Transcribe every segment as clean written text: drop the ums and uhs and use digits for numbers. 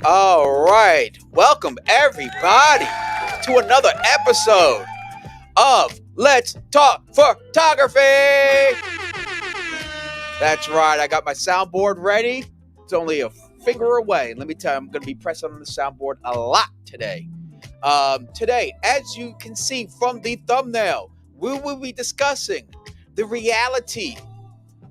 All right. Welcome, everybody, to another episode of Let's Talk Photography. That's right. I got my soundboard ready. It's only a finger away. Let me tell you, I'm going to be pressing on the soundboard a lot today. Today, as you can see from the thumbnail, we will be discussing the reality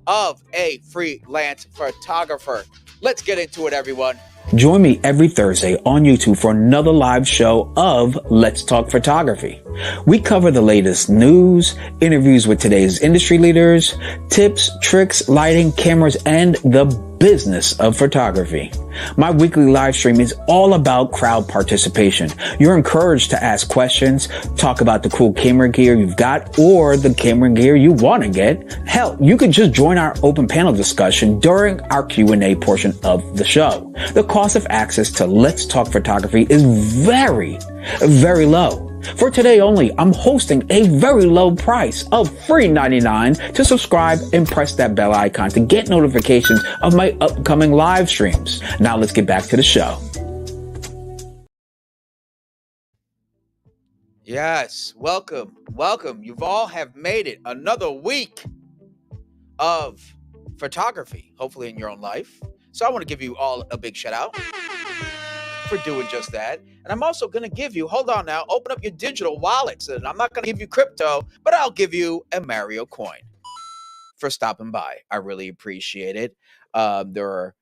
of a freelance photographer. Let's get into it, everyone. Join me every Thursday on YouTube for another live show of Let's Talk Photography. We cover the latest news, interviews with today's industry leaders, tips, tricks, lighting, cameras, and the business of photography. My weekly live stream is all about crowd participation. You're encouraged to ask questions, talk about the cool camera gear you've got or the camera gear you want to get. Hell, you could just join our open panel discussion during our Q&A portion of the show. The cost of access to Let's Talk Photography is very, very low. For today only, I'm hosting a very low price of free $99 to subscribe and press that bell icon to get notifications of my upcoming live streams. Now let's get back to the show. Yes, welcome. You've all have made it another week of photography, hopefully in your own life. So I want to give you all a big shout out for doing just that. And I'm also going to give you, hold on now, open up your digital wallets. And I'm not going to give you crypto, but I'll give you a Mario coin for stopping by. I really appreciate it. There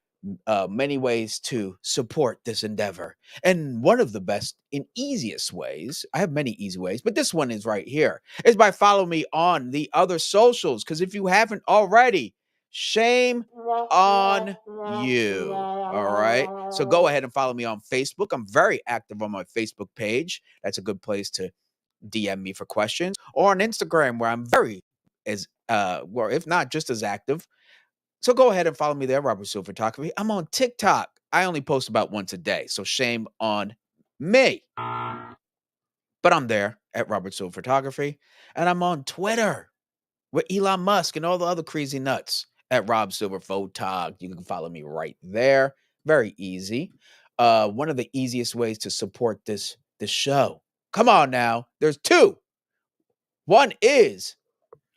are many ways to support this endeavor. And one of the best and easiest ways, I have many easy ways, but this one is right here, is by following me on the other socials. Because if you haven't already, shame on you. All right. So go ahead and follow me on Facebook. I'm very active on my Facebook page. That's a good place to DM me for questions, or on Instagram, where I'm very well, if not just as active. So go ahead and follow me there, Robert Silver-Photography. I'm on TikTok. I only post about once a day, so shame on me. But I'm there at Robert Silver-Photography, and I'm on Twitter with Elon Musk and all the other crazy nuts at Rob Silver Photog. You can follow me right there. Very easy. One of the easiest ways to support this show. Come on now. There's two. One is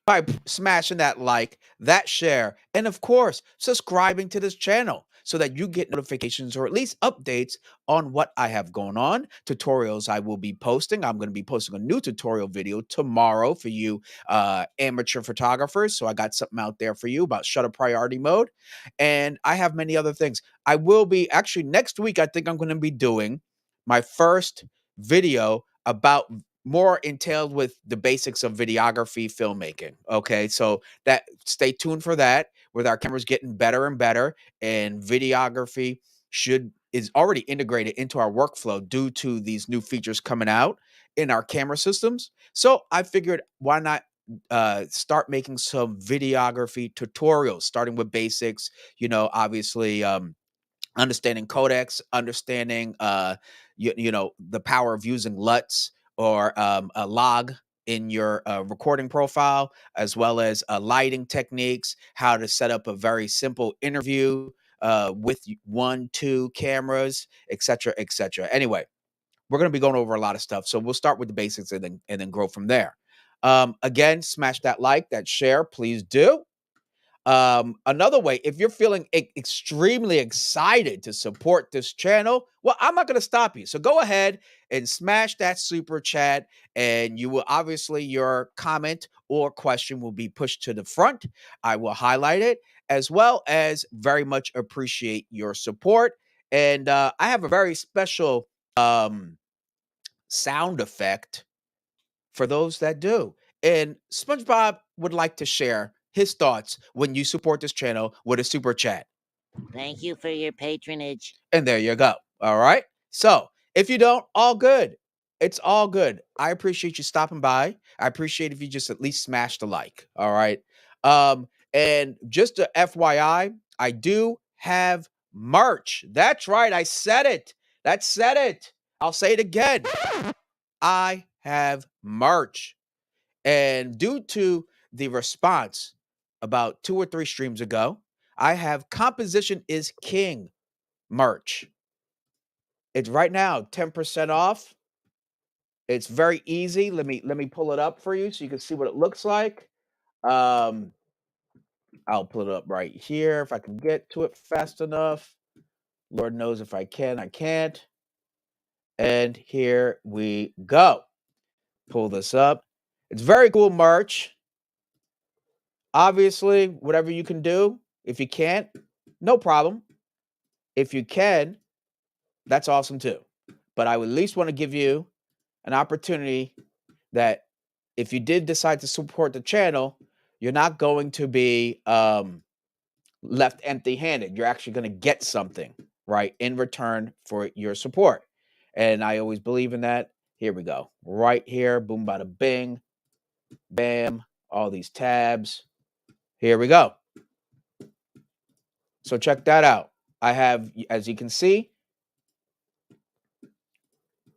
by smashing that like, that share, and of course, subscribing to this channel so that you get notifications or at least updates on what I have going on, tutorials I will be posting. I'm going to be posting a new tutorial video tomorrow for you amateur photographers. So I got something out there for you about shutter priority mode. And I have many other things. I will be, actually next week, I think I'm going to be doing my first video about more entailed with the basics of videography filmmaking. Okay, so that stay tuned for that. With our cameras getting better and better, and videography is already integrated into our workflow due to these new features coming out in our camera systems. So I figured, why not start making some videography tutorials, starting with basics. Obviously, understanding codecs, understanding the power of using LUTs or a log in your recording profile, as well as lighting techniques, how to set up a very simple interview with 1, 2 cameras, etc., etc. Anyway, we're going to be going over a lot of stuff, so we'll start with the basics and then grow from there. Again, smash that like, that share, please do. Another way, if you're feeling extremely excited to support this channel, well, I'm not going to stop you. So go ahead and smash that super chat, and you will obviously, your comment or question will be pushed to the front. I will highlight it, as well as very much appreciate your support. And I have a very special sound effect for those that do. And SpongeBob would like to share his thoughts when you support this channel with a super chat. Thank you for your patronage. And there you go. All right. So if you don't, all good. It's all good. I appreciate you stopping by. I appreciate if you just at least smash the like. All right. And just a FYI, I do have merch. That's right. I said it. That said it. I'll say it again. I have merch. And due to the response about 2 or 3 streams ago, I have Composition is King merch. It's right now 10% off. It's very easy. Let me pull it up for you so you can see what it looks like. Um, I'll pull it up right here if I can get to it fast enough. Lord knows if I can, I can't. And here we go. Pull this up. It's very cool merch. Obviously, whatever you can do. If you can't, no problem. If you can, that's awesome too. But I would at least want to give you an opportunity that if you did decide to support the channel, you're not going to be left empty-handed. You're actually going to get something, right, in return for your support. And I always believe in that. Here we go. Right here. Boom, bada bing. Bam. All these tabs. Here we go. So check that out. I have, as you can see,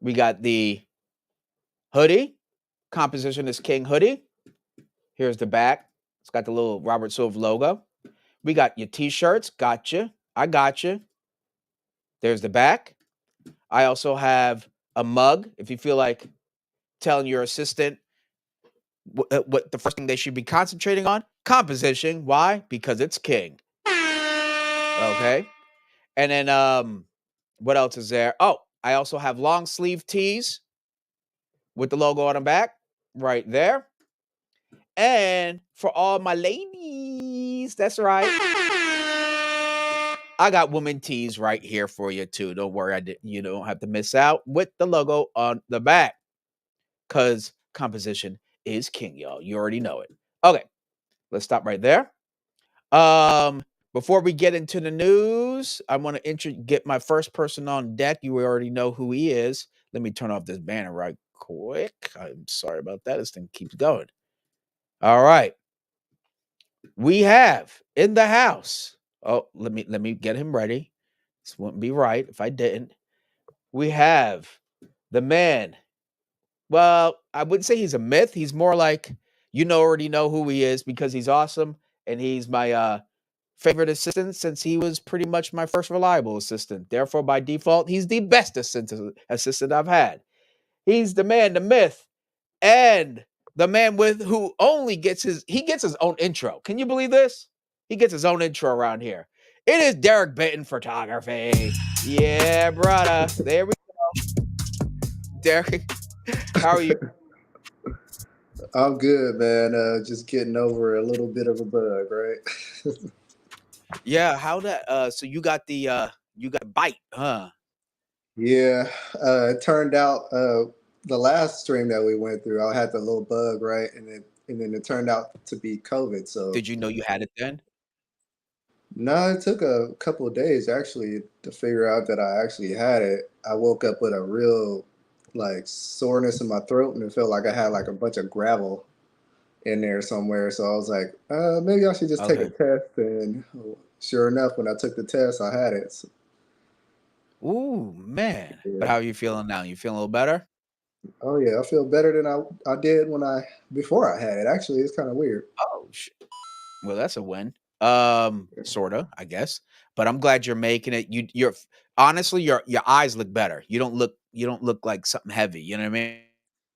we got the hoodie. Composition is King hoodie. Here's the back. It's got the little Robert Silver logo. We got your t-shirts. Gotcha. I got you. There's the back. I also have a mug. If you feel like telling your assistant what the first thing they should be concentrating on, composition. Why? Because it's king. Okay. And then what else is there? Oh, I also have long sleeve tees with the logo on the back right there. And for all my ladies, that's right. I got woman tees right here for you too. Don't worry, you don't have to miss out with the logo on the back. Cause composition is king, y'all. You already know it. Okay, let's stop right there. Before we get into the news, I want to get my first person on deck. You already know who he is. Let me turn off this banner right quick. I'm sorry about that. This thing keeps going. All right. We have in the house. Oh, let me get him ready. This wouldn't be right if I didn't. We have the man. Well, I wouldn't say he's a myth. He's more like already know who he is because he's awesome and he's my favorite assistant since he was pretty much my first reliable assistant. Therefore, by default, he's the best assistant I've had. He's the man, the myth, and the man with who only gets his own intro. Can you believe this? He gets his own intro around here. It is Derek Benton Photography. Yeah, brother. There we go. Derek, how are you? I'm good, man. Just getting over a little bit of a bug, right? Yeah, how that so you got the bite, huh? Yeah, it turned out the last stream that we went through, I had the little bug, right, and then it turned out to be COVID. So Did you know you had it then? no, it took a couple of days actually to figure out that I actually had it. I woke up with a real like soreness in my throat, and it felt like I had like a bunch of gravel in there somewhere. So I was like, maybe I should just take a Okay. test. And sure enough, when I took the test, I had it. So, Ooh, man. But yeah. how are you feeling now? You feeling a little better? Oh yeah, I feel better than I did when I before I had it. Actually, it's kind of weird. Oh, well, that's a win. Sorta, I guess. But I'm glad you're making it. You're honestly your eyes look better. You don't look like something heavy. You know what I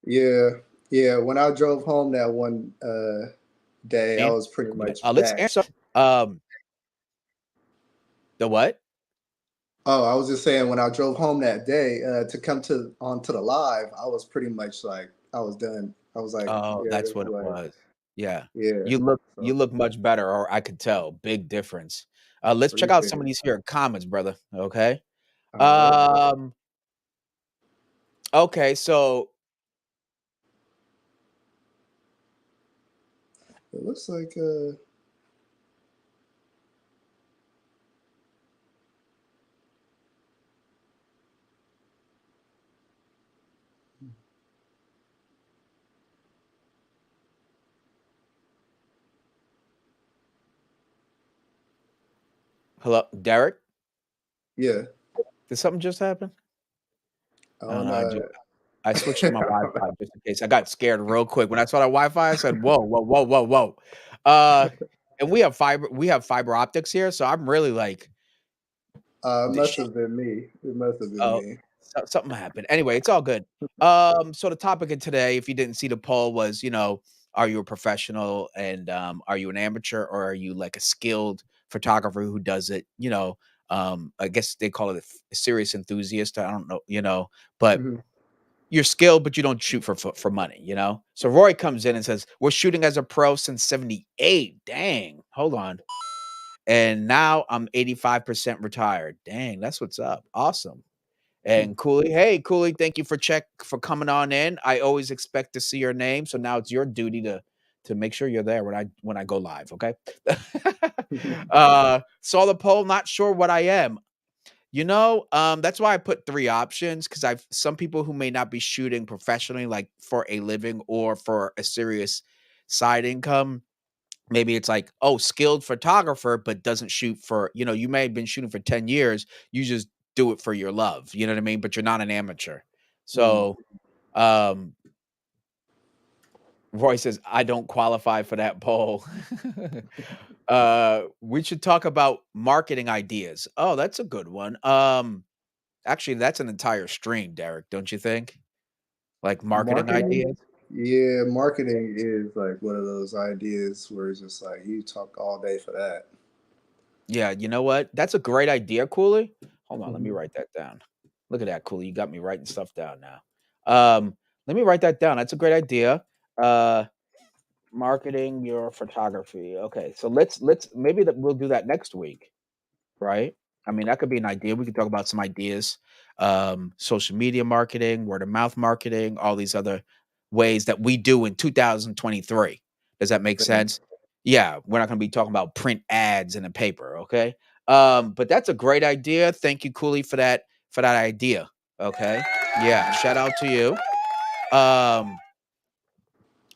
Yeah, yeah. When I drove home that one day, I mean? was pretty much Let's back. answer um the what? Oh, I was just saying when I drove home that day to come to onto the live, I was pretty much like I was done. I was like, Oh, yeah, that's this what is it like, was. Yeah. yeah. You So look much better, or I could tell. Big difference. Let's check out appreciate some of it. these here comments, brother. Okay. All right. Um, okay, so It looks like Hello, Derek. yeah. Did something just happen? I I don't don't know. know. I switched to my Wi-Fi just in case. I got scared real quick when I saw that Wi-Fi. I said, "Whoa, whoa, whoa, whoa, whoa!" Uh, and we have fiber. We have fiber optics here, so I'm really like, It "This must shit." have been me. It must have been Oh, me. something happened. Anyway, it's all good. So the topic of today, if you didn't see the poll, was are you a professional and are you an amateur or are you like a skilled photographer who does it? I guess they call it a serious enthusiast. I don't know, but Mhm. you're skilled, but you don't shoot for money, So Roy comes in and says, "We're shooting as a pro since '78." Dang, hold on. And now I'm 85% retired. Dang, that's what's up. Awesome. And Cooley, hey Cooley, thank you for coming on in. I always expect to see your name, so now it's your duty to make sure you're there when I go live. Okay. Saw the poll, not sure what I am. That's why I put three options because I've some people who may not be shooting professionally, like for a living or for a serious side income. Maybe it's like, oh, skilled photographer, but doesn't shoot for, you may have been shooting for 10 years. You just do it for your love. You know what I mean? But you're not an amateur. Mm. So, um, Roy says, I don't qualify for that poll. We should talk about marketing ideas. Oh, that's a good one. Actually, that's an entire stream, Derek, don't you think? Like marketing Marketing? ideas? Yeah, marketing is like one of those ideas where it's just like you talk all day for that. Yeah, you know what? That's a great idea, Cooley. Hold on, let me Mhm. write that down. Look at that, Cooley. You got me writing stuff down now. Let me write that down. That's a great idea. Uh, marketing your photography. Okay, so let's maybe that we'll do that next week. Right? I mean, that could be an idea. We could talk about some ideas. Social media marketing, word of mouth marketing, all these other ways that we do in 2023. Does that make Yeah. sense? Yeah, we're not going to be talking about print ads in a paper, okay? But that's a great idea. Thank you, Cooley, for that idea. Okay. Yeah, shout out to you. Um,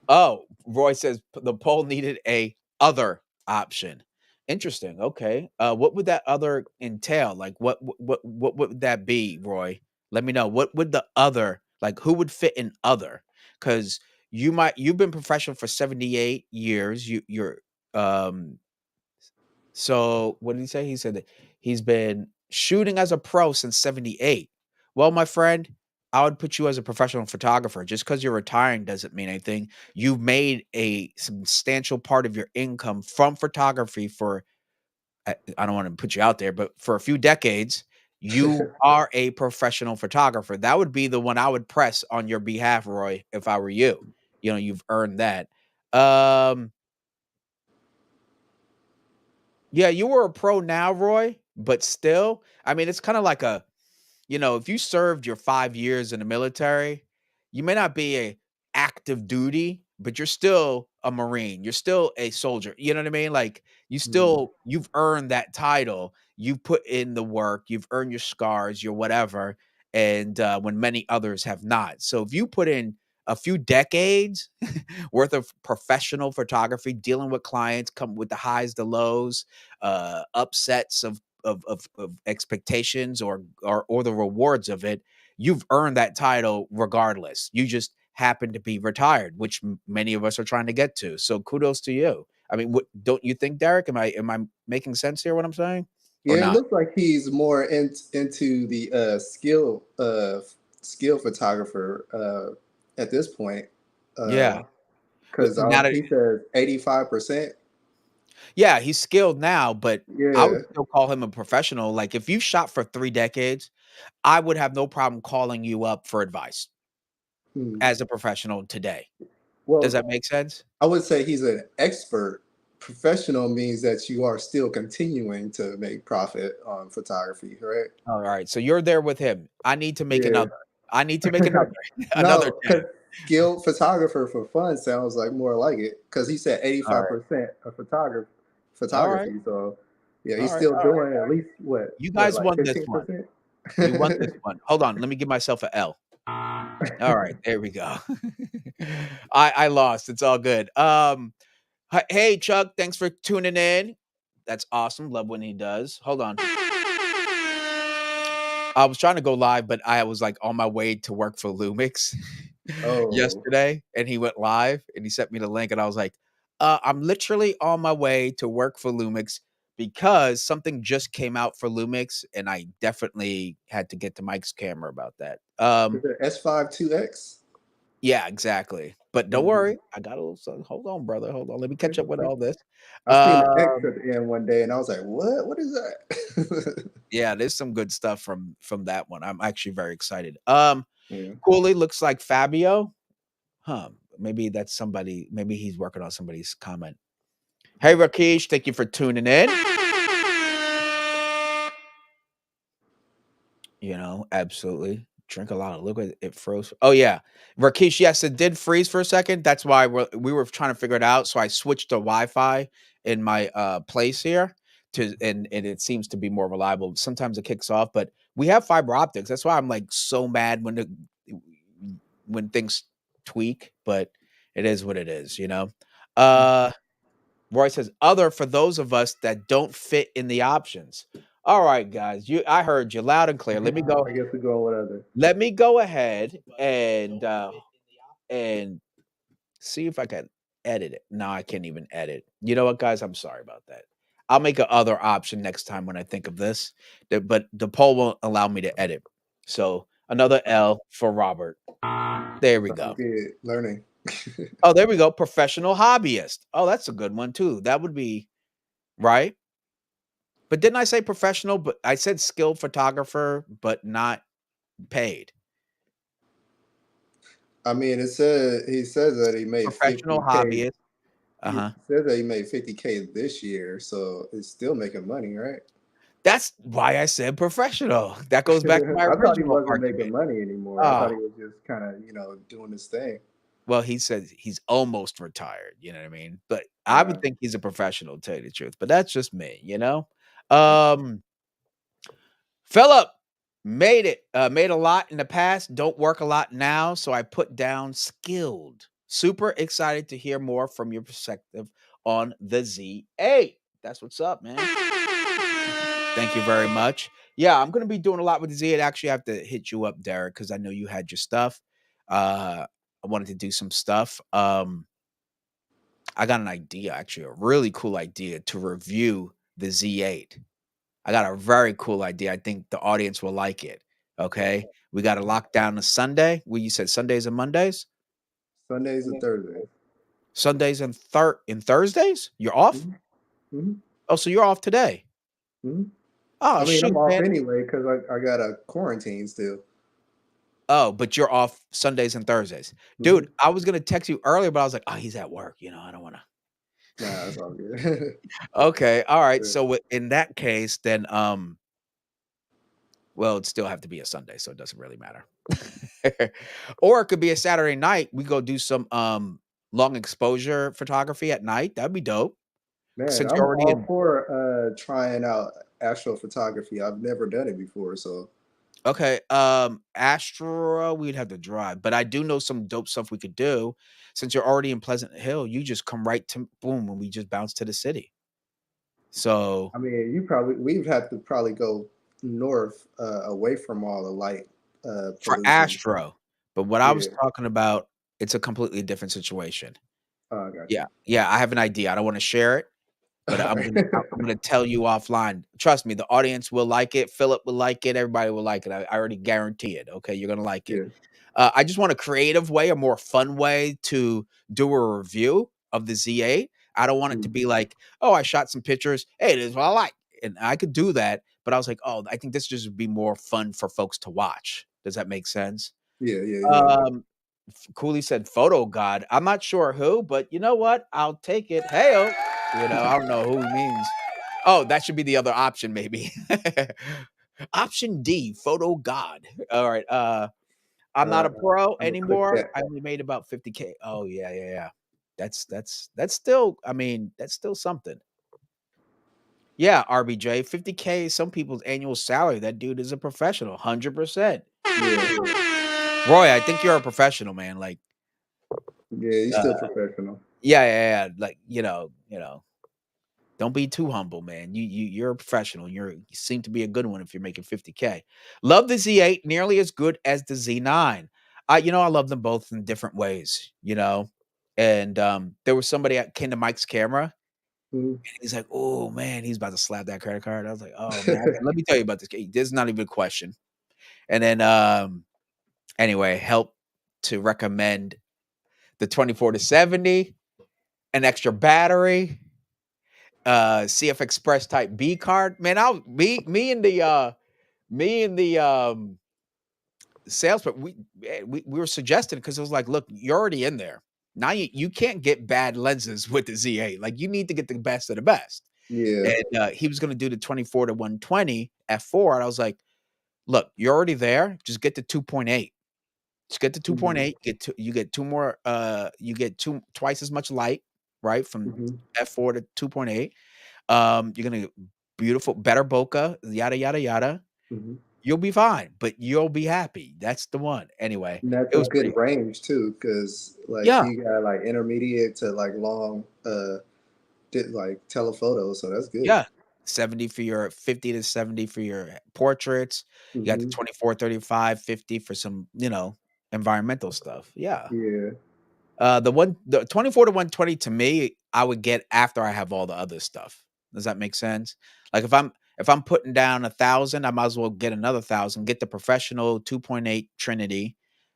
Oh, Roy says the poll needed a other option. Interesting. Okay. What would that other entail? Like, what would that be, Roy? Let me know. What would the other like? Who would fit in other? Because you've been professional for 78 years. You're um so what did he say? He said that he's been shooting as a pro since 78. Well, my friend, I would put you as a professional photographer. Just because you're retiring doesn't mean anything. You've made a substantial part of your income from photography for, I don't want to put you out there, but for a few decades, you are a professional photographer. That would be the one I would press on your behalf, Roy, if I were you. You've earned that. Um, Yeah, you were a pro now, Roy, but still, I mean, it's kind of like if you served your 5 years in the military, you may not be a active duty, but you're still a Marine. You're still a soldier. You know what I mean? Like Mhm. you've earned that title. You've put in the work. You've earned your scars, your whatever, and when many others have not. So if you put in a few decades worth of professional photography, dealing with clients, come with the highs, the lows, upsets of expectations or the rewards of it, you've earned that title regardless. You just happen to be retired, which many of us are trying to get to. So kudos to you. I mean, don't you think, Derek? Am I making sense here? What I'm saying, or Yeah, it not? looks like he's more into the skill photographer at this point. Yeah. Because Now that he says 85%. Yeah, he's skilled now, but I would Yeah. still call him a professional. Like if you shot for 3 decades, I would have no problem calling you up for advice Hmm. as a professional today. Does Well, that make sense? I would say he's an expert. Professional means that you are still continuing to make profit on photography, right? All right. So you're there with him. I need to make Yeah. another. I need to make another another No, because 10. skilled photographer for fun sounds like more like it because he said All right. 85% of All right. photography. So yeah, All he's right. still All right. doing at least You what guys like won this one. 15%. You won this one. Hold on. Let me give myself a L. All right. There we go. I lost. It's all good. Hey Chuck, thanks for tuning in. That's awesome. Love when he does. Hold on. I was trying to go live, but I was like on my way to work for Lumix Oh, yesterday, and he went live and he sent me the link, and I was like, I'm literally on my way to work for Lumix because something just came out for Lumix, and I definitely had to get to Mike's camera about that. is it S52X? Yeah, exactly. But don't Mhm. worry, I got a little something. Hold on, brother. Hold on. Let me Okay, catch up with okay. all this. I seen the X Um, at the end one day, and I was like, "What? What is that?" yeah, there's some good stuff from that one. I'm actually very excited. Yeah. Cooley looks like Fabio. Huh. Maybe that's somebody, maybe he's working on somebody's comment. Hey Rakesh, thank you for tuning in. You know, absolutely. Drink a lot of liquid. It froze. Oh yeah, Rakesh. Yes, it did freeze for a second. That's why we were trying to figure it out. So I switched to Wi-Fi in my place here to, and it seems to be more reliable. Sometimes it kicks off, but we have fiber optics. That's why I'm like so mad when things tweak. But it is what it is, you know. Uh, Roy says, other for those of us that don't fit in the options. All right, guys, I heard you loud and clear. I guess we go with other. Let me go ahead and see if I can edit it. No, I can't even edit. You know what, guys? I'm sorry about that. I'll make a other option next time when I think of this. But the poll won't allow me to edit. So another L for Robert. There we Sounds go. good. Learning. Oh, there we go. Professional hobbyist. Oh, that's a good one too. That would be right. But didn't I say professional? But I said skilled photographer, but not paid. I mean, it said he says that he made Professional 50K. hobbyist. He Uh-huh. says that he made 50K this year, so it's still making money, right? That's why I said professional. That goes back to my I thought he original wasn't making argument. money anymore. I Ah, thought he was just kind of, doing his thing. well, he says he's almost retired, you know what I mean? But I would Uh, think he's a professional, to tell you the truth, but that's just me, you know? Um, Philip made it, made a lot in the past, don't work a lot now, so I put down skilled. Super excited to hear more from your perspective on the Z8. That's what's up, man. Thank you very much. Yeah, I'm gonna be doing a lot with the Z8. Actually, I have to hit you up, Derek, because I know you had your stuff. I wanted to do some stuff. I got an idea, actually, a really cool idea to review the Z8. I got a very cool idea. I think the audience will like it. Okay. We got to lock down a Sunday. Well, you said Sundays and Mondays? Sundays and Thursdays. Sundays and Thursdays? You're off? Hmm. Hmm. Oh, so you're off today. Hmm. Oh, I mean, I'm shoot, off man. anyway because I got a quarantine still. Oh, but you're off Sundays and Thursdays. Hmm. Dude, I was gonna text you earlier, but I was like, "Oh, he's at work, I don't wanna." Nah, that's all good. Okay, alright, Yeah. so in that case, then, well, it'd still have to be a Sunday, so it doesn't really matter. Or it could be a Saturday night, we go do some, long exposure photography at night, that'd be dope. Man, Since you're I'm already all in. for trying out astrophotography. I've never done it before, so Okay, Astra, we'd have to drive, but I do know some dope stuff we could do. Since you're already in Pleasant Hill, you just come right to boom, and we just bounce to the city. So I mean, you probably we'd have to probably go north, away from all the light for pollution. Astro, but what I was Yeah. talking about, it's a completely different situation. Oh, I got Yeah, you. yeah, I have an idea. I don't wanna share it, but All right. I'm gonna tell you offline. Trust me, the audience will like it, Philip will like it, everybody will like it. I already guarantee it, okay? You're gonna like it. Yeah. I just want a creative way, a more fun way to do a review of the Z8. I don't want it to Mm. be like, "Oh, I shot some pictures. Hey, this is what I like." And I could do that, but I was like, "Oh, I think this just would be more fun for folks to watch." Does that make sense? Yeah, yeah, yeah. Um, Cooley said, "Photo god." I'm not sure who, but you know what? I'll take it. Heyo. I don't know who he means. Oh, that should be the other option, maybe. Option D, photo god. All right. I'm not a pro I'm gonna click anymore. that. I only made about 50K. Oh yeah, yeah, yeah. That's still, I mean, that's still something. Yeah, RBJ, 50K is some people's annual salary. That dude is a professional, 100%. Yeah, Roy, I think you're a professional, man. Like, yeah, he's uh, still professional. yeah, yeah, yeah. Like, don't be too humble, man. You're a professional. You seem to be a good one if you're making 50K. Love the Z8 nearly as good as the Z9. I love them both in different ways. And there was somebody that came to Mike's camera. Mhm. He's like, "Oh man, he's about to slap that credit card." I was like, "Oh man, let me tell you about this. This is not even a question." And then, anyway, help to recommend the 24 to 70, an extra battery, CF Express Type B card. Man, I'll me and the salesman, we were suggesting because it was like, look, you're already in there. Now you can't get bad lenses with the Z8. Like you need to get the best of the best. Yeah. And he was going to do the 24 to 120 f4, and I was like, look, you're already there. Just get the 2.8. Just get the Mhm. 2.8. You get two more. You get twice as much light, right, from Mhm. f4 to 2.8. You're gonna get beautiful, better bokeh, yada yada yada. Mhm. You'll be fine, but you'll be happy. That's the one. Anyway, And that's it a was pretty. good range too, because like Yeah, he got like intermediate to like long, did like telephoto, so that's good. yeah. 70 for your 50 to 70 for your portraits. You got the Mhm. 24, 35, 50 for some, environmental stuff. Yeah. Yeah. The 24 to 120 to me, I would get after I have all the other stuff. Does that make sense? Like if I'm putting down 1,000, I might as well get another 1,000, get the professional 2.8 Trinity.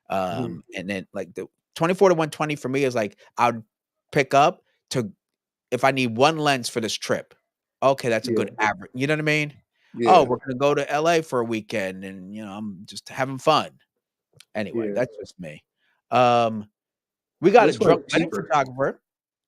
Mhm. And then like the 24 to 120 for me is like I'd pick up to if I need one lens for this trip. Okay, that's a Yeah. good average. You know what I mean? Oh, Yeah. we're gonna go to LA for a weekend and I'm just having fun. Anyway, Yeah. that's just me. Um we got a Which drunk one's wedding cheaper? photographer.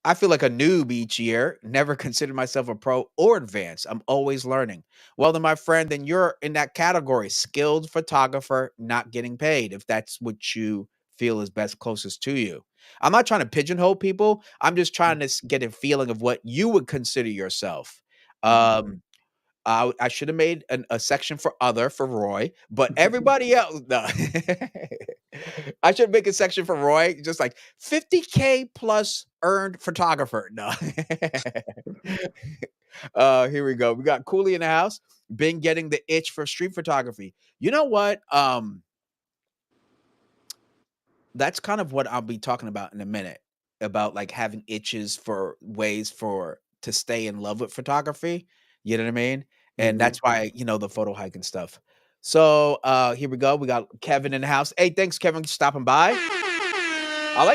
I feel like a noob each year. Never considered myself a pro or advanced. I'm always learning. Well, then, my friend, then you're in that category, skilled photographer, not getting paid, if that's what you feel is best closest to you. I'm not trying to pigeonhole people. I'm just trying to get a feeling of what you would consider yourself. Mhm. Um, I should have made a section for other for Roy, but everybody else, no. I should make a section for Roy, just like 50K plus earned photographer. No. Here we go. We got Cooley in the house. Been getting the itch for street photography. You know what? That's kind of what I'll be talking about in a minute about like having itches for ways for to stay in love with photography. You know what I mean? And Mhm. that's why, the photo hike and stuff. So here we go. We got Kevin in the house. Hey, thanks, Kevin, for stopping by. I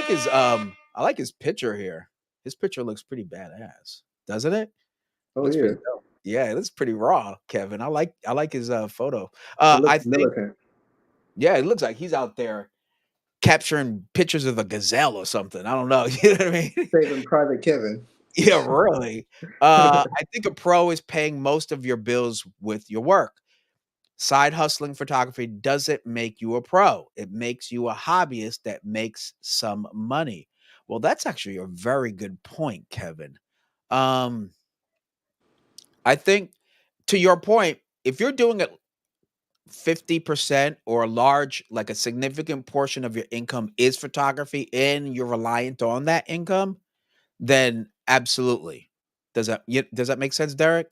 like his picture here. His picture looks pretty badass, doesn't it? Oh Looks pretty yeah. dope. Yeah, it looks pretty raw, Kevin. I like his photo. It I looks think militant. yeah, it looks like he's out there capturing pictures of a gazelle or something. I don't know. You know what I mean? Saving Private Kevin. Yeah, really. I think a pro is paying most of your bills with your work. Side hustling photography doesn't make you a pro. It makes you a hobbyist that makes some money. Well, that's actually a very good point, Kevin. Um, I think to your point, if you're doing it 50% or a large, like a significant portion of your income is photography and you're reliant on that income, then absolutely. Does that make sense, Derek?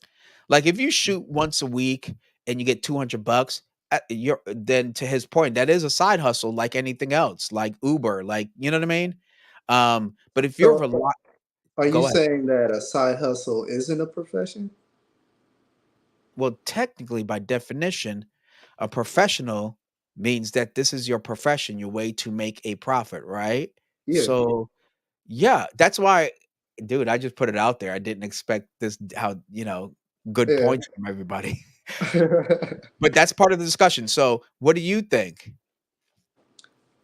Like if you shoot once a week and you get 200 bucks, you're then to his point, that is a side hustle like anything else, like Uber, like you know what I mean? But if you're So are you go ahead. saying that a side hustle isn't a profession? Well, technically by definition, a professional means that this is your profession, your way to make a profit, right? Yeah. So yeah, that's why dude, I just put it out there. I didn't expect this how, good Yeah. points from everybody. But that's part of the discussion. So, what do you think?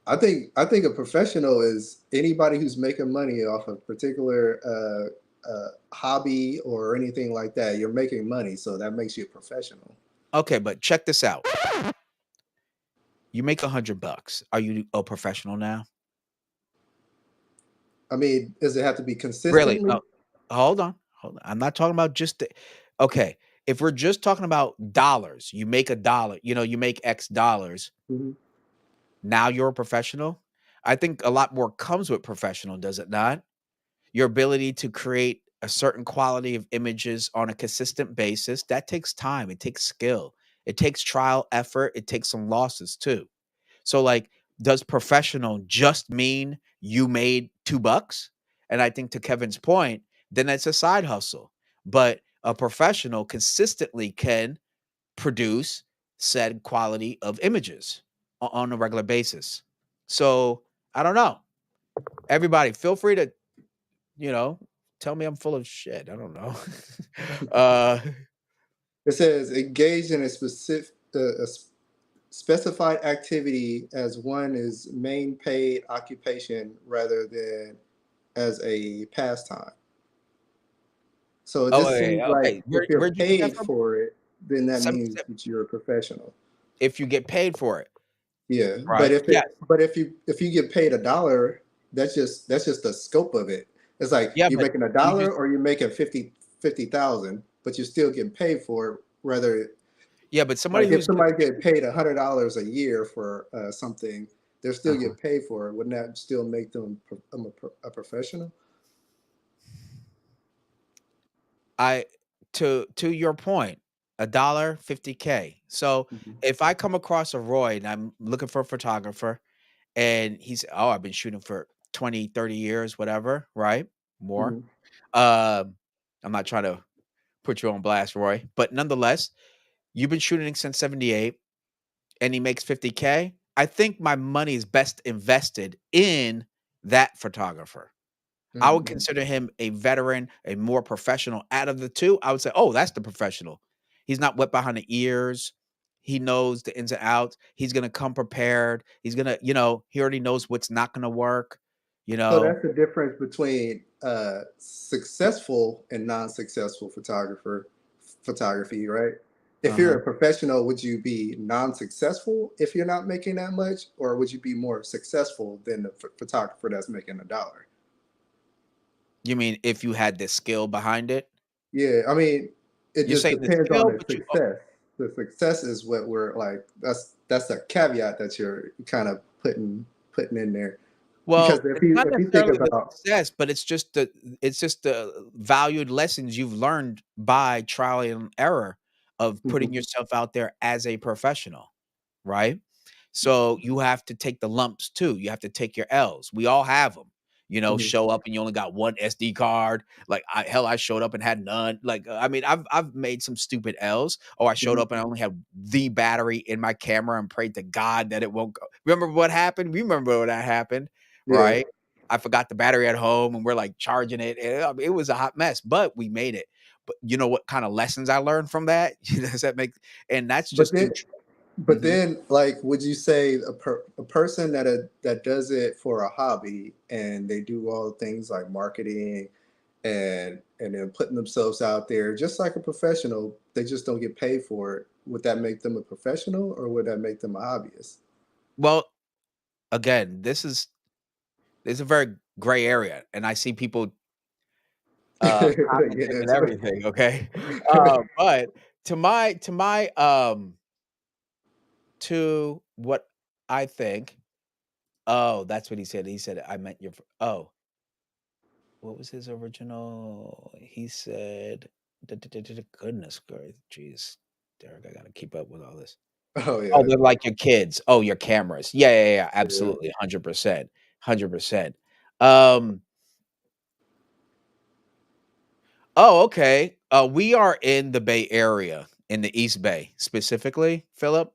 I think a professional is anybody who's making money off a particular hobby or anything like that. You're making money, so that makes you a professional. Okay, but check this out. You make $100. Are you a professional now? I mean, does it have to be Really? consistently? No. Hold on. Hold on. I'm not talking about just the okay. If we're just talking about dollars, you make a dollar, you make X dollars. Mhm. Now you're a professional. I think a lot more comes with professional, does it not? Your ability to create a certain quality of images on a consistent basis, that takes time, it takes skill, it takes trial effort, it takes some losses too. So like, does professional just mean you made $2? And I think to Kevin's point, then it's a side hustle. But a professional consistently can produce said quality of images on a regular basis. So I don't know. Everybody, feel free to, you know, tell me I'm full of shit. I don't know. uh, It says engage in a specified activity as one is main paid occupation rather than as a pastime. So oh, this wait, seems like okay. if you're Where'd you get that paid from? for it, then that Some, means that you're a professional. if you get paid for it, Yeah, but right? Yes. if you get paid a dollar, that's just the scope of it. It's like Yeah, you're but making a you dollar just or you're making 50,000, but you're still getting paid for it. Whether yeah, but somebody like if who's somebody getting get paid $100 a year for something, they're still uh-huh. get paid for it. Wouldn't that still make them a professional? I to your point, a dollar 50K. So Hmm. if I come across a Roy and I'm looking for a photographer and he's oh, I've been shooting for 20, 30 years, whatever, right? More. Hmm. Um, I'm not trying to put you on blast, Roy, but nonetheless, you've been shooting since 78 and he makes 50K. I think my money is best invested in that photographer. I would Hmm. consider him a veteran, a more professional out of the two. I would say, oh, that's the professional. He's not wet behind the ears. He knows the ins and outs. He's gonna come prepared. He's gonna, he already knows what's not gonna work. You So know, that's the difference between successful and non-successful photography, right? If you're uh-huh. a professional, would you be non-successful if you're not making that much, or would you be more successful than the photographer that's making a dollar? You mean if you had the skill behind it? Yeah, I mean, it You're just saying the depends on skill, the but you success. The success is what we're like. That's a caveat that you're kind of putting in there, because well, it's not if you think necessarily the about. success, but it's just the valued lessons you've learned by trial and error of putting Mhm, yourself out there as a professional, right? So you have to take the lumps too. You have to take your L's. We all have them. mhm, Show up and you only got one SD card. Like I showed up and had none. Like I mean, I've made some stupid L's. Or I showed mhm. up and I only had the battery in my camera and prayed to God that it won't go. Remember what happened? We remember when that happened, Yeah, right? I forgot the battery at home and we're like charging it. And, I mean, it was a hot mess, but we made it. But you know what kind of lessons I learned from that? Does that make? And that's but just then through. Mhm. like, would you say a person that does it for a hobby and they do all the things like marketing and then putting themselves out there just like a professional, they just don't get paid for it? Would that make them a professional or would that make them a hobbyist? Well, again, this is a very gray area, and I see people commenting Yeah, and everything. Okay, but to what I think. Oh, that's what he said. He said, "I meant your." Oh, what was his original? He said, "Goodness gracious, jeez, Derek, I gotta keep up with all this." oh Oh, yeah, they're like your kids. Oh, your cameras. Yeah, yeah, yeah. yeah. Absolutely, 100%, 100%. Um, Oh, okay. We are in the Bay Area, in the East Bay specifically, Philip.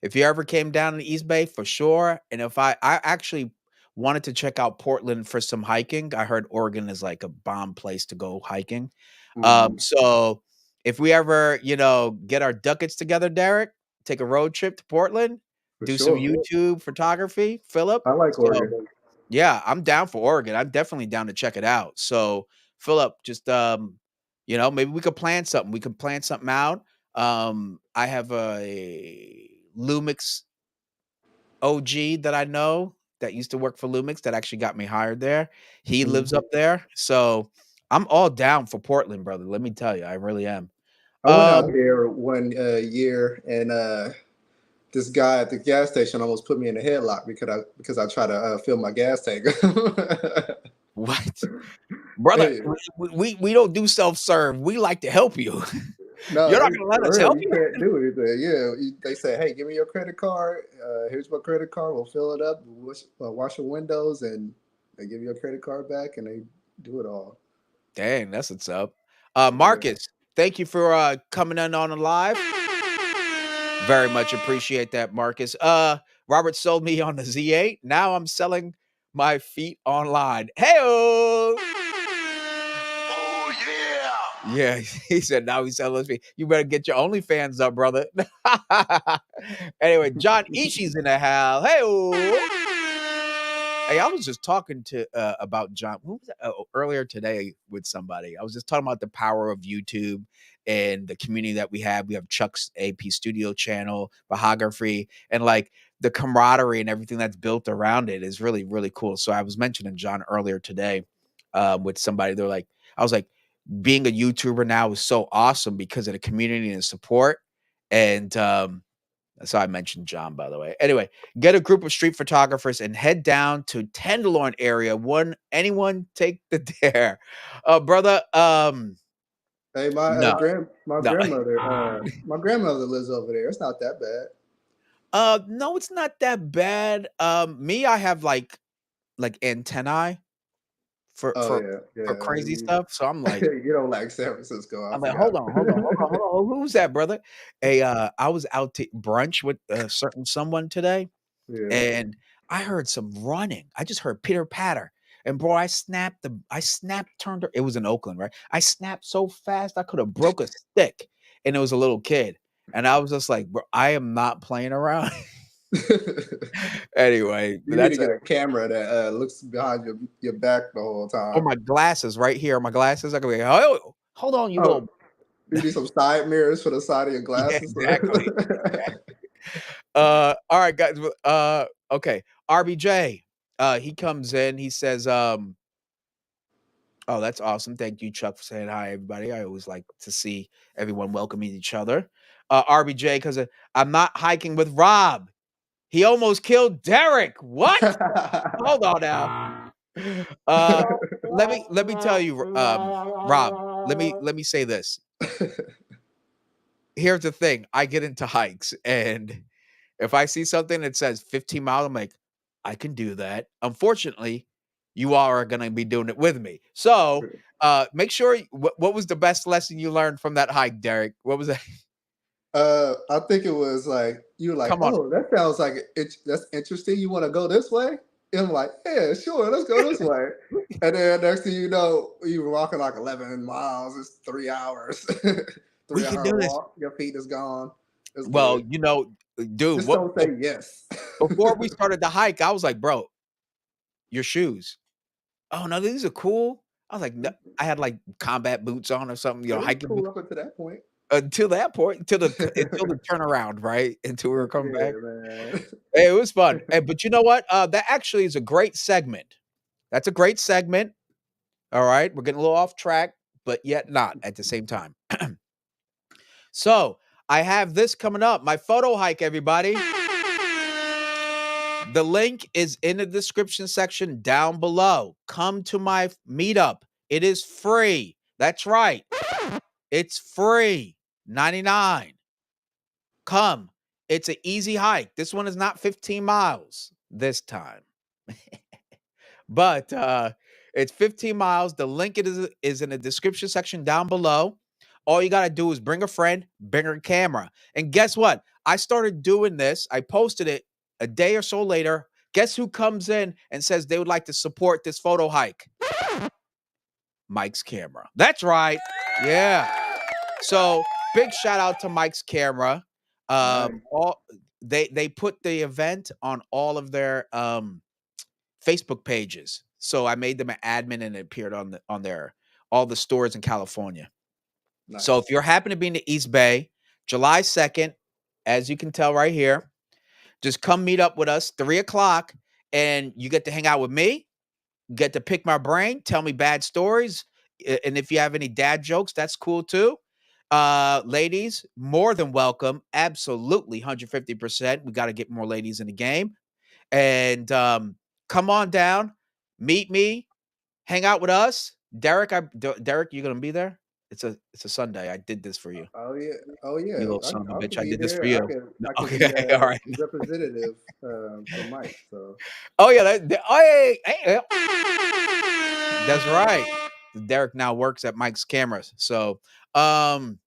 If you ever came down in the East Bay, for sure. And if I actually wanted to check out Portland for some hiking. I heard Oregon is like a bomb place to go hiking. Mhm. So if we ever, get our ducats together, Derek, take a road trip to Portland, For do some sure. YouTube photography, Philip. I like So Oregon. yeah, I'm down for Oregon. I'm definitely down to check it out. So, Philip, just maybe we could plan something. We could plan something out. I have a Lumix OG that I know that used to work for Lumix that actually got me hired there. He lives Mhm. up there. So I'm all down for Portland, brother. Let me tell you, I really am. I went out Um, there one year, and this guy at the gas station almost put me in a headlock because I try to fill my gas tank. what? Brother, Hey, we don't do self-serve. We like to help you. no, You're not it's gonna let us for real. help You you? can't do anything. Yeah, they say, "Hey, give me your credit card. Here's my credit card. We'll fill it up. Wash your windows, and they give you a credit card back, and they do it all." Dang, that's what's up. Yeah. Marcus, thank you for coming in on the live. Very much appreciate that, Marcus. Robert sold me on the Z8. Now I'm selling my feet online. Hey, Oh yeah! yeah, he said now he's selling his feet. You better get your OnlyFans up, brother. Anyway, John Ishii's in the house. Hey, I was just talking to about John who was that? Earlier today with somebody. I was just talking about the power of YouTube and the community that we have. We have Chuck's AP Studio channel, Photography, and like the camaraderie and everything that's built around it is really, really cool. So I was mentioning John earlier today with somebody. They're like, I was like, being a YouTuber now is so awesome because of the community and support. And so I mentioned John, by the way. Anyway, get a group of street photographers and head down to Tenderloin area. Anyone take the dare, brother? Hey, No, my no, grandmother my grandmother lives over there. It's not that bad. no, it's not that bad. Me, I have like antennae for Oh for yeah, for yeah. crazy stuff. So I'm like, You don't like San Francisco. I I'm like, forgot. hold on. Who's that, brother? I was out to brunch with a certain someone today, Yeah. and I heard some running. I just heard pitter patter. And bro, I snapped, turned her. It was in Oakland, right? I snapped so fast I could have broke a stick. And it was a little kid. And I was just like, bro, I am not playing around. Anyway, You need to get a camera that looks behind your back the whole oh, time. my glasses right here. My glasses. I could be, oh, hold on, you Oh, little. you need some side mirrors for the side of your Yeah, glasses. exactly. All right, guys. Okay. RBJ. He comes in, he says, oh, that's awesome. Thank you, Chuck, for saying hi, everybody. I always like to see everyone welcoming each other. RBJ, because I'm not hiking with Rob. He almost killed Derek. What? Hold on now. Uh, let me tell you, Rob. Let me say this. Here's the thing. I get into hikes, and if I see something that says 15 miles, I'm like, I can do that. Unfortunately, you all are going to be doing it with me. So, make sure what was the best lesson you learned from that hike, Derek? What was that? I think it was like you were like, Come on. oh, that sounds like that's interesting. You want to go this way? And I'm like, yeah, sure, let's go this way. And then next thing you know, you were walking like 11 miles. It's 3 hours, We three can hour do this. walk. Your feet is gone. It's Well, good. dude, Just don't say yes. before we started the hike, I was like, bro, your shoes. Oh no, these are cool. I was like, no, I had like combat boots on or something, It was hiking boots. cool up until that point. Until that point, until the turnaround, right? Until we were That's coming back. it, man. Hey, it was fun. But you know what? That actually is a great segment. That's a great segment. All right. We're getting a little off track, but yet not at the same time. So I have this coming up. My photo hike, everybody. The link is in the description section down below. Come to my meetup. It is free. That's right. It's free. 99. Come. It's an easy hike. This one is not 15 miles this time. But it's 15 miles. The link is in the description section down below. All you got to do is bring a friend, bring a camera. And guess what? I started doing this. I posted it a day or so later. Guess who comes in and says they would like to support this photo hike? Mike's camera. That's right. Yeah. So big shout out to Mike's camera. Nice. All they put the event on all of their Facebook pages. So I made them an admin and it appeared on their all the stores in California. So if Nice. you're happen to be in the East Bay, July 2nd, as you can tell right here, Just come meet up with us 3 o'clock, and you get to hang out with me, get to pick my brain, tell me bad stories, and if you have any dad jokes, that's cool too. Ladies, more than welcome. Absolutely 150%. We got to get more ladies in the game. And come on down, meet me, hang out with us. Derek, Derek, you gonna be there? It's a Sunday. I did this for you. Oh yeah, oh You yeah. little son of a I bitch. could I be did this for there. you. No, I could be okay, all right. representative for Mike. So Oh yeah, oh, hey, that's right. Derek now works at Mike's Cameras. So um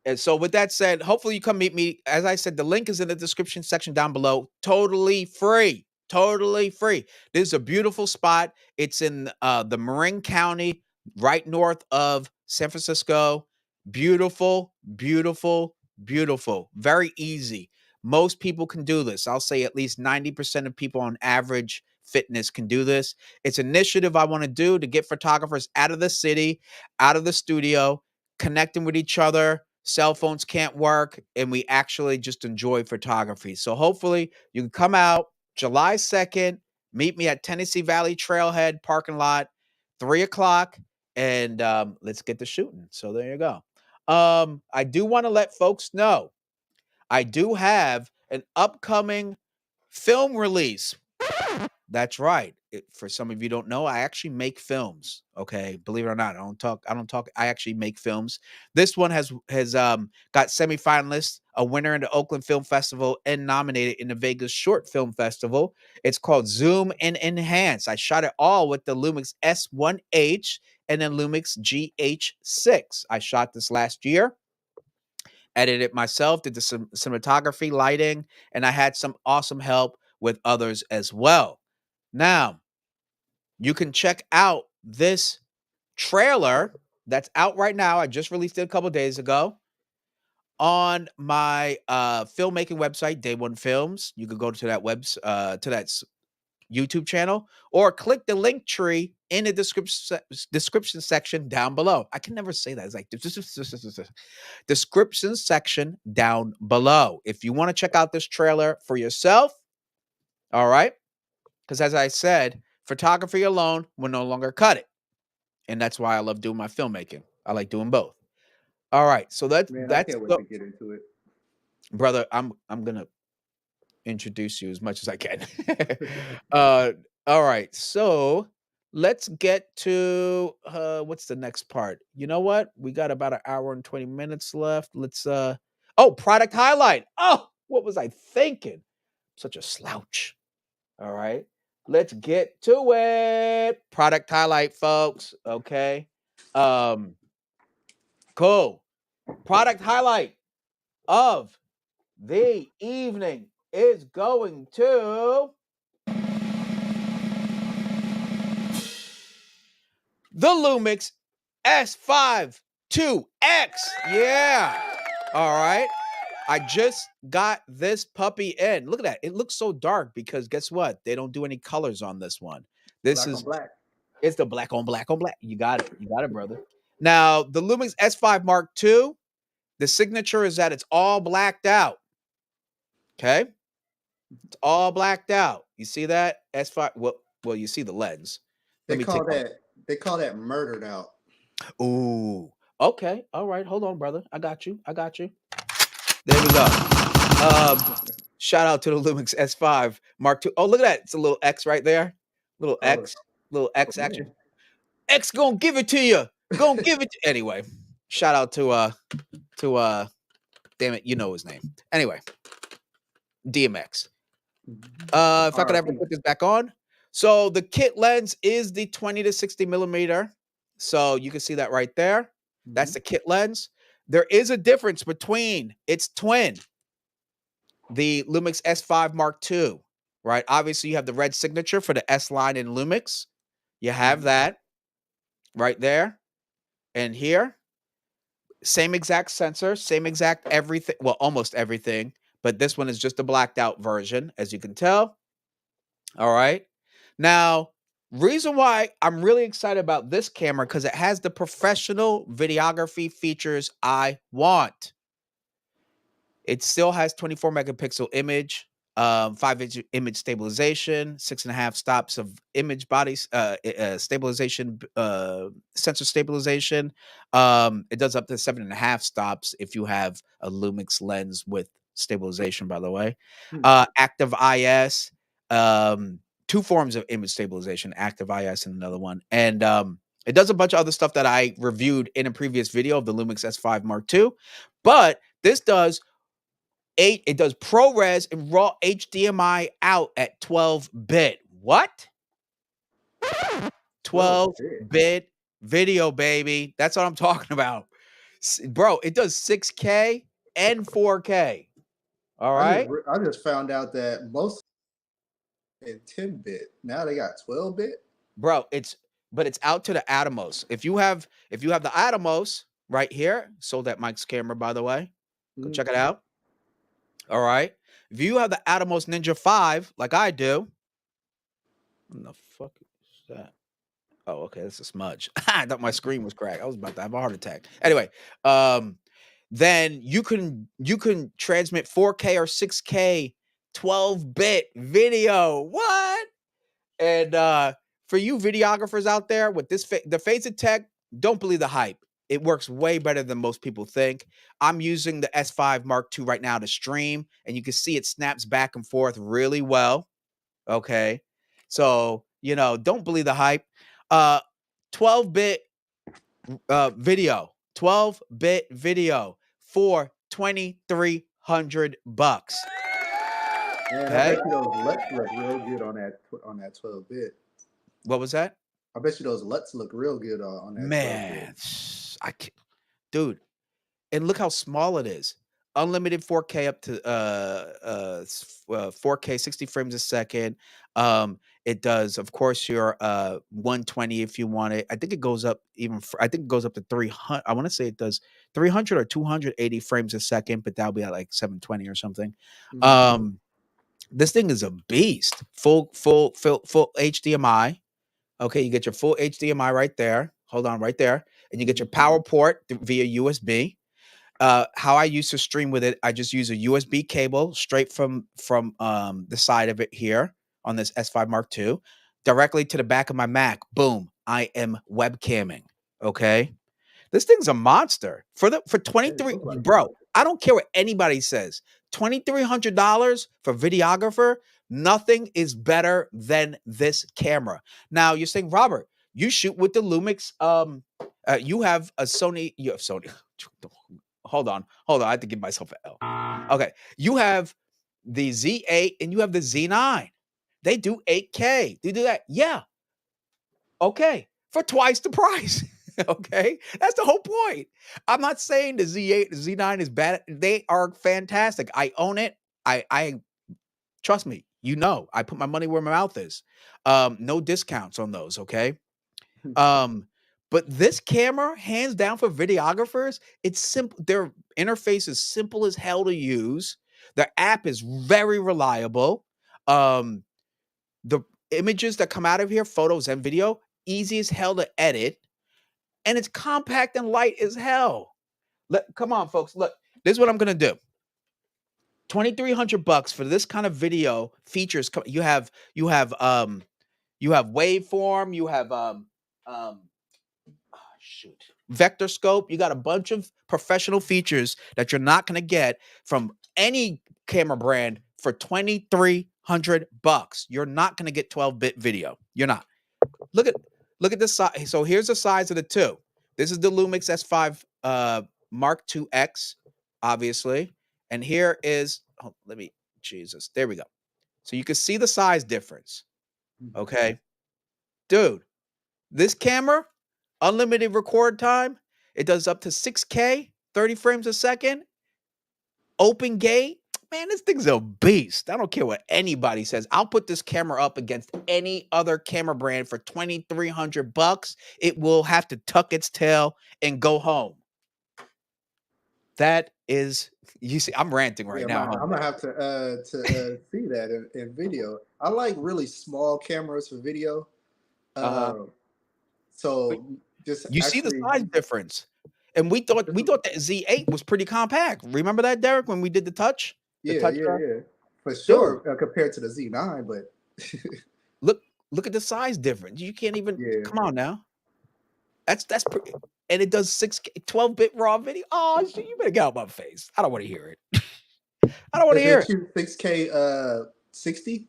and so with that said, hopefully you come meet me. As I said, the link is in the description section down below. Totally free. Totally free. This is a beautiful spot. It's in the Marin County, right north of San Francisco. Beautiful, beautiful, beautiful. Very easy. Most people can do this. I'll say at least 90% of people on average fitness can do this. It's an initiative I want to do to get photographers out of the city, out of the studio, connecting with each other. Cell phones can't work, and we actually just enjoy photography. So hopefully you can come out July 2nd, meet me at Tennessee Valley Trailhead parking lot, 3 o'clock, and let's get to shooting. So there you go. I do want to let folks know I do have an upcoming film release. That's right. For some of you don't know, I actually make films. Okay, believe it or not, I don't talk. I actually make films. This one has got semifinalists, a winner in the Oakland Film Festival, and nominated in the Vegas Short Film Festival. It's called Zoom and Enhance. I shot it all with the Lumix S1H and then Lumix GH6. I shot this last year. Edited myself, did the cinematography, lighting, and I had some awesome help with others as well. Now, you can check out this trailer that's out right now. I just released it a couple days ago on my filmmaking website, Day One Films. You can go to that YouTube channel or click the link tree in the description section down below. I can never say that. It's like description section down below. If you want to check out this trailer for yourself, all right? Because as I said, photography alone will no longer cut it. And that's why I love doing my filmmaking. I like doing both. All right. So man, I that's can't wait to get into it. brother, I'm gonna introduce you as much as I can. uh all right. So let's get to what's the next part? You know what? We got about an hour and 20 minutes left. Let's product highlight. Oh, what was I thinking? Such a slouch. All right. Let's get to it. Product highlight, folks. Okay. Cool. Product highlight of the evening is going to the Lumix S5 2X. Yeah. All right. I just got this puppy in. Look at that. It looks so dark because guess what? They don't do any colors on this one. This Black is on black. It's the black on black on black. You got it. You got it, brother. Now, the Lumix S5 Mark II, the signature is that it's all blacked out. Okay? It's all blacked out. You see that? S5. Well, you see the lens. They Let me take call off. that murdered out. Ooh. Okay. All right. Hold on, brother. I got you. I got you. There we go. Shout out to the Lumix S5 Mark II. Oh, look at that. It's a little X right there. Little X. Little X action. Man. X gonna give it to you. Gonna give it to anyway. Shout out to damn it, you know his name. Anyway, DMX. If I could ever RIP. put this back on. So the kit lens is the 20 to 60 millimeter. So you can see that right there. That's the kit lens. There is a difference between its twin, the Lumix S5 Mark II, right? Obviously, you have the red signature for the S line in Lumix. You have that right there and here. Same exact sensor, same exact everything. Well, almost everything. But this one is just a blacked out version, as you can tell. All right. Now, reason why I'm really excited about this camera because it has the professional videography features I want. It still has 24 megapixel image, 5-inch image stabilization, 6.5 stops of image bodies, stabilization, sensor stabilization. It does up to 7.5 stops if you have a Lumix lens with stabilization, by the way. Hmm. Active IS, two forms of image stabilization, active IS and another one. And it does a bunch of other stuff that I reviewed in a previous video of the Lumix S5 Mark II. But this does it does ProRes and raw HDMI out at 12-bit. What? 12 bit. 12-bit video, baby. That's what I'm talking about. Bro, it does 6K and 4K. All right? I just found out that most in 10 bit. Now they got 12 bit. Bro, it's out to the Atomos. If you have the Atomos right here, sold at Mike's camera, by the way. Go check it out. All right. If you have the Atomos Ninja 5, like I do, what the fuck is that? Oh, okay, that's a smudge. I thought my screen was cracked. I was about to have a heart attack. Anyway, then you can transmit 4K or 6K 12-bit video. What? And for you videographers out there with this the Phase Tech, don't believe the hype. It works way better than most people think. I'm using the S5 Mark II right now to stream, and you can see it snaps back and forth really well. Okay. So, don't believe the hype. 12-bit video. 12-bit video for $2,300. Man, I Okay. bet you those LUTs look real good on that 12 bit. What was that? I bet you those LUTs look real good on that 12 Man, bit. I can't, dude. And look how small it is. Unlimited 4K up to 4K 60 frames a second. It does, of course, your 120 if you want it. I think it goes up I think it goes up to 300. I want to say it does 300 or 280 frames a second, but that'll be at like 720 or something. This thing is a beast. Full HDMI. Okay, you get your full HDMI right there. Hold on, right there, and you get your power port via USB. How I used to stream with it, I just use a USB cable straight from the side of it here on this S5 Mark II, directly to the back of my Mac. Boom, I am webcamming. Okay, this thing's a monster for 23, bro. I don't care what anybody says. $2,300 for videographer. Nothing is better than this camera. Now you're saying, Robert, you shoot with the Lumix. You have a Sony. You have Sony. Hold on. I have to give myself an L. Okay, you have the Z8 and you have the Z9. They do 8K. They do that. Yeah. Okay, for twice the price. Okay, that's the whole point. I'm not saying the Z8, the Z9 is bad. They are fantastic. I own it. I trust me. I put my money where my mouth is. No discounts on those. Okay. But this camera, hands down for videographers, it's simple. Their interface is simple as hell to use. Their app is very reliable. The images that come out of here, photos and video, easy as hell to edit. And it's compact and light as hell. Come on, folks. Look, this is what I'm gonna do. $2,300 for this kind of video features. You have waveform. You have vector scope. You got a bunch of professional features that you're not gonna get from any camera brand for $2,300. You're not gonna get 12-bit video. You're not. Look at this size. So here's the size of the two. This is the Lumix S5 Mark II X, obviously. And here is, Jesus, there we go. So you can see the size difference. Okay. Dude, this camera, unlimited record time, it does up to 6K, 30 frames a second. Open gate. Man, this thing's a beast. I don't care what anybody says. I'll put this camera up against any other camera brand for $2,300. It will have to tuck its tail and go home. That is, you see, I'm ranting right now. I'm gonna have to see that in video. I like really small cameras for video. So just you see the size difference. And we thought that Z8 was pretty compact. Remember that, Derek, when we did the touch? The Yeah, touch yeah, yeah, for dude, sure, compared to the Z9, but look look at the size difference. You can't even yeah. come on now. That's pretty, and it does 12-bit raw video. Oh, shit, you better get out my face. I don't want to hear it. I don't want to Does hear it it. shoot 6K 60?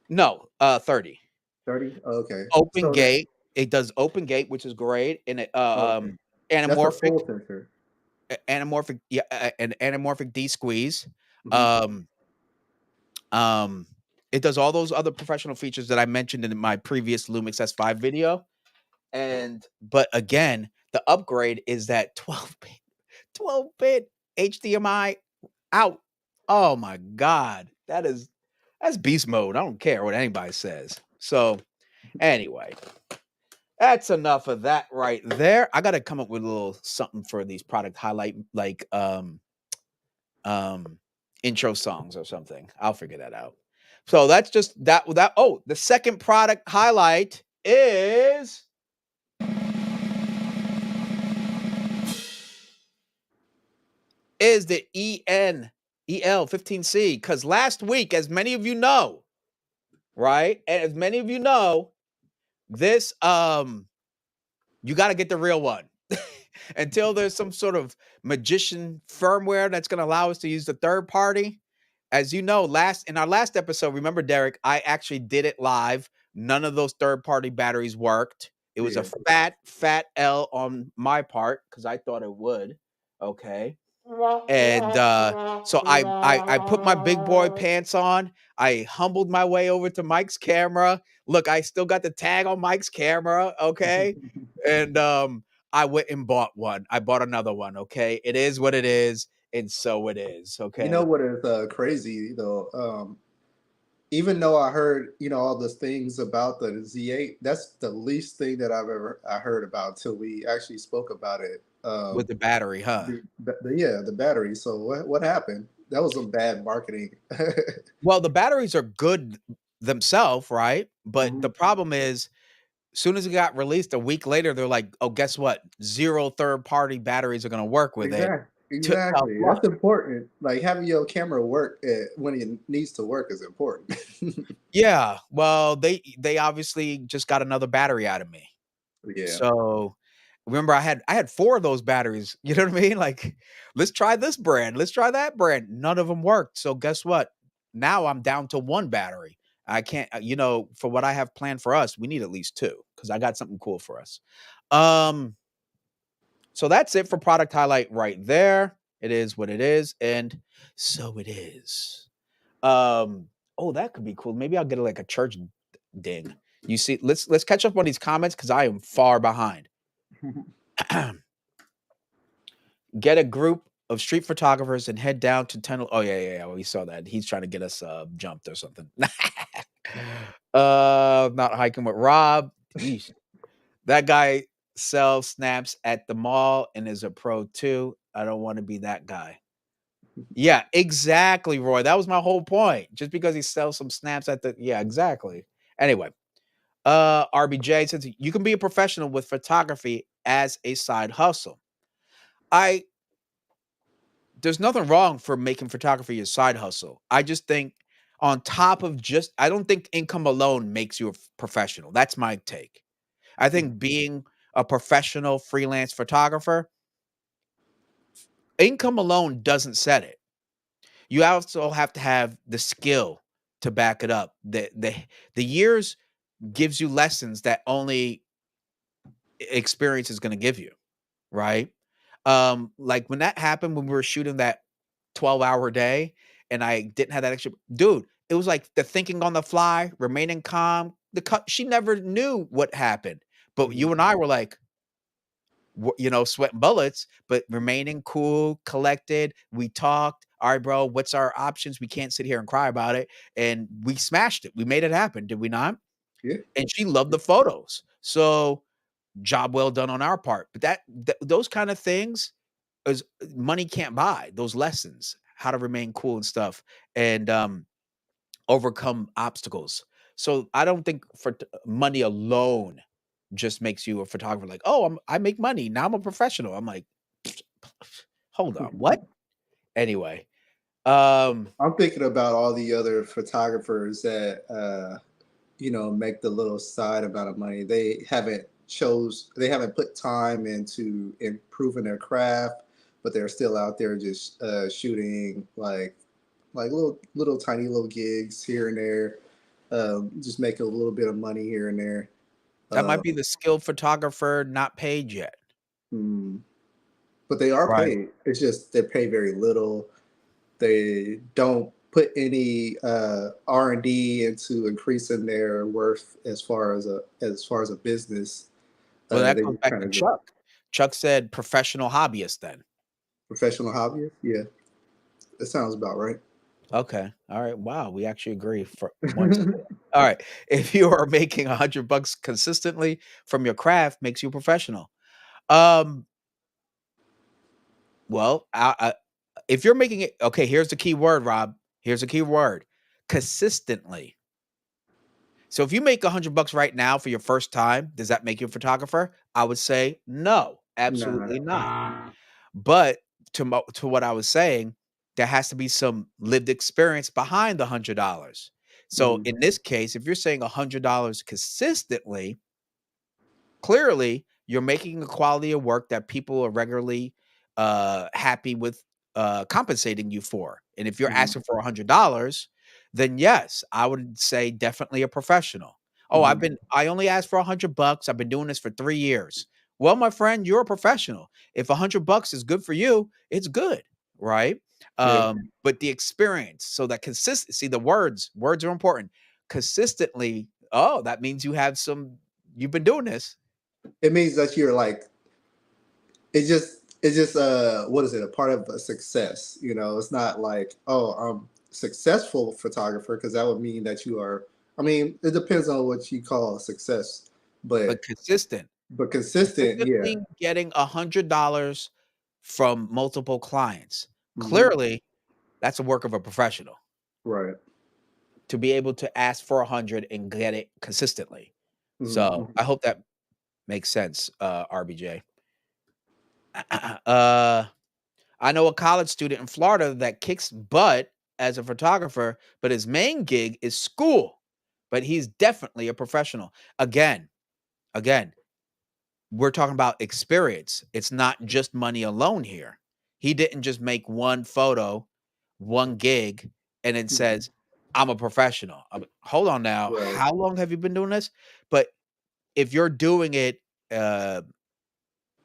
No, 30. 30? Okay. Open So that gate. It does open gate, which is great, and it okay. That's a anamorphic full sensor. anamorphic yeah, an anamorphic D squeeze. Mhm. Um um it does all those other professional features that I mentioned in my previous Lumix S5 video. And but again, the upgrade is that 12-bit HDMI out. Oh my god. That's beast mode. I don't care what anybody says. So anyway, that's enough of that right there. I gotta come up with a little something for these product highlight, like um intro songs or something. I'll figure that out. So that's just that. Oh, the second product highlight is the EL15C. Because last week, as many of you know, right? And as many of you know, this you got to get the real one. Until there's some sort of magician firmware that's going to allow us to use the third party. As you know, in our last episode, remember, Derek, I actually did it live. None of those third party batteries worked. It was a Yeah. fat L on my part because I thought it would. Okay. And so I put my big boy pants on. I humbled my way over to Mike's camera. Look, I still got the tag on Mike's camera, okay? And I went and bought one. I bought another one, okay? It is what it is, and so it is, You know okay? what is crazy though? Even though I heard, all the things about the Z8, that's the least thing that I heard about till we actually spoke about it. With the battery, huh? Yeah, the battery. So what happened? That was some bad marketing. Well, the batteries are good themselves, right? But the Mhm. problem is soon as it got released a week later, they're like, "Oh, guess what? 0 third-party batteries are gonna work with it." Exactly. Tough Exactly. luck. That's important. Like having your camera work when it needs to work is important. Yeah, well, they obviously just got another battery out of me. Yeah. So, remember I had 4 of those batteries, you know what I mean? Like, "Let's try this brand, let's try that brand." None of them worked, so guess what? Now I'm down to 1 battery. I can't for what I have planned for us, we need at least 2 because I got something cool for us. Um, so that's it for product highlight right there. It is what it is, and so it is. Um, oh, that could be cool. Maybe I'll get like a church ding. You see, let's catch up on these comments because I am far behind. Get a group of street photographers and head down to tunnel. Oh yeah. We saw that. He's trying to get us jumped or something. Not hiking with Rob. Yeesh. That guy sells snaps at the mall and is a pro too. I don't want to be that guy. Yeah, exactly, Roy. That was my whole point. Just because he sells some snaps at the yeah, exactly. Anyway, RBJ says you can be a professional with photography as a side hustle. I There's nothing wrong for making photography a side hustle. I just think on top of I don't think income alone makes you a professional. That's my take. I think being a professional freelance photographer, income alone doesn't set it. You also have to have the skill to back it up. The years gives you lessons that only experience is going to give you, right? Like when that happened when we were shooting that 12-hour day and I didn't have that extra dude, it was like the thinking on the fly, remaining calm. She never knew what happened. But Mhm. you and I were like, sweating bullets, but remaining cool, collected. We talked. All right, bro, what's our options? We can't sit here and cry about it. And we smashed it. We made it happen, did we not? Yeah. And she loved the photos. So job well done on our part. But those kind of things is money can't buy. Those lessons, how to remain cool and stuff, and overcome obstacles. So I don't think for money alone just makes you a photographer. Like, oh, I make money now. I'm a professional. I'm like, hold on, what? Anyway, I'm thinking about all the other photographers that make the little side amount of money. They haven't put time into improving their craft, but they're still out there just shooting like little tiny little gigs here and there, just making a little bit of money here and there. that might be Um, the skilled photographer not paid yet. mm, but they are Right. paid. It's just they pay very little. They don't put any R&D into increasing their worth as far as a business. Well, that They goes just back kind to of go Chuck. Chuck said professional hobbyist then. professional hobbyist. Yeah, that sounds about right. Okay. All right. Wow. We actually agree for once again. All right. If you are making $100 consistently from your craft, makes you a professional. Um, well, if you're making it, okay, here's the key word, Rob. Here's the key word: consistently. So if you make $100 right now for your first time, does that make you a photographer? I would say no, Nah. absolutely not. But to what I was saying, there has to be some lived experience behind the $100. So Mhm. in this case, if you're saying $100 consistently, clearly you're making a quality of work that people are regularly happy with compensating you for. And if you're Mhm. asking for $100, then yes, I would say definitely a professional. Oh, Mhm. I only asked for $100. I've been doing this for 3 years. Well, my friend, you're a professional. If $100 is good for you, it's good, right? Yeah. But the experience, so that consistency, the words are important. Consistently, oh, that means you've been doing this. It means that you're like it's just what is it? A part of a success. It's not like, oh, I'm successful photographer, because that would mean that you are. I mean, it depends on what you call success, But but consistent. consistent, yeah. Consistently getting $100 from multiple clients. Hmm. Clearly, that's a work of a professional Right. to be able to ask for 100 and get it consistently. So, Hmm. I hope that makes sense, RBJ. Uh, I know a college student in Florida that kicks butt as a photographer, but his main gig is school, but he's definitely a professional. Again, we're talking about experience. It's not just money alone here. He didn't just make one photo, one gig, and then Hmm. says, I'm a professional. Hold on now. Right. How long have you been doing this? But if you're doing it, uh,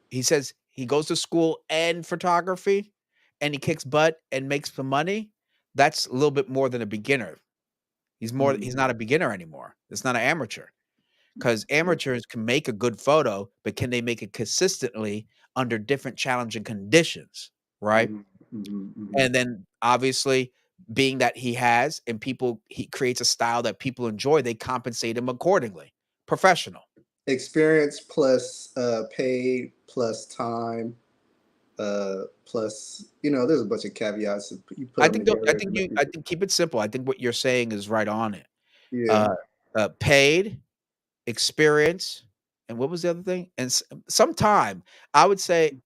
he says he goes to school and photography and he kicks butt and makes some money. That's a little bit more than a beginner. Hmm. He's not a beginner anymore. It's not an amateur. Because amateurs can make a good photo, but can they make it consistently under different challenging conditions, right? Hmm. Hmm. Hmm. And then obviously, being that he creates a style that people enjoy, they compensate him accordingly. Professional. Experience plus paid plus time plus there's a bunch of caveats that you put them together to make I it. think keep it simple. I think what you're saying is right on it. Yeah. Uh, paid, experience, and what was the other thing? And some time. I would say,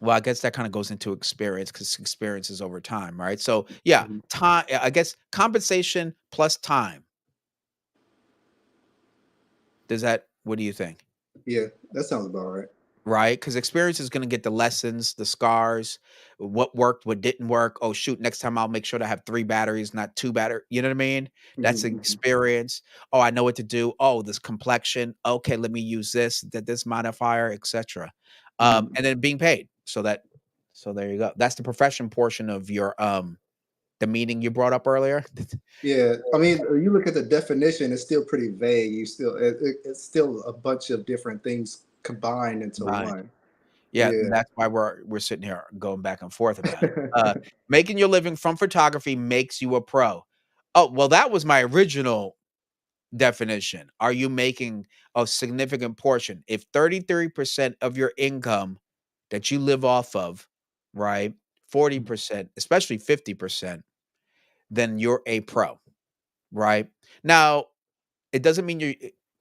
well, I guess that kinda goes into experience because experience is over time, right? So, yeah, Mhm. time. I guess compensation plus time. What do you think? Yeah, that sounds about right. Right? Because experience is gonna get the lessons, the scars, what worked, what didn't work. "Oh, shoot, next time I'll make sure to have 3 batteries, not 2 you know what I mean? That's Mhm. Mhm. experience. "Oh, I know what to do. Oh, this complexion. Okay, let me use this modifier, etcetera." Mhm. And then being paid. So there you go. That's the profession portion of the meeting you brought up earlier. Yeah, I mean, you look at the definition; it's still pretty vague. It's still a bunch of different things combined into Combined. one. Yeah, Yeah. that's why we're sitting here going back and forth about it. Making your living from photography makes you a pro. Oh, well, that was my original definition. Are you making a significant portion? If 33% of your income that you live off of, right? 40%, especially 50%, then you're a pro, right? Now, it doesn't mean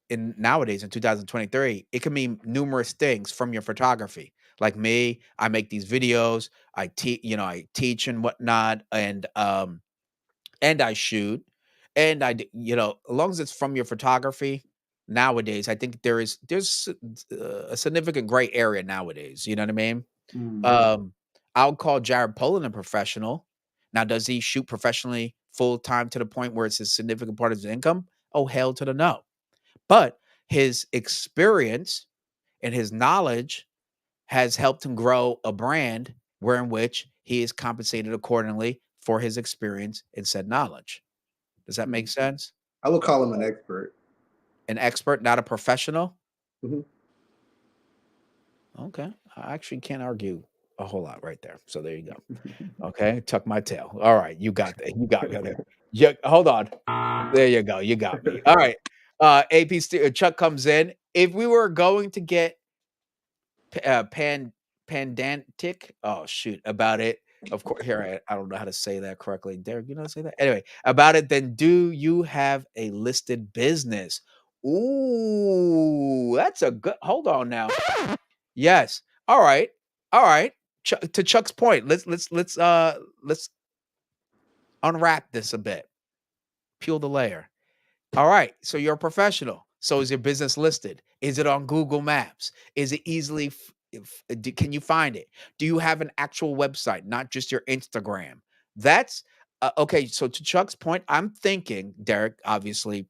in nowadays in 2023, it can mean numerous things from your photography. Like me, I make these videos, I teach, I teach and whatnot, and I shoot, and as long as it's from your photography. Nowadays, I think there's a significant gray area nowadays. You know what I mean? Mm. Um, I'll call Jared Polin a professional. Now, does he shoot professionally full time to the point where it's a significant part of his income? Oh, hell to the no. But his experience and his knowledge has helped him grow a brand where in which he is compensated accordingly for his experience and said knowledge. Does that make Mm. sense? I would call him an expert. An expert, not a professional. Hmm. Okay. I actually can't argue a whole lot right there. So there you go. Okay. Tuck my tail. All right. You got that. You got me there. Yeah. Hold on. There you go. You got me. All right. Chuck comes in. If we were going to get pandantic, oh shoot, about it. Of course, here I don't know how to say that correctly. Derek, you know how to say that? Anyway, about it, then do you have a listed business? Ooh, that's a good hold on now. Yes. All right. All right. To Chuck's point, let's unwrap this a bit. Peel the layer. All right. So you're a professional. So is your business listed? Is it on Google Maps? Is it easily can you find it? Do you have an actual website, not just your Instagram? That's okay. So to Chuck's point, I'm thinking, Derek, obviously,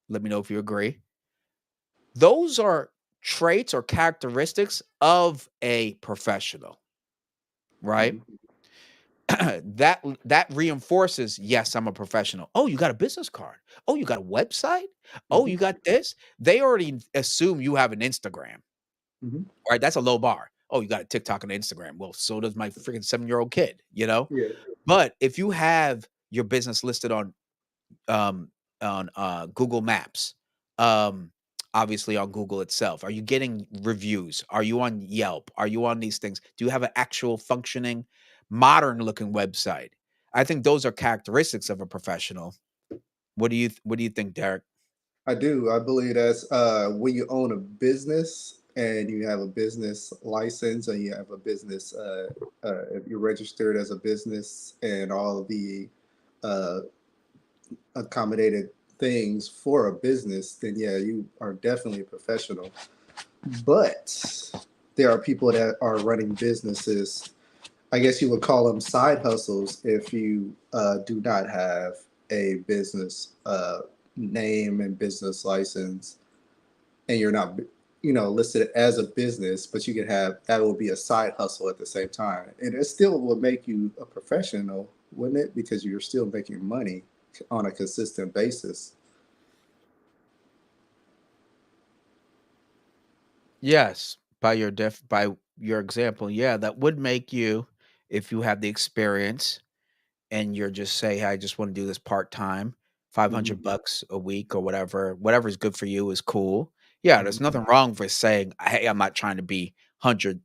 let me know if you agree. Those are traits or characteristics of a professional, right? Hmm. That reinforces, yes, I'm a professional. Oh, you got a business card. Oh, you got a website. Oh, Hmm. you got this. They already assume you have an Instagram, Hmm. right? That's a low bar. Oh, you got a TikTok and Instagram. Well, so does my freaking 7-year-old kid. Yeah. But if you have your business listed um Google Maps, um obviously on Google itself, are you getting reviews? Are you on Yelp? Are you on these things? Do you have an actual functioning modern looking website? I think those are characteristics of a professional. What do you think, Derek? I do. I believe that's when you own a business and you have a business license and you have a business, if you're registered as a business and all of the uh, accommodated things for a business, then yeah, you are definitely a professional. But there are people that are running businesses. I guess you would call them side hustles if you do not have a business name and business license, and you're not, listed as a business, but you can have that will be a side hustle at the same time, and it still will make you a professional, wouldn't it? Because you're still making money on a consistent basis. Yes, by your example, yeah, that would make you, if you have the experience and you're just say, "Hey, I just want to do this part time, Hmm. 500 bucks a week or whatever is good for you is cool." Yeah, there's Hmm. nothing wrong for saying, "Hey, I'm not trying to be 100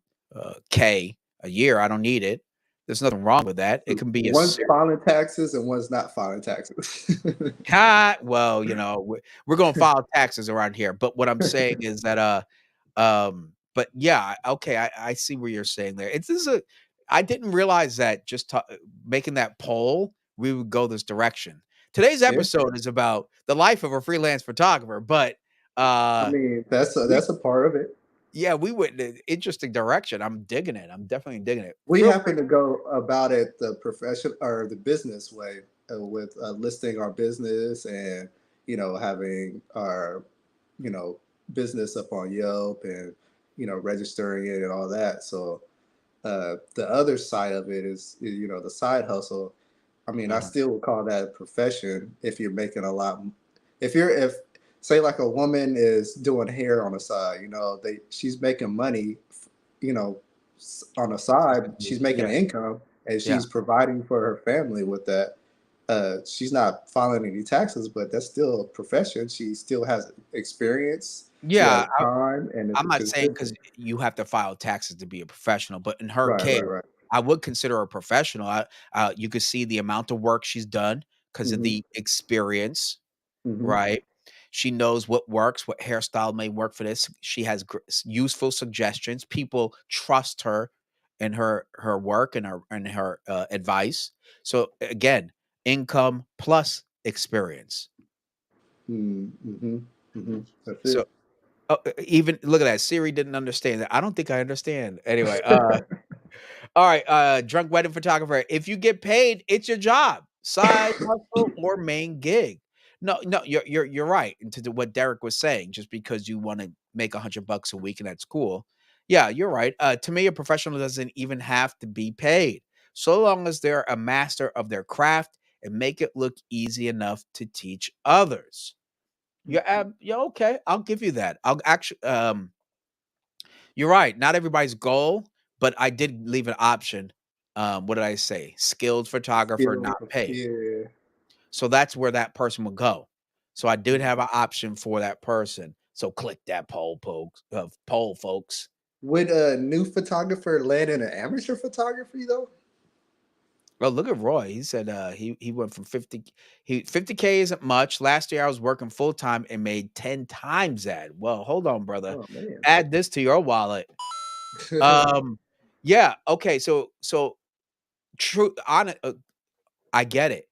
k a year. I don't need it." There's nothing wrong with that. It can be a One's filing taxes and one's not filing taxes. well, we're going to file taxes around here, but what I'm saying is that but yeah, okay, I see where you're saying there. It's this is a I didn't realize that just making that poll, we would go this direction. Today's Yeah. episode is about the life of a freelance photographer, but I uh mean, that's a, we that's a part of it. yeah, we went in an interesting direction. I'm digging it. I'm definitely digging it. We Feel happen free. to go about it the profession or the business way, with listing our business and having our you know business up on Yelp and registering it and all that. So the other side of it is the side hustle. I mean, I Uh-huh. still would call that a profession if you're making a lot. If say like a woman is doing hair on the side, she's making money, you know, on the side, she's making Yeah, an income and yeah. she's providing for her family with that. She's not filing any taxes, but that's still a profession. She still has experience. She Yeah, has time, and it's I'm not saying because consistent. you have to file taxes to be a professional, but in her Right, case, right, right. I would consider her a professional. You could see the amount of work she's done because of Hmm. the experience, Hmm. right? She knows what works, what hairstyle may work for this. She has useful suggestions. People trust her and her work and her advice. So again, income plus experience. Mm-hmm. Mm-hmm. That's So it. even look at that. Siri didn't understand that. I don't think I understand. Anyway, all right, drunk wedding photographer. If you get paid, it's your job, side hustle or main gig. No, no, you're right. And to what Derek was saying, just because you want to make $100 a week and that's cool. Yeah, you're right. To me, a professional doesn't even have to be paid, so long as they're a master of their craft and make it look easy enough to teach others. Yeah, okay. I'll give you that. I'll actually you're right. Not everybody's goal, but I did leave an option. What did I say? Skilled photographer, not Skill. paid. Yeah. So that's where that person would go. So I did have an option for that person. So click that poll, folks. Would a new photographer land in an amateur photography though? Well, look at Roy. He said he went from 50K isn't much. Last year I was working full time and made 10 times that. Well, hold on, brother. Oh man. Add this to your wallet. Um, yeah, okay. So true on I get it.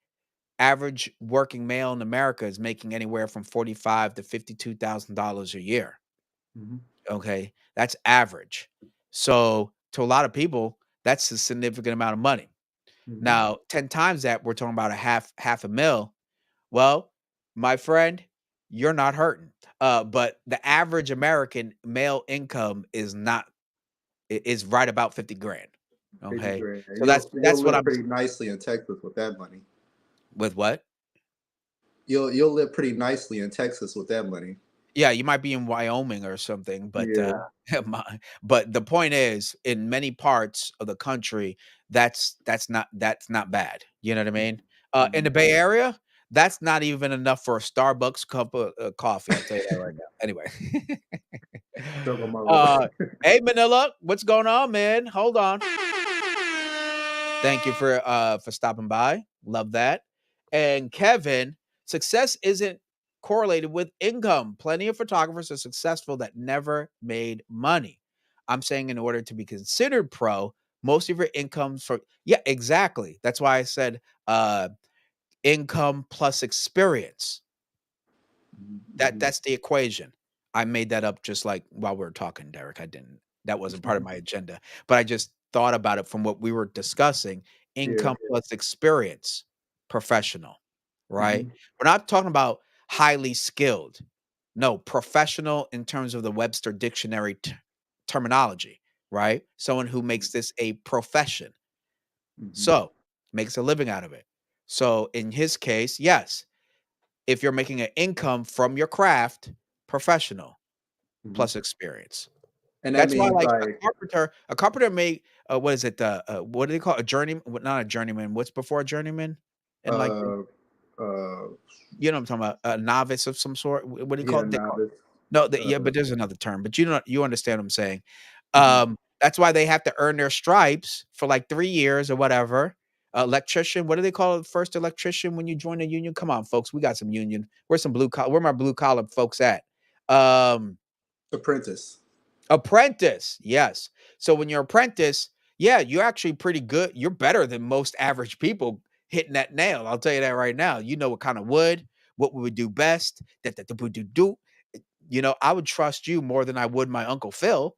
Average working male in America is making anywhere from 45 to $52,000 a year. Mhm. Okay, that's average. So to a lot of people, that's a significant amount of money. Mhm. Now, 10 times that, we're talking about a half a mil. Well, my friend, you're not hurting. But the average American male income is not is right about 50 grand. 50 Okay. grand. So You'll that's what live I'm pretty nicely in Texas with that money. with what? You'll live pretty nicely in Texas with that money. Yeah, you might be in Wyoming or something, but, Yeah. but the point is, in many parts of the country, that's not bad, you know what I mean? In Mhm. the Bay Area, that's not even enough for a Starbucks cup of, coffee, I'll tell you that right now. Anyway. Struggle mode. Uh, hey, Manila, what's going on, man? Hold on. Thank you for stopping by. Love that. And Kevin, success isn't correlated with income. Plenty of photographers are successful that never made money. I'm saying in order to be considered pro, most of your incomes for yeah, exactly. That's why I said income plus experience. Mhm. That's the equation. I made that up just like while we were talking, Derek. I didn't. That wasn't part of my agenda, but I just thought about it from what we were discussing. Yeah. Income plus experience, professional, right? Mhm. We're not talking about highly skilled. No, professional in terms of the Webster dictionary terminology, right? Someone who makes this a profession. Mhm. So, makes a living out of it. So, in his case, yes, if you're making an income from your craft, professional Mhm. plus experience. And that That's why, means like like a carpenter may, what is it? What do they call a journeyman? Not a journeyman. What's before a journeyman? And like, uh uh you know, what I'm talking about a novice of some sort. What do you call yeah, it? They call novice. no, yeah, Uh but there's another term. But you know, you understand what I'm saying. mhm. That's why they have to earn their stripes for like 3 years or whatever. Electrician, what do they call it? First electrician when you join a union? Come on, folks, we got some union. Where's some blue collar? Where my blue collar folks at? Um, Apprentice. Apprentice, yes. So when you're apprentice, yeah, you're actually pretty good. You're better than most average people hitting that nail. I'll tell you that right now. You know what kind of wood, what we would do best. Do. You know, I would trust you more than I would my Uncle Phil.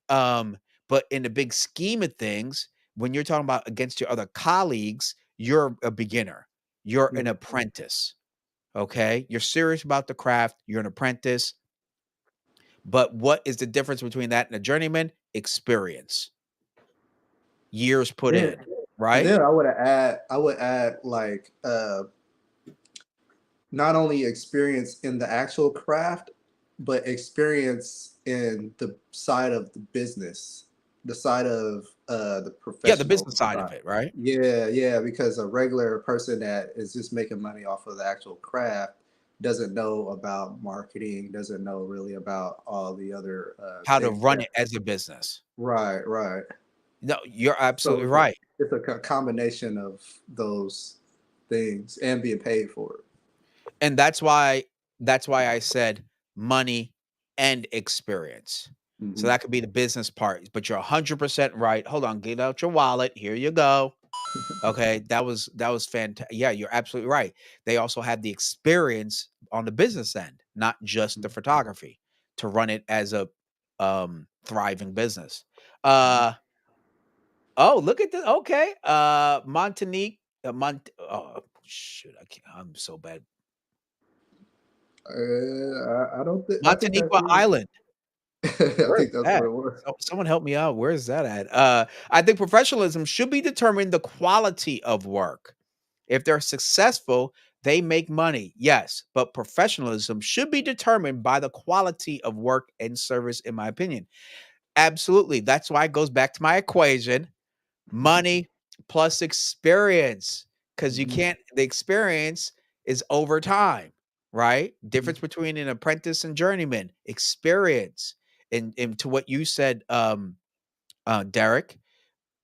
Um, but in the big scheme of things, when you're talking about against your other colleagues, you're a beginner. You're an Mhm. apprentice. Okay. You're serious about the craft. You're an apprentice. But what is the difference between that and a journeyman? Experience, years put Then in, and right? then I would add like not only experience in the actual craft, but experience in the side of the business, the side of the Yeah, the professional business side of side. it, right? Yeah, yeah, because a regular person that is just making money off of the actual craft doesn't know about marketing, doesn't know really about all the other How to things run that. it as a business. Right, right. No, you're So absolutely right. it's a combination of those things and being paid for it. And that's why that's why I said money and experience. So Hmm. that could be the business part, but you're 100% right. Hold on, get out your wallet. Here you go. Okay, that was fantastic. Yeah, you're absolutely right. They also have the experience on the business end, not just the photography, to run it as a thriving business. Hmm. Uh oh, look at this. Okay. Montanique, oh shoot, I'm so bad. I don't think. I think that's Montaniqua it. Island. I Where's think that's what that? it was. Someone help me out. Where's that at? I think professionalism should be determined the quality of work. If they're successful, they make money. Yes, but professionalism should be determined by the quality of work and service, in my opinion. Absolutely. That's why it goes back to my equation: money plus experience. Because you Hmm. can't, the experience is over time, right? Hmm. Difference between an apprentice and journeyman, experience. And to what you said, Derek,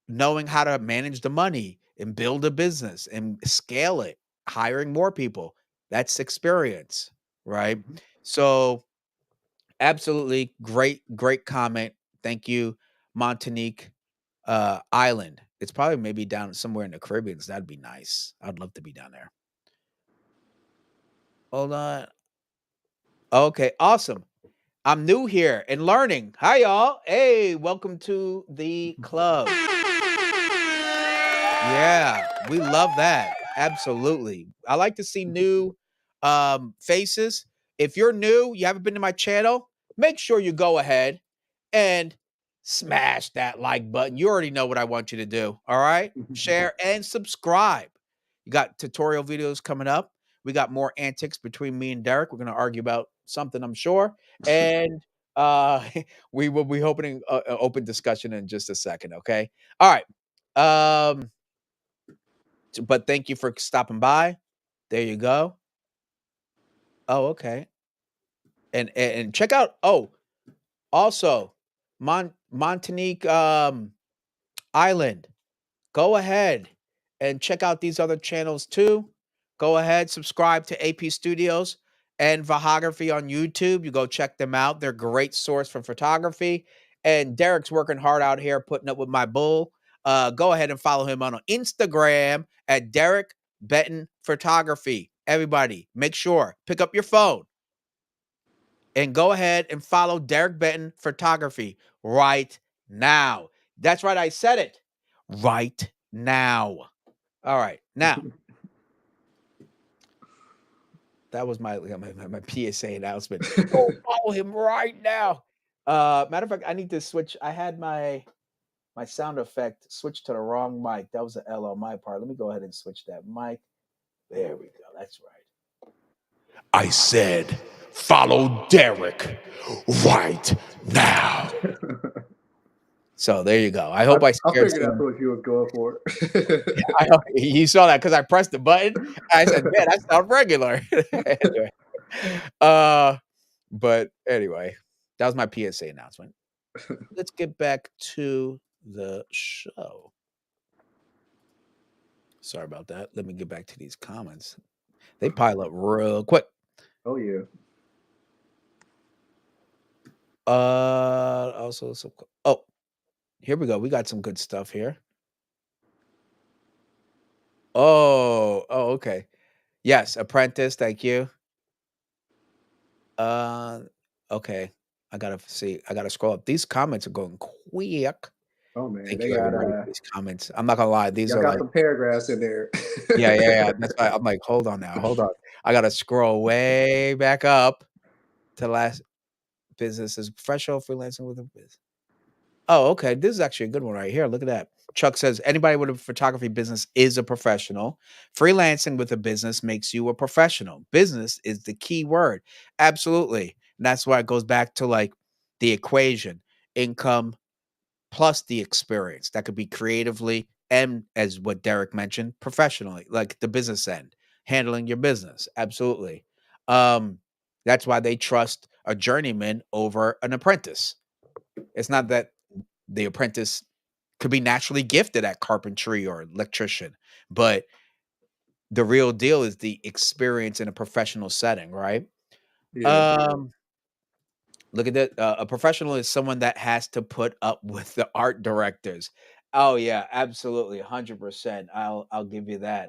knowing how to manage the money and build a business and scale it, hiring more people, that's experience, right? Hmm. So, absolutely great comment. Thank you, Montanique Island. It's probably maybe down somewhere in the Caribbean. So that'd be nice. I'd love to be down there. Hold on. Okay, awesome. I'm new here and learning. Hi, y'all. Hey, welcome to the club. Yeah, we love that. Absolutely. I like to see new faces. If you're new, you haven't been to my channel, make sure you go ahead and smash that like button. You already know what I want you to do. All right? Share and subscribe. You got tutorial videos coming up. We got more antics between me and Derek. We're going to argue about something, I'm sure. And uh we will be opening an open discussion in just a second, okay? All right. But thank you for stopping by. There you go. Oh, okay. And check out, also Montanique Island. Go ahead and check out these other channels too. Go ahead, subscribe to AP Studios and Vahography on YouTube. You go check them out. They're a great source for photography. And Derek's working hard out here putting up with my bull. Go ahead and follow him on Instagram at Derek Benton Photography. Everybody, make sure, pick up your phone and go ahead and follow Derek Benton Photography right now. That's right, I said it right now. All right, now that was my PSA announcement. Go follow him right now. Matter of fact, I need to switch. I had my sound effect switched to the wrong mic. That was an L on my part. Let me go ahead and switch that mic. There we go. That's right. I said, follow Derek right now. So there you go. I I, hope I I scared figured that's someone. what you was going for. I hope you saw that because I pressed the button. I said, man, that sounds regular. Anyway. Uh, but anyway, that was my PSA announcement. Let's get back to the show. Sorry about that. Let me get back to these comments. They pile up real quick. Oh yeah. Also some. Oh, here we go. We got some good stuff here. Okay. Yes, Apprentice. Thank you. Uh, okay. I gotta see. I gotta scroll up. These comments are going quick. Oh man, Thank they you, got everybody, for these comments. I'm not gonna lie. These y'all are got like, some paragraphs in there. yeah. That's why I'm like, hold on now, hold on. I gotta scroll way back up to last business is professional freelancing with a business. Oh, okay. This is actually a good one right here. Look at that. Chuck says anybody with a photography business is a professional. Freelancing with a business makes you a professional. Business is the key word. Absolutely. And that's why it goes back to like the equation: income plus the experience. That could be creatively and, as what Derek mentioned, professionally, like the business end, handling your business. Absolutely. Um, that's why they trust a journeyman over an apprentice. It's not that the apprentice could be naturally gifted at carpentry or electrician, but the real deal is the experience in a professional setting, right? Yeah. Um, Look at that. A professional is someone that has to put up with the art directors. Oh yeah, absolutely, 100%. I'll give you that.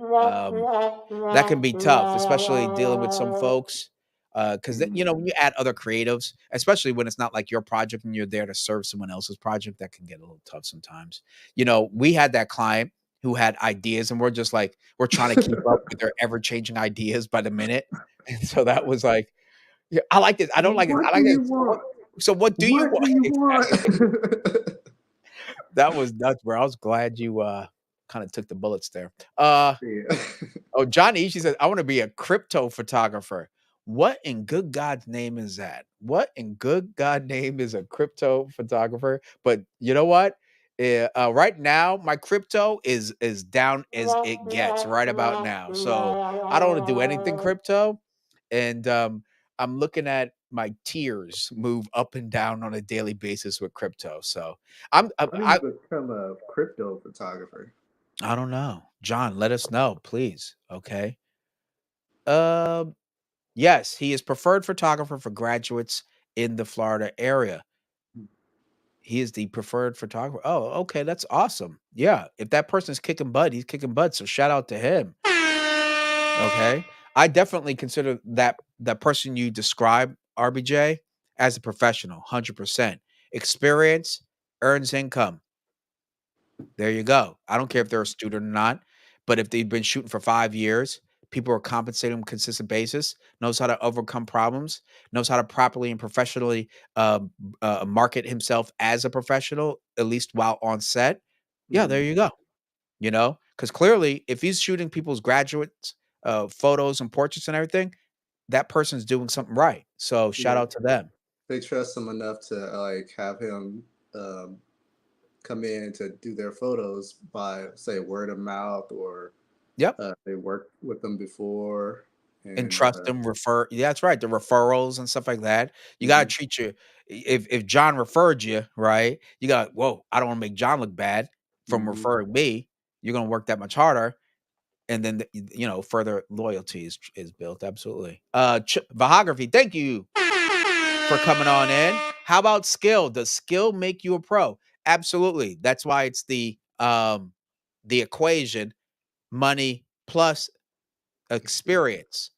That can be tough, especially dealing with some folks. Because Mhm. when you add other creatives, especially when it's not like your project and you're there to serve someone else's project, that can get a little tough sometimes. We had that client who had ideas, and we're just like we're trying to keep up with their ever changing ideas by the minute, and so that was like, yeah, I like this. I don't like it. I What do like you it. So want? what do you What do want? you want? Exactly. That was nuts, bro. I was glad you kind of took the bullets there. Yeah. Oh, Johnny, she says, I want to be a crypto photographer. What in good God's name is that? What in good God name is a crypto photographer? But you know what? Right now, my crypto is down as it gets right about now. So I don't want to do anything crypto, and I'm looking at my tiers move up and down on a daily basis with crypto. So I'm I, How do you I become a crypto photographer? I don't know, John. Let us know, please. Okay. Um. Yes, he is preferred photographer for graduates in the Florida area. He is the preferred photographer. Oh, okay, that's awesome. Yeah, if that person's kicking butt, he's kicking butt. So shout out to him. Okay, I definitely consider that person you describe, RBJ, as a professional. 100% experience earns income. There you go. I don't care if they're a student or not, but if they've been shooting for 5 years, people are compensating them on a consistent basis, knows how to overcome problems, knows how to properly and professionally, market himself as a professional, at least while on set. Yeah, there Mhm. you go, because clearly, if he's shooting people's graduates, photos and portraits and everything, that person's doing something right. So, shout Yeah. out to them. They trust him enough to like have him um, come in to do their photos by say word of mouth or Yep. they worked with them before And and trust them, refer yeah, that's right, the referrals and stuff like that. You gotta mhm, treat you if John referred you, right, you got, "Whoa, I don't wanna make John look bad from mhm. referring me." You're gonna work that much harder, and then, further loyalty is built, absolutely. Vahography, thank you for coming on in. How about skill? Does skill make you a pro? Absolutely. That's why it's the equation, money plus experience.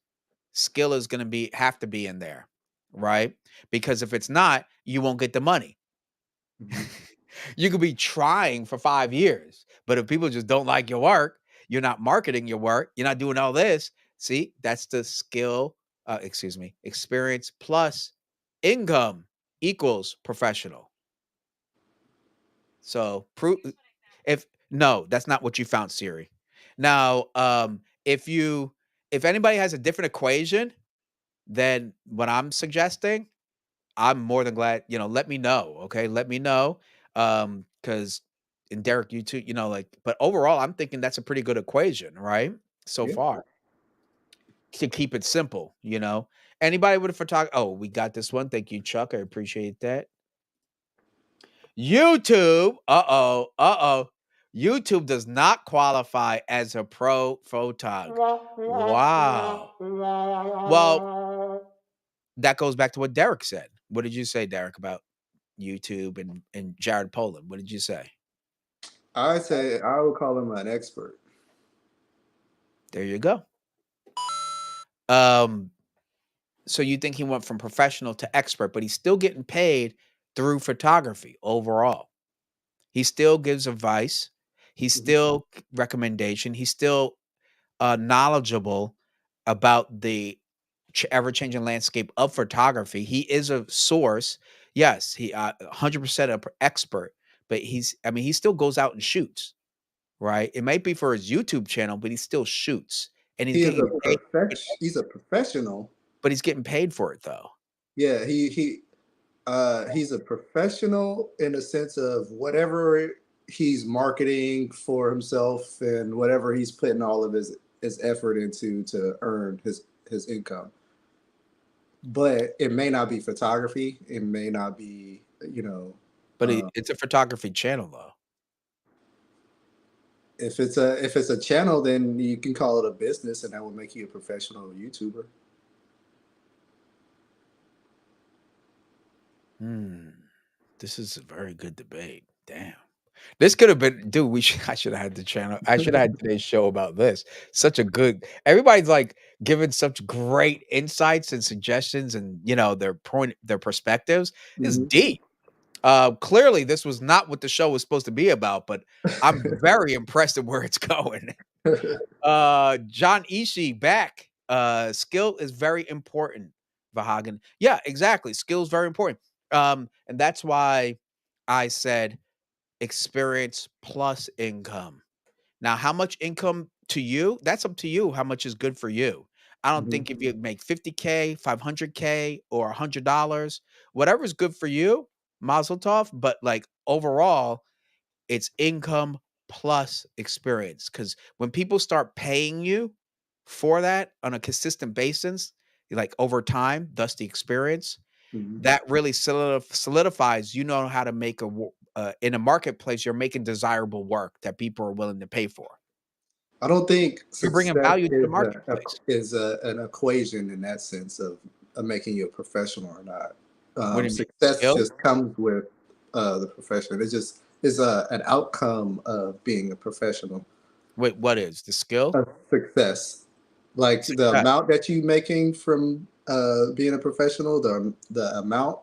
Skill is going to have to be in there, right? Because if it's not, you won't get the money. Mhm. You could be trying for 5 years, but if people just don't like your work, you're not marketing your work, you're not doing all this. See, that's the skill, excuse me, experience plus income equals professional. So, prove if no, that's not what you found, Siri. Now, if anybody has a different equation than what I'm suggesting, I'm more than glad, let me know. Okay. Let me know. Cause and Derek, you too, but overall, I'm thinking that's a pretty good equation, right? So Yeah. far to keep it simple. Anybody with a photography? Oh, we got this one. Thank you, Chuck. I appreciate that. YouTube. Uh-oh. Uh-oh. YouTube does not qualify as a pro photog. Wow. Well, that goes back to what Derek said. What did you say, Derek, about YouTube and Jared Poland? What did you say? I say I would call him an expert. There you go. Um, so you think he went from professional to expert, but he's still getting paid through photography overall. He still gives advice. He's Mhm. still recommendation. He's still knowledgeable about the ever-changing landscape of photography. He is a source. Yes, he 100% an expert, but he still goes out and shoots. Right? It might be for his YouTube channel, but he still shoots, and he's He is getting paid. he's a professional. But he's getting paid for it though. Yeah, he's a professional in the sense of whatever he's marketing for himself and whatever he's putting all of his effort into to earn his income. But it may not be photography. It may not be, But uh, it's a photography channel though. if it's a channel, then you can call it a business, and that will make you a professional YouTuber. Hmm. This is a very good debate. Damn. This could have been, dude. I should have had the channel. I should have had today's show about this. Such a good. Everybody's like giving such great insights and suggestions, and their perspectives is Hmm. deep. Clearly, this was not what the show was supposed to be about, but I'm very impressed at where it's going. John Ishii back. Skill is very important, Vahagan. Yeah, exactly. Skill is very important. And that's why I said experience plus income. Now, how much income to you? That's up to you. How much is good for you? I don't Hmm. think if you make 50K, 500K, or $100, whatever is good for you, Mazel tov. But like overall, it's income plus experience. Because when people start paying you for that on a consistent basis, like over time, thus the experience, Hmm. that really solidifies, how to make in a marketplace, you're making desirable work that people are willing to pay for. I don't think You're bringing success value to the marketplace. is an equation in that sense of making you a professional or not. What do you mean? Success Skill? just comes with the profession. It just is an outcome of being a professional. Wait, what is the skill? Of success, like the Success. amount that you making from being a professional, the amount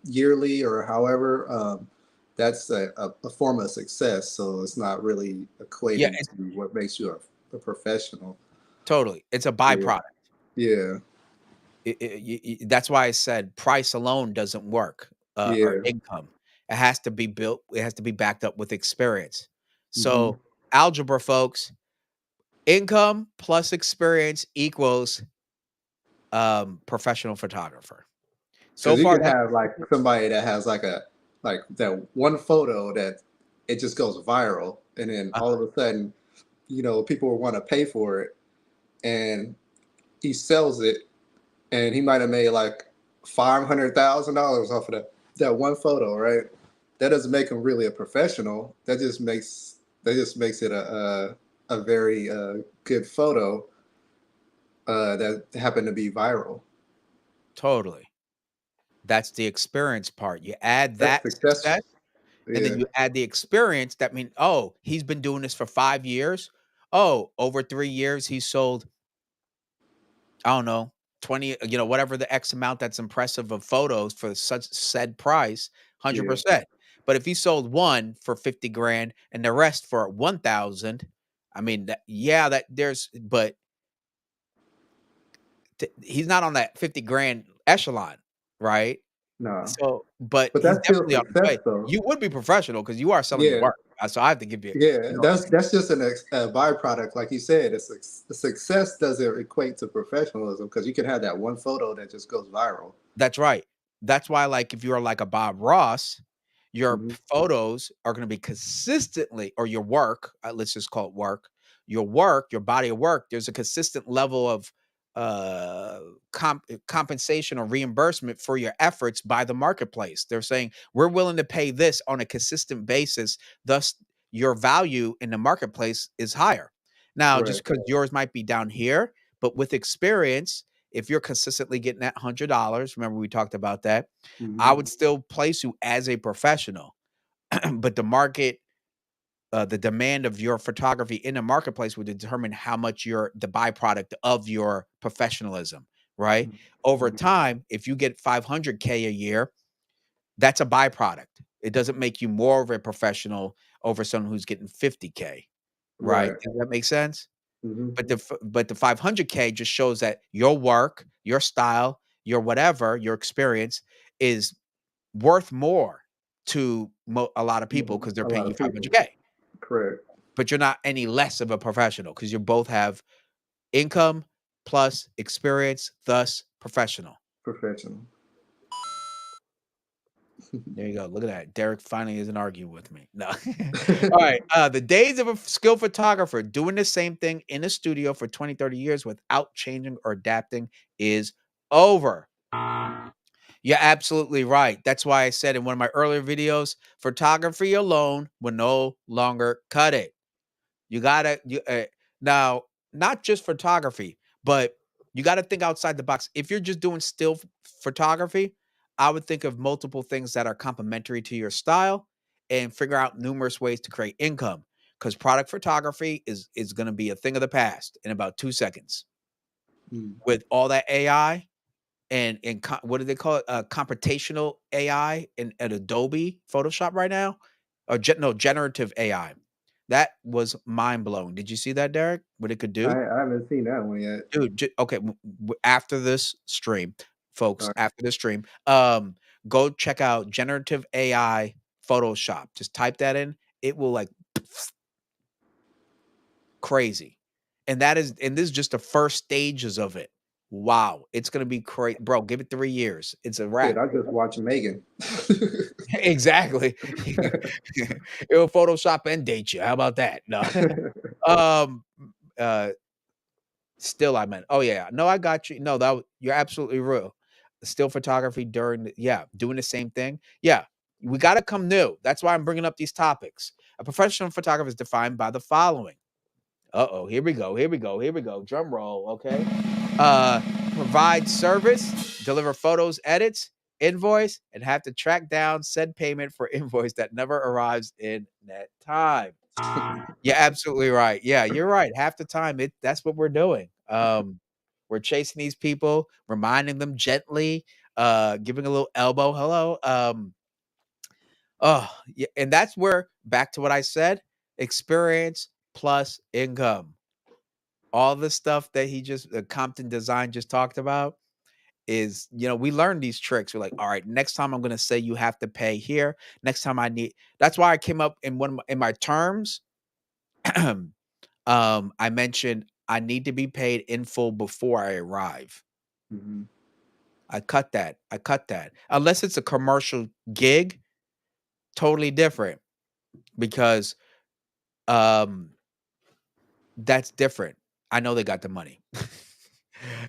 yearly or however, that's a form of success. So it's not really Yeah, equating to what makes you a professional. totally. It's a Yeah, byproduct. yeah, That's why I said price alone doesn't work, or yeah. income. It has to be built. It has to be backed up with experience. Hmm. So algebra, folks, income plus experience equals professional photographer. So Because you far, could that's have like somebody that has like that one photo that it just goes viral, and then uh, all of a sudden, people will want to pay for it, and he sells it, and he might have made like $500,000 off of that one photo, right? That doesn't make him really a professional. That just makes it a very good photo that happened to be viral. totally. That's the experience part. You add That's that success. success, and then Yeah, you add the experience. That means, oh, he's been doing this for 5 years. Oh, over 3 years, he sold, I don't know, 20, whatever the X amount that's impressive of photos for such said price, yeah. 100%. But if he sold one for 50 grand and the rest for 1,000, I mean, yeah, that there's, but he's not on that 50 grand echelon, right? No, So, but but he's that's still definitely on his success, way. though. You would be professional because you are selling your Yeah, work. So I have to give you, yeah. you know, That's just a byproduct, like you said. The success doesn't equate to professionalism because you can have that one photo that just goes viral. that's right. That's why, like, if you are like a Bob Ross, your Hmm. photos are going to be consistently, or your work, let's just call it work, your body of work, there's a consistent level of uh compensation or reimbursement for your efforts by the marketplace. They're saying we're willing to pay this on a consistent basis, thus your value in the marketplace is higher. Now, Right. just because yours might be down here, but with experience, if you're consistently getting that $100, remember we talked about that, I Hmm. would still place you as a professional. But the market, the demand of your photography in the marketplace would determine how much you're the byproduct of your professionalism, right? Over Hmm. time, if you get 500K a year, that's a byproduct. It doesn't make you more of a professional over someone who's getting 50K, right? Right. Does that make sense? Hmm. But the 500K just shows that your work, your style, your whatever, your experience is worth more to a lot of people because they're A paying lot you of people. 500K. Correct. But you're not any less of a professional because you both have income plus experience, thus professional. Professional. There you go. Look at that. Derek finally isn't arguing with me. No. All right. The days of a skilled photographer doing the same thing in a studio for 20, 30 years without changing or adapting is over. You're absolutely right. That's why I said in one of my earlier videos, photography alone will no longer cut it. You gotta now not just photography, but you got to think outside the box. If you're just doing still photography, I would think of multiple things that are complementary to your style and figure out numerous ways to create income. Because product photography is going to be a thing of the past in about 2 seconds Mm. with all that AI what do they call it? Computational AI in at Adobe Photoshop right now, or no, generative AI. That was mind blowing. Did you see that, Derek? What it could do, I haven't seen that one yet. dude? Okay, after this stream, folks, All after this stream, go check out generative AI Photoshop. Just type that in. It will like crazy. And this is just the first stages of it. Wow, it's gonna be crazy, bro. Give it 3 years. It's a right. Shit, wrap. I just watched Megan. Exactly. It'll Photoshop and date you. How about that? No. Um, uh, still I meant. Oh yeah. No, I got you. No, you're absolutely real. Still photography during doing the same thing. Yeah. We got to come new. That's why I'm bringing up these topics. A professional photographer is defined by the following. Uh-oh, here we go. Here we go. Here we go. Drum roll, okay? Uh Provide service, deliver photos, edits, invoice, and have to track down said payment for invoice that never arrives in net time. Yeah, absolutely right. Yeah, you're right. Half the time that's what we're doing. We're chasing these people, reminding them gently, giving a little elbow, hello. Oh, yeah, and that's where back to what I said, experience plus income. All the stuff that Compton Design just talked about is, we learned these tricks. We're like, all right, next time I'm going to say you have to pay here. Next time that's why I came up in in my terms. I mentioned I need to be paid in full before I arrive. Mhm. I cut that. Unless it's a commercial gig, totally different because, um, that's different. I know they got the money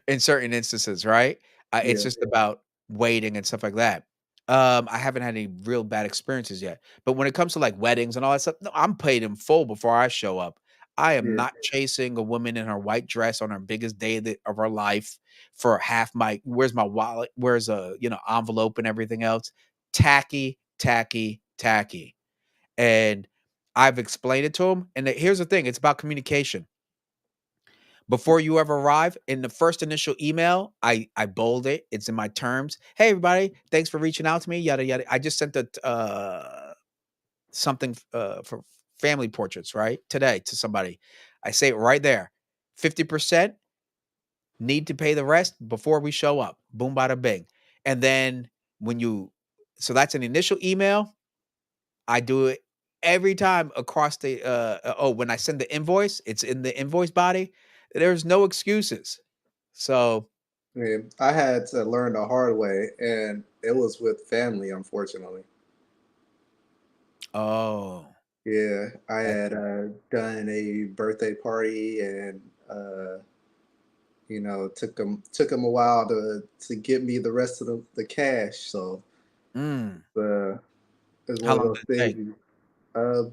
in certain instances, right? It's Yeah. just about waiting and stuff like that. I haven't had any real bad experiences yet, but when it comes to like weddings and all that stuff, no, I'm paid in full before I show up. I am Yeah. not chasing a woman in her white dress on her biggest day of her life for half where's my wallet, where's a envelope and everything else. Tacky, tacky, tacky. And I've explained it to him. And here's the thing: it's about communication. Before you ever arrive, in the first initial email, I bold it. It's in my terms. Hey everybody, thanks for reaching out to me. Yada yada. I just sent something for family portraits right today to somebody. I say it right there. 50% need to pay the rest before we show up. Boom, bada bing. And then when you, so that's an initial email. I do it every time across when I send the invoice, it's in the invoice body. There's no excuses. So, Yeah. I had to learn the hard way, and it was with family, unfortunately. oh, Yeah, I that's had done a birthday party, and uh, took them a while to get me the rest of the cash. So mm, uh, it's how one of long those did it things. take? Uh,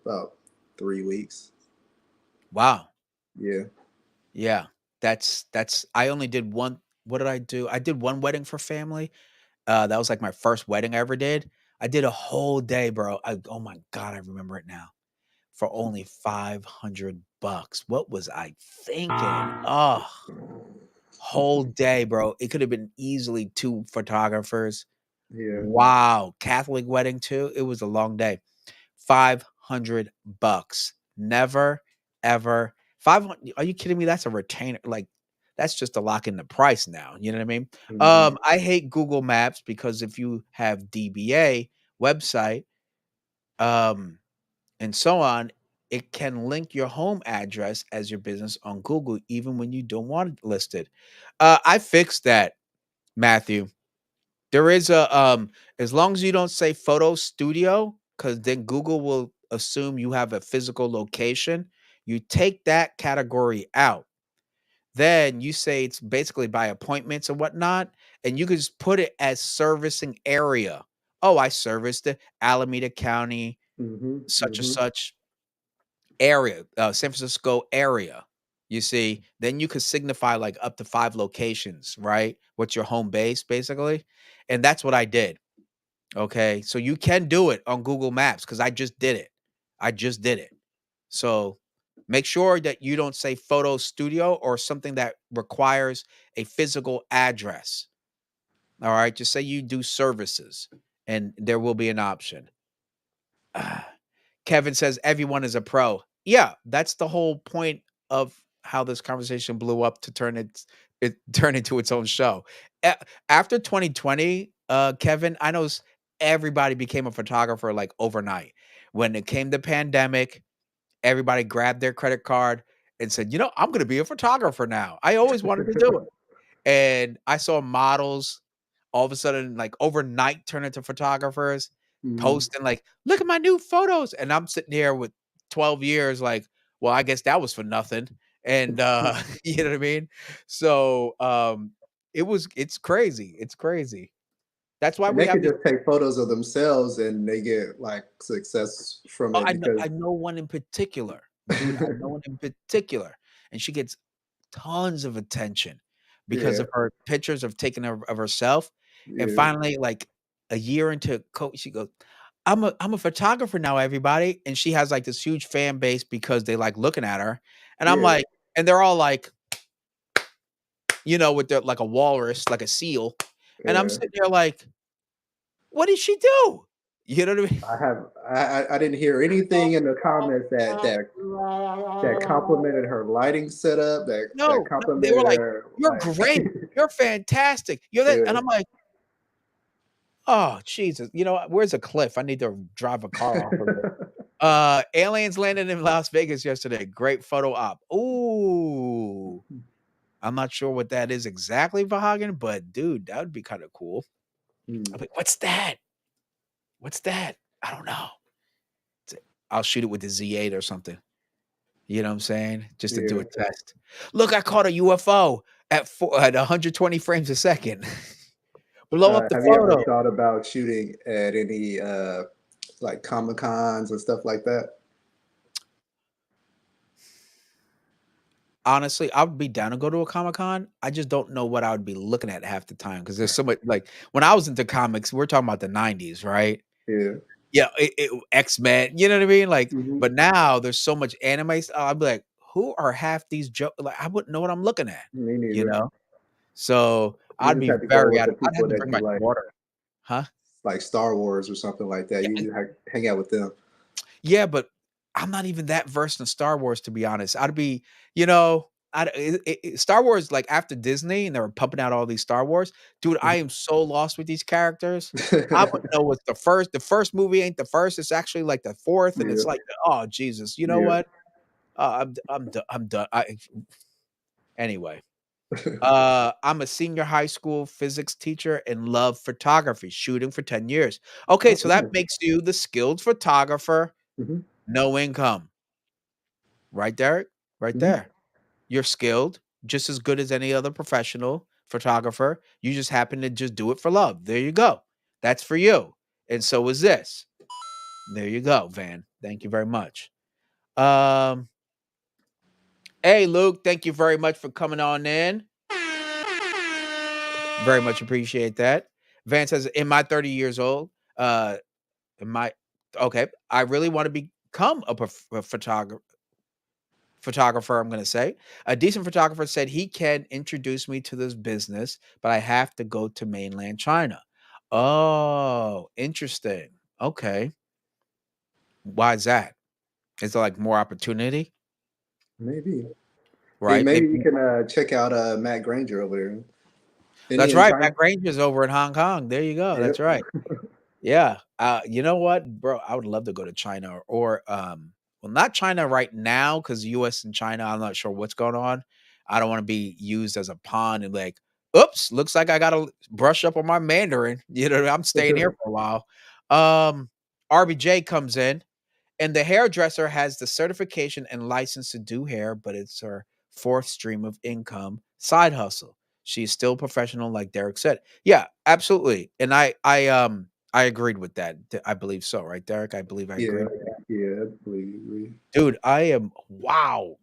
about 3 weeks. Wow. Yeah. Yeah. That's I only did one. What did I do? I did one wedding for family. That was like my first wedding I ever did. I did a whole day, bro. Oh my God, I remember it now. For only $500. What was I thinking? Oh, whole day, bro. It could have been easily two photographers. Yeah. Wow. Catholic wedding too. It was a long day. $500. Never, ever. 500. Are you kidding me? That's a retainer. Like, that's just a lock in the price now. You know what I mean? Hmm. I hate Google Maps because if you have DBA website, um, and so on, it can link your home address as your business on Google, even when you don't want it listed. I fixed that, Matthew. There is as long as you don't say photo studio, because then Google will assume you have a physical location. You take that category out. Then you say it's basically by appointments and whatnot, and you can just put it as servicing area. Oh, I service the Alameda County, Hmm. such and Hmm. such area, San Francisco area. You see, then you could signify like up to 5 locations, right? What's your home base, basically? And that's what I did. Okay. So you can do it on Google Maps because I just did it. I just did it. So make sure that you don't say photo studio or something that requires a physical address. All right. Just say you do services and there will be an option. Kevin says everyone is a pro. Yeah, that's the whole point of how this conversation blew up to it turn into its own show. A- After 2020, Kevin, I know everybody became a photographer like overnight. When it came to pandemic, everybody grabbed their credit card and said, I'm going to be a photographer now. I always wanted to do it. And I saw models all of a sudden, like overnight, turn into photographers, Mhm. posting like, "Look at my new photos," and I'm sitting here with 12 years, like, well, I guess that was for nothing. And you know what I mean? So it's crazy. It's crazy. That's why And we they have could these. just take photos of themselves and they get like success from Oh, it I because know one in particular, dude. I know one in particular, and she gets tons of attention because yeah, of her pictures of taking of herself. And yeah, finally, like a year into she goes, I'm a photographer now, everybody. And she has like this huge fan base because they like looking at her. And I'm yeah, like, and they're all like, with their like a walrus, like a seal. And I'm yeah. sitting there like, what did she do? You know what I mean? I didn't hear anything in the comments that complimented her lighting setup, that No, they were complimented like, her you're like great. You're fantastic. You're that. And yeah. I'm like, oh, Jesus. You know what? Where's a cliff? I need to drive a car off of it. Aliens landed in Las Vegas yesterday. Great photo op. Ooh. I'm not sure what that is exactly, Vahagan, but dude, that would be kind of cool. Hmm. I'm like, what's that? What's that? I don't know. I'll shoot it with the Z8 or something. You know what I'm saying? Just to do Yeah. a test. Look, I caught a UFO at 120 frames a second. Blow up the Have you ever photo. thought about shooting at any like Comic Cons and stuff like that? Honestly, I would be down to go to a Comic Con. I just don't know what I would be looking at half the time because there's so much. Like when I was into comics, we're talking about the '90s, right? Yeah. Yeah, X-Men. You know what I mean? Like, Hmm. but now there's so much anime. I'd be like, who are half these Like, I wouldn't know what I'm looking at. Me You neither. know? So You I'd just be have to go very with out. the I'd have people to that bring you my like. daughter. Huh? Like Star Wars or something like that. You Yeah, just hang out with them. yeah, but I'm not even that versed in Star Wars, to be honest. I'd be, you know, Star Wars, like after Disney and they were pumping out all these Star Wars, dude, I am so lost with these characters. I would know what's the first. The first movie ain't the first. It's actually like the fourth, and Yeah, it's like, oh Jesus, you know yeah. what? I'm done. Anyway. I'm a senior high school physics teacher and love photography, shooting for 10 years. Okay, Oh, so that nice. makes you the skilled photographer, Hmm. no income. Right, Derek? Right Hmm. there. You're skilled, just as good as any other professional photographer. You just happen to just do it for love. There you go. That's for you. And so is this. There you go, Van. Thank you very much. Um, hey Luke, thank you very much for coming on in. Very much appreciate that. Van says, in my 30 years old, in my okay, I really want to become a photographer, I'm going to say. A decent photographer said he can introduce me to this business, but I have to go to mainland China. Oh, interesting. Okay. Why is that? Is there like more opportunity? Maybe. Hey, Right? maybe Maybe you can check out Matt Granger over there. Isn't he that's in right. China? Matt Granger's over in Hong Kong. There you go. That's Yep. right. Yeah. You know what, bro? I would love to go to China or well, not China right now because US and China, I'm not sure what's going on. I don't want to be used as a pawn and like, oops, looks like I gotta brush up on my Mandarin. I'm staying here for a while. RBJ comes in and the hairdresser has the certification and license to do hair, but it's her fourth stream of income side hustle. She's still professional, like Derek said. Yeah, absolutely. And I agreed with that. I believe so, right, Derek? I believe I Yeah, agreed with that. yeah, I believe. Dude, I am wow.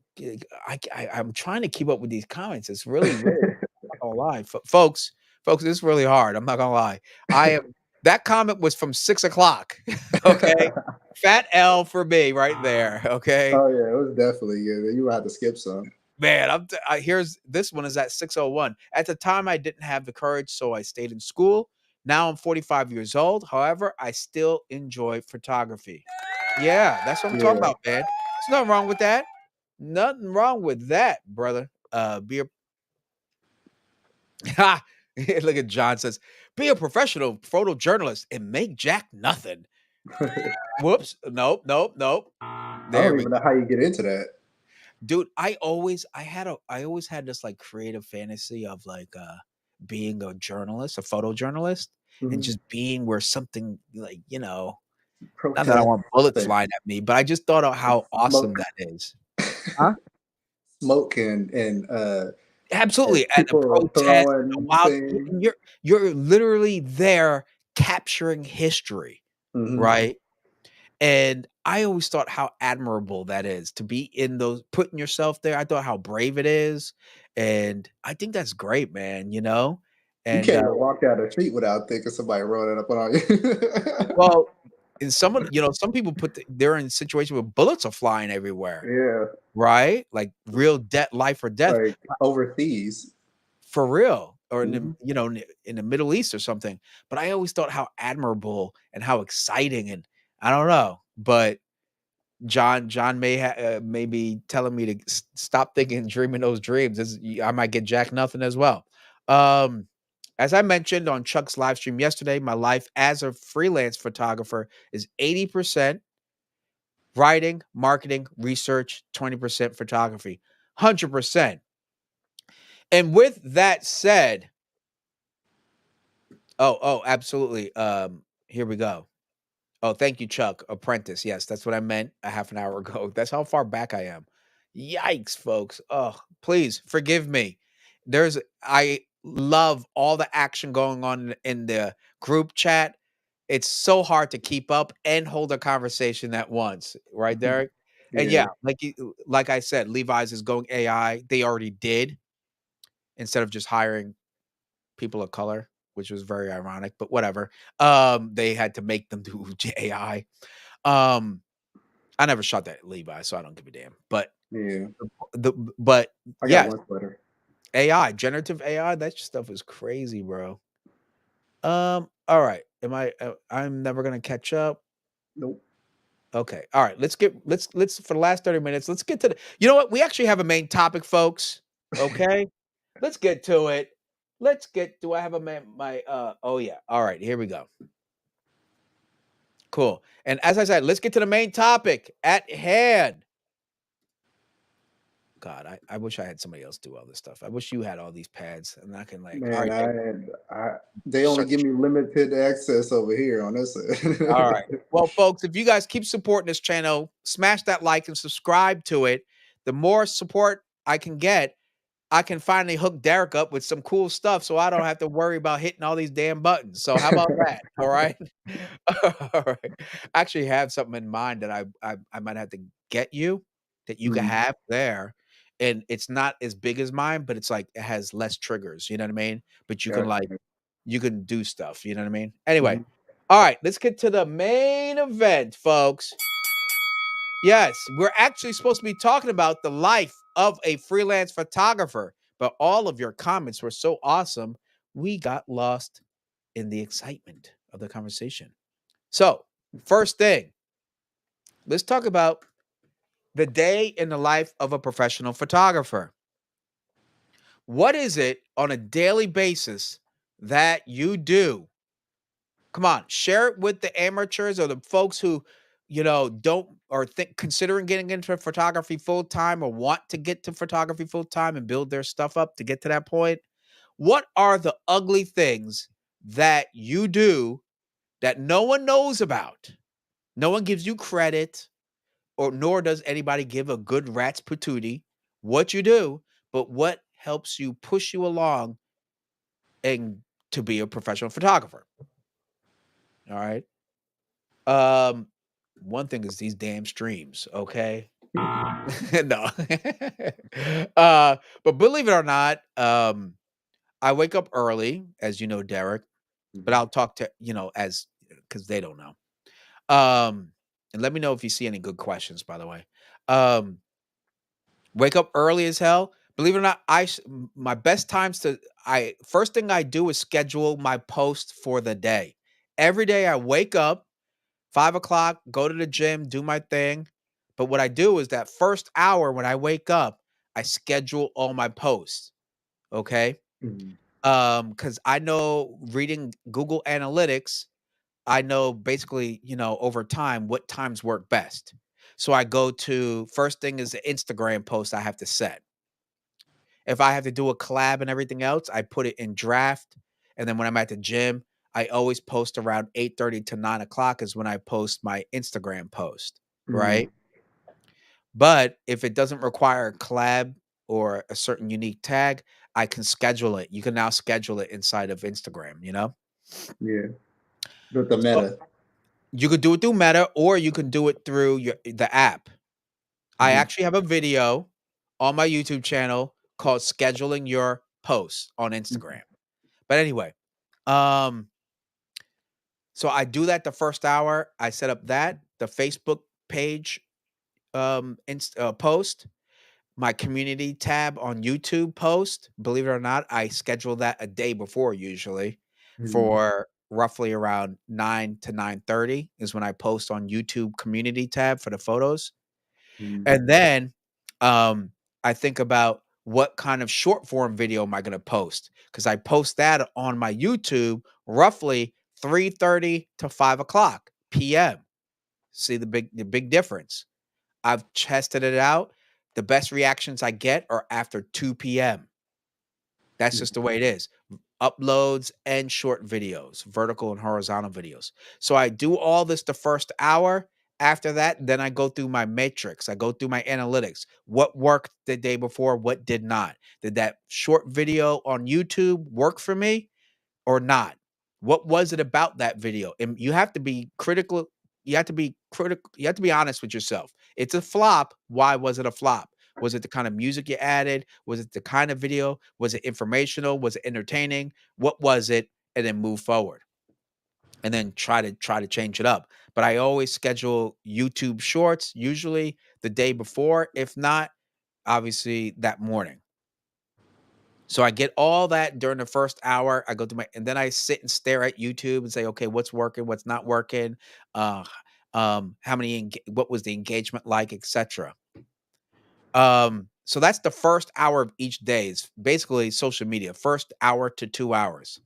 I'm trying to keep up with these comments. It's really, really not gonna lie. Folks, Folks, it's really hard. I'm not gonna lie. I am that comment was from 6 o'clock. Okay. Fat L for me right there. Okay. Oh yeah, it was definitely good. You would have to skip some. Man, here's this one is at 6:01. At the time, I didn't have the courage, so I stayed in school. Now I'm 45 years old. However, I still enjoy photography. Yeah, that's what I'm talking Yeah. about, man. There's nothing wrong with that. Nothing wrong with that, brother. Be a ha. Look at John says, be a professional photojournalist and make jack nothing. Whoops. Nope, nope, nope. I There don't we even know how you get into that. dude, I always had this like creative fantasy of like being a journalist, a photojournalist, and Mhm. just being where something like, not that I Protest want bullets and flying at me, but I just thought of how awesome smoke, that is. Huh? smoke and Absolutely. At a people protest, a throwing wild things. and you're literally there capturing history, Hmm. right? And I always thought how admirable that is to be in those putting yourself there. I thought how brave it is. And I think that's great, man, you know? You And can't even walk down the street without thinking somebody rolling up on you. well, in some of some people they're in situations where bullets are flying everywhere, Yeah, right? Like real death, life or death. like overseas. For real, or in the Mhm. in the Middle East or something. But I always thought how admirable and how exciting, and I don't know, but John may be telling me to stop thinking, dreaming those dreams. I might get jack nothing as well. Um, as I mentioned on Chuck's live stream yesterday, my life as a freelance photographer is 80% writing, marketing, research, 20% photography, 100%. And with that said, absolutely. Here we go. Oh, thank you, Chuck. Apprentice. Yes, that's what I meant a half an hour ago. That's how far back I am. Yikes, folks. Oh, please forgive me. I love all the action going on in the group chat. It's so hard to keep up and hold a conversation at once, right, Derek? And yeah, Yeah. like I said, Levi's is going AI. They already did instead of just hiring people of color, which was very ironic, but whatever. They had to make them do AI. Um, I never shot that at Levi, so I don't give a damn. But Yeah. but I got yes, one sweater. AI, generative AI, that stuff is crazy, bro. All right. I'm never gonna catch up. Nope. Okay. All right. Let's for the last 30 minutes, let's get to the you know what? We actually have a main topic, folks. Okay. Let's get to it. Do I have a man my oh yeah. All right, here we go. Cool. And as I said, let's get to the main topic at hand. God, I wish I had somebody else do all this stuff. I wish you had all these pads and I can like, all Man, right, Dave, they only shut give me limited access over here on this all right. side. Well, folks, if you guys keep supporting this channel, smash that like and subscribe to it. The more support I can get, I can finally hook Derek up with some cool stuff so I don't have to worry about hitting all these damn buttons. So how about that? All right. All right. I actually have something in mind that I might have to get you that you can Mhm. have there. And it's not as big as mine, but it's like it has less triggers, you know what I mean? But Gotcha. you can do stuff, you know what I mean? Anyway, Mhm. all right, let's get to the main event, folks. Yes, we're actually supposed to be talking about the life of a freelance photographer, but all of your comments were so awesome, we got lost in the excitement of the conversation. So, first thing, let's talk about the day in the life of a professional photographer. What is it on a daily basis that you do? Come on, share it with the amateurs or the folks who, don't or think considering getting into photography full time or want to get to photography full time and build their stuff up to get to that point. What are the ugly things that you do that no one knows about? No one gives you credit, or nor does anybody give a good rat's patootie what you do, but what helps you push you along and to be a professional photographer. All right. Um, one thing is these damn streams, okay? No. But believe it or not, I wake up early, as you know, Derek, but Mhm. I'll talk to, as because they don't know. And let me know if you see any good questions, by the way. Um, Wake up early as hell. Believe it or not, my best times to I first thing I do is schedule my post for the day. Every day I wake up 5 o'clock, go to the gym, do my thing. But what I do is that first hour when I wake up, I schedule all my posts. Okay. Mhm. Because I know reading Google Analytics, I know basically, over time what times work best. So I go to first thing is the Instagram post I have to set. If I have to do a collab and everything else, I put it in draft. And then when I'm at the gym, I always post around 8:30 to 9 o'clock is when I post my Instagram post. Mhm. Right. But if it doesn't require a collab or a certain unique tag, I can schedule it. You can now schedule it inside of Instagram. Yeah. With the So meta. you could do it through Meta or you can do it through the app. I Mhm. actually have a video on my YouTube channel called Scheduling Your Posts on Mhm. Instagram. But anyway, um, so I do that the first hour. I set up the Facebook page post, my community tab on YouTube post. Believe it or not, I schedule that a day before usually Mhm. for roughly around 9 to 9:30 is when I post on YouTube community tab for the photos. Mhm. And then, um, I think about what kind of short form video am I gonna post? Because I post that on my YouTube roughly 3:30 to 5 o'clock PM. See the big difference. I've tested it out. The best reactions I get are after 2 PM. That's Yeah. just the way it is. Uploads and short videos, vertical and horizontal videos. So I do all this the first hour. After that, then I go through my matrix. I go through my analytics. What worked the day before? What did not? Did that short video on YouTube work for me? Or not? What was it about that video? And you have to be critical. You have to be critical. You have to be honest with yourself. It's a flop. Why was it a flop? Was it the kind of music you added? Was it the kind of video? Was it informational? Was it entertaining? What was it? And then move forward. And then try to change it up. But I always schedule YouTube shorts, usually the day before. If not, obviously that morning. So I get all that during the first hour. I go to my and then I sit and stare at YouTube and say, okay, what's working, what's not working, uh, how many, what was the engagement like, etc. So that's the first hour of each day. Is basically social media. First hour to 2 hours.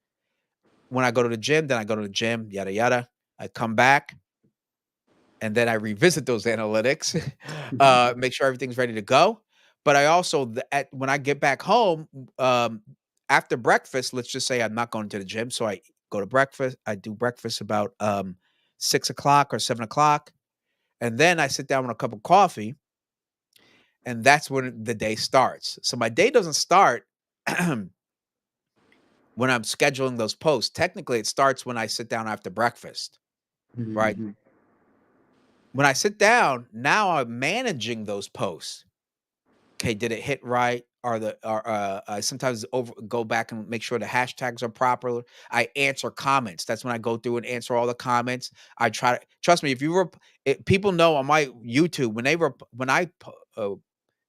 When I go to the gym, then I go to the gym, yada yada. I come back and then I revisit those analytics, Mhm. make sure everything's ready to go. But I also, when I get back home, um, after breakfast, let's just say I'm not going to the gym, so I go to breakfast. I do breakfast about 6 o'clock or 7 o'clock, and then I sit down with a cup of coffee, and that's when the day starts. So my day doesn't start when I'm scheduling those posts. Technically, it starts when I sit down after breakfast, right? Mhm. When I sit down, now I'm managing those posts. Okay, did it hit right? Are the are I sometimes go back and make sure the hashtags are proper. I answer comments. That's when I go through and answer all the comments. I try to trust me. If you were, people know on my YouTube when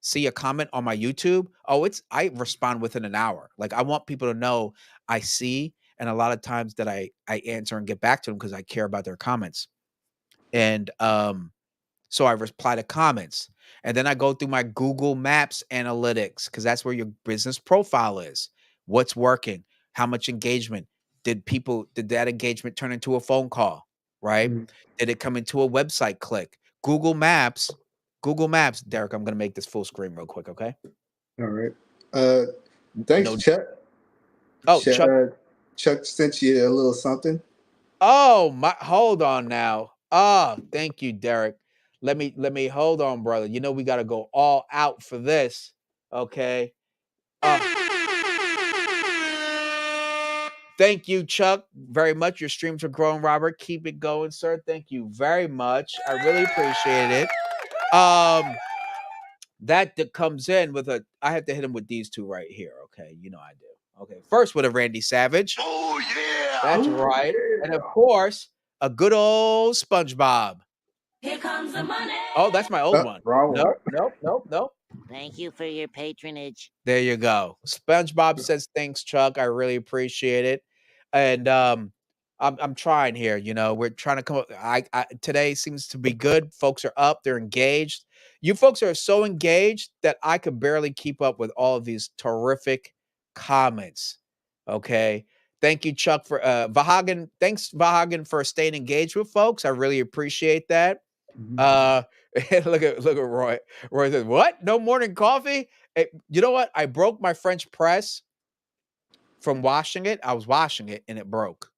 see a comment on my YouTube, oh, I respond within an hour. Like I want people to know I see, and a lot of times that I answer and get back to them because I care about their comments. And so I reply to comments. And then I go through my Google Maps analytics because that's where your business profile is. What's working? How much engagement? Did that engagement turn into a phone call? Right? Mhm. Did it come into a website click? Google Maps, Derek, I'm gonna make this full screen real quick, okay? All right. Uh, Thanks, No. Chuck. Oh, Chuck, Chuck. Chuck sent you a little something. Oh my, hold on now. Ah, thank you, Derek. Let me hold on, brother. You know we gotta go all out for this. Okay. Uh, Thank you, Chuck, very much. Your streams are growing, Robert. Keep it going, sir. Thank you very much. I really appreciate it. That comes in with I have to hit him with these two right here. Okay, I do. Okay, first with a Randy Savage. Oh yeah. That's right. And of course, a good old SpongeBob. Here comes the money. Oh, that's my old one. Wrong one. Nope. Thank you for your patronage. There you go. SpongeBob says thanks, Chuck. I really appreciate it. And I'm trying here. You know, we're trying to come up. Today seems to be good. Folks are up. They're engaged. You folks are so engaged that I could barely keep up with all of these terrific comments. Okay. Thank you, Chuck, for Vahagan. Thanks, Vahagan, for staying engaged with folks. I really appreciate that. Look at Roy. Roy says, "What? No morning coffee?" You know what? I broke my French press from washing it. I was washing it and it broke.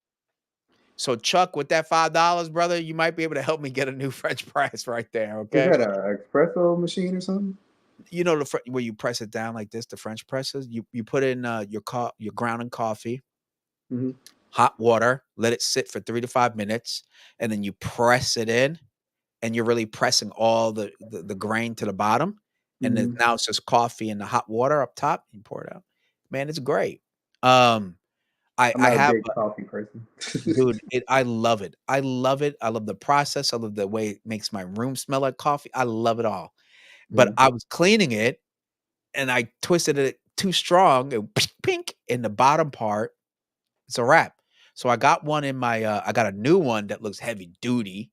So Chuck, with that $5, brother, you might be able to help me get a new French press right there. Is Okay. that an espresso machine or something? You know where you press it down like this, the French presses. You put in your ground coffee, Mm-hmm. hot water, let it sit for 3 to 5 minutes, and then you press it in. And you're really pressing all the grain to the bottom. And then now it's just coffee and the hot water up top. You pour it out. Man, it's great. I'm I not a have big coffee person. dude, I love it. I love it. I love the process. I love the way it makes my room smell like coffee. I love it all. But Yeah. I was cleaning it and I twisted it too strong and pink in the bottom part. It's a wrap. So I got one in my I got a new one that looks heavy duty.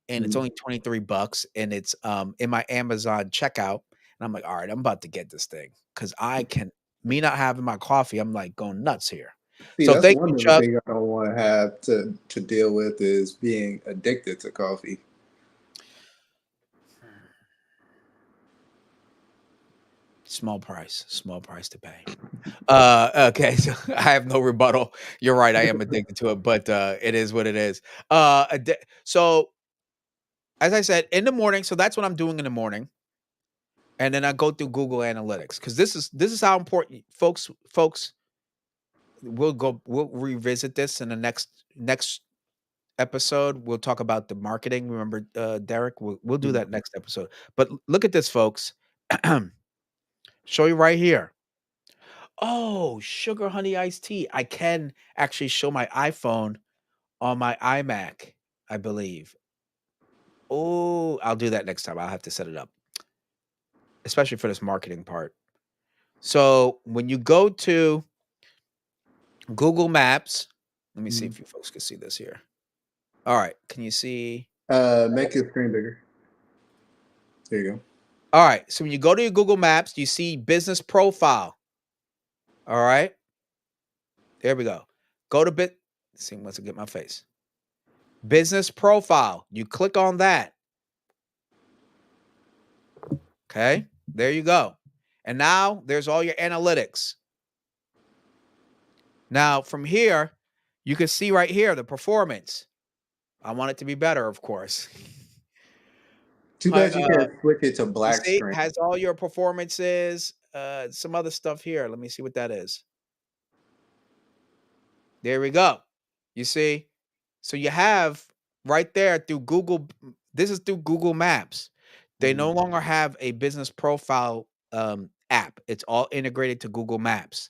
And it's only $23 and it's in my Amazon checkout. And I'm like, all right, I'm about to get this thing because me not having my coffee, I'm like going nuts here. See, So that's thank one you, of the Chuck. things I don't want to have to deal with is being addicted to coffee. Small price to pay. Okay, so I have no rebuttal. You're right, I am addicted to it, but it is what it is. So as I said, in the morning, so that's what I'm doing in the morning. And then I go through Google Analytics because this is how important folks we'll revisit this in the next episode. We'll talk about the marketing. Remember, Derek, we'll do that next episode. But look at this, folks. Show you right here. Oh, sugar honey iced tea. I can actually show my iPhone on my iMac, I believe. Oh, I'll do that next time. I'll have to set it up, especially for this marketing part. So when you go to Google Maps, let me see if you folks can see this here. All right, can you see? Make your screen bigger. There you go. All right, so when you go to your Google Maps, you see business profile. All right, there we go. Go to Let's see, once I get my face. Business profile. You click on that. Okay, there you go. And now there's all your analytics. Now from here, you can see right here the performance. I want it to be better, of course. Too bad you can't switch it to black See, screen. has all your performances, some other stuff here. Let me see what that is. There we go. You see? So you have right there through Google. This is through Google Maps. They no longer have a business profile app. It's all integrated to Google Maps.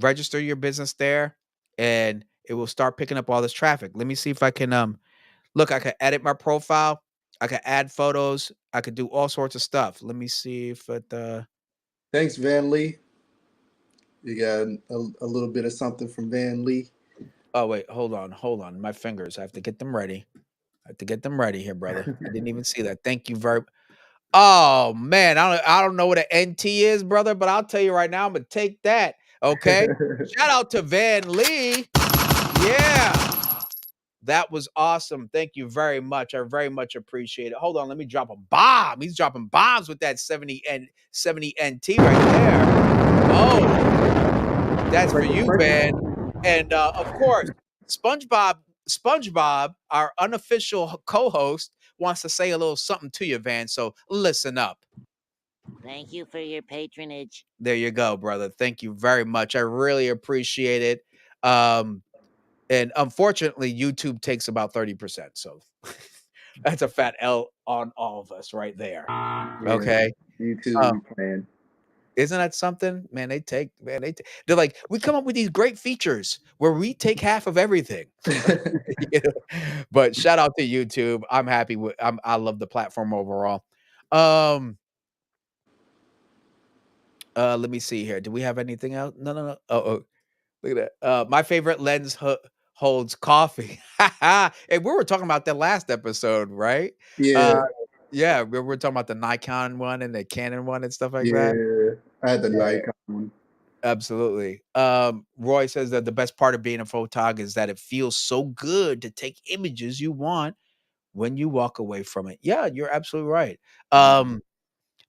Register your business there and it will start picking up all this traffic. Let me see if I can look, I can edit my profile. I can add photos. I could do all sorts of stuff. Let me see if it Thanks, Van Lee. You got a little bit of something from Van Lee. Oh wait, hold on. My fingers. I have to get them ready. I have to get them ready here, brother. I didn't even see that. Thank you very. Oh man, I don't know what an NT is, brother, but I'll tell you right now, I'm gonna take that. Okay. Shout out to Van Lee. Yeah. That was awesome. Thank you very much. I very much appreciate it. Hold on, let me drop a bomb. He's dropping bombs with that 70 NT right there. Oh, that's for you, man. And of course, SpongeBob, our unofficial co-host, wants to say a little something to you, Van. So listen up. Thank you for your patronage. There you go, brother. Thank you very much. I really appreciate it. And unfortunately, YouTube takes about 30%. So that's a fat L on all of us right there. Yeah, Okay. YouTube plan. Isn't that something? Man, they're like, we come up with these great features where we take half of everything. You know? But shout out to YouTube. I'm happy with I love the platform overall. Um let me see here. Do we have anything else? No, no, no. Oh, look at that. My favorite lens holds coffee. And we were talking about that last episode, right? Uh Yeah, yeah, we were talking about the Nikon one and the Canon one and stuff like that. yeah. I had the Yeah. Nikon one. Absolutely. Roy says that the best part of being a photog is that it feels so good to take images you want when you walk away from it. Yeah, you're absolutely right. Mhm.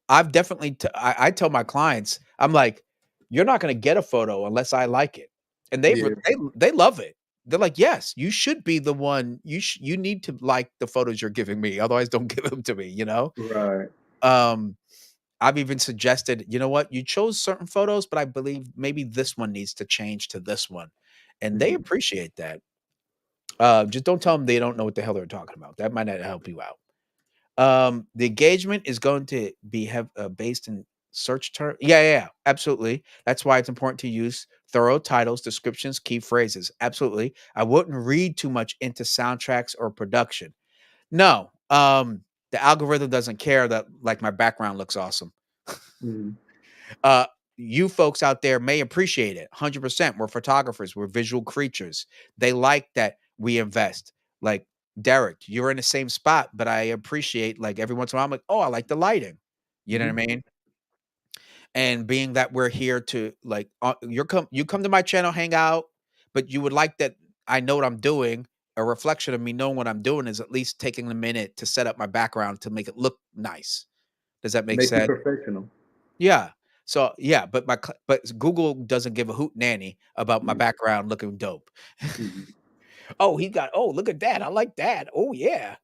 I've definitely I tell my clients, I'm like, you're not going to get a photo unless I like it. And Yeah, they love it. They're like, "Yes, you should be the one. You need to like the photos you're giving me. Otherwise don't give them to me, you know?" right. Um I've even suggested, you know what, you chose certain photos, but I believe maybe this one needs to change to this one. And they Mhm. appreciate that. Just don't tell them they don't know what the hell they're talking about. That might not help you out. The engagement is going to be based in search term. Yeah, yeah, yeah, absolutely. That's why it's important to use thorough titles, descriptions, key phrases. Absolutely. I wouldn't read too much into soundtracks or production. No. The algorithm doesn't care that like my background looks awesome. Mhm. Uh, you folks out there may appreciate it 100%. We're photographers, we're visual creatures. They like that we invest. Like Derek, you're in the same spot, but I appreciate like every once in a while, I'm like, oh, I like the lighting. You know Mhm. what I mean? And being that we're here to like, you come to my channel, hang out, but you would like that I know what I'm doing. A reflection of me knowing what I'm doing is at least taking a minute to set up my background to make it look nice. Does that make Make it sense? professional. Yeah. So, yeah, but but Google doesn't give a hoot nanny about my Mhm. background looking dope. Mhm. Oh, look at that. I like that. Oh, yeah.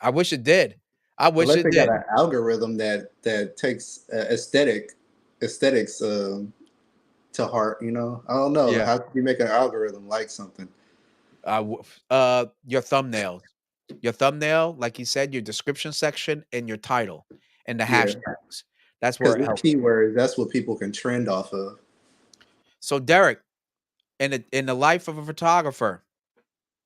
I wish it did. I wish Unless it they got did. an algorithm that takes aesthetics to heart. I don't know. Yeah. How can you make an algorithm like something? Your thumbnails. Your thumbnail, like you said, your description section and your title and the Yeah, hashtags. That's where because it with helps. keywords, that's what people can trend off of. So, Derek, in the life of a photographer,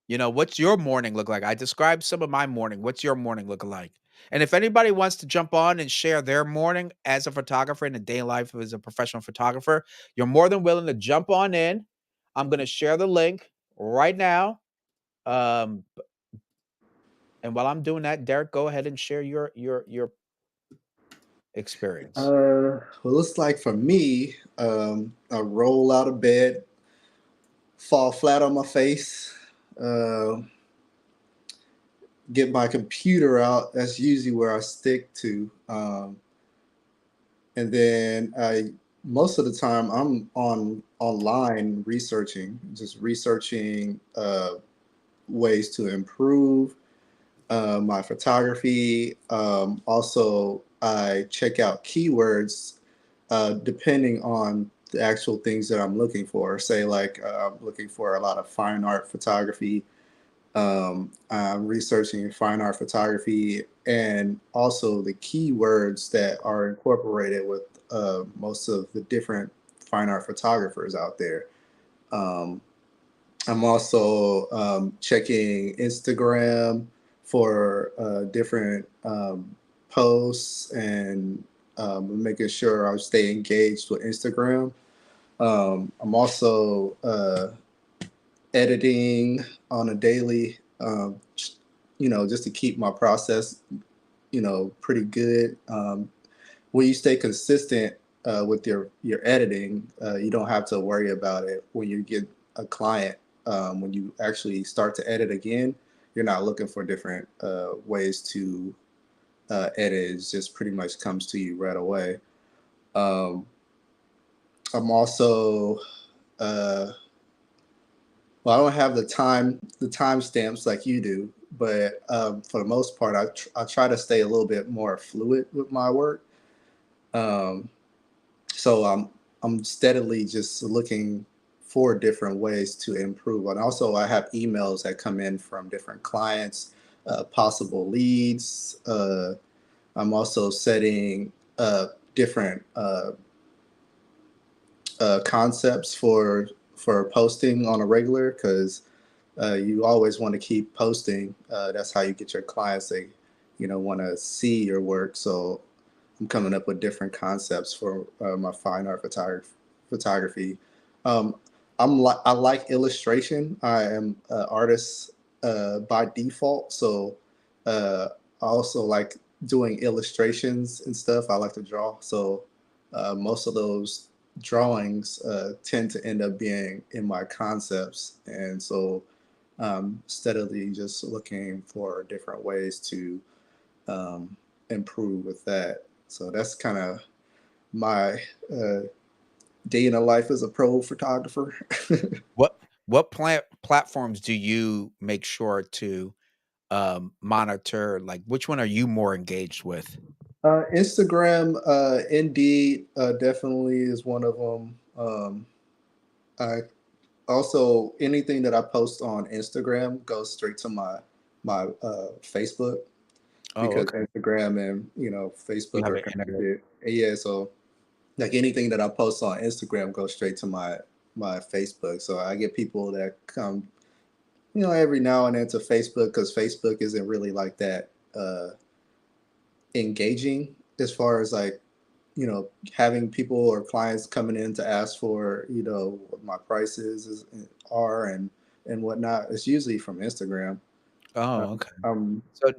what's your morning look like? I described some of my morning. What's your morning look like? And if anybody wants to jump on and share their morning as a photographer in a day life as a professional photographer, you're more than willing to jump on in. I'm going to share the link right now. Um, and while I'm doing that, Derek, go ahead and share your experience. Well, looks like for me, I roll out of bed, fall flat on my face, uh, get my computer out. That's usually where I stick to. And then most of the time, I'm online researching, just researching ways to improve my photography. Also, I check out keywords depending on the actual things that I'm looking for. Say, like I'm looking for a lot of fine art photography. I'm researching fine art photography and also the keywords that are incorporated with most of the different fine art photographers out there. Um, I'm also checking Instagram for different posts and making sure I stay engaged with Instagram. I'm also editing on a daily, just to keep my process, pretty good. When you stay consistent with your editing, you don't have to worry about it when you get a client. When you actually start to edit again, you're not looking for different ways to edit. It just pretty much comes to you right away. Um, I'm also uh, well, I don't have the timestamps like you do, but for the most part, I try to stay a little bit more fluid with my work. Um, so I'm steadily just looking for different ways to improve. And also, I have emails that come in from different clients, possible leads. I'm also setting different concepts for posting on a regular, because you always want to keep posting. That's how you get your clients. They, want to see your work. So I'm coming up with different concepts for my fine art photography. Um, I like illustration. I am an artist by default, so I also like doing illustrations and stuff. I like to draw, so most of those drawings tend to end up being in my concepts, and so steadily just looking for different ways to improve with that. So that's kind of my uh, day in a life as a pro photographer. What platforms do you make sure to monitor? Like, which one are you more engaged with? Instagram, Indeed, definitely is one of them. I also, anything that I post on Instagram goes straight to my Facebook, Oh, because okay. Instagram and You Facebook have are it integrated. connected. And yeah, so like anything that I post on Instagram goes straight to my Facebook. So I get people that come, every now and then to Facebook, because Facebook isn't really like that engaging as far as like having people or clients coming in to ask for what my prices are and whatnot. It's usually from Instagram. Uh, Oh, okay. um, So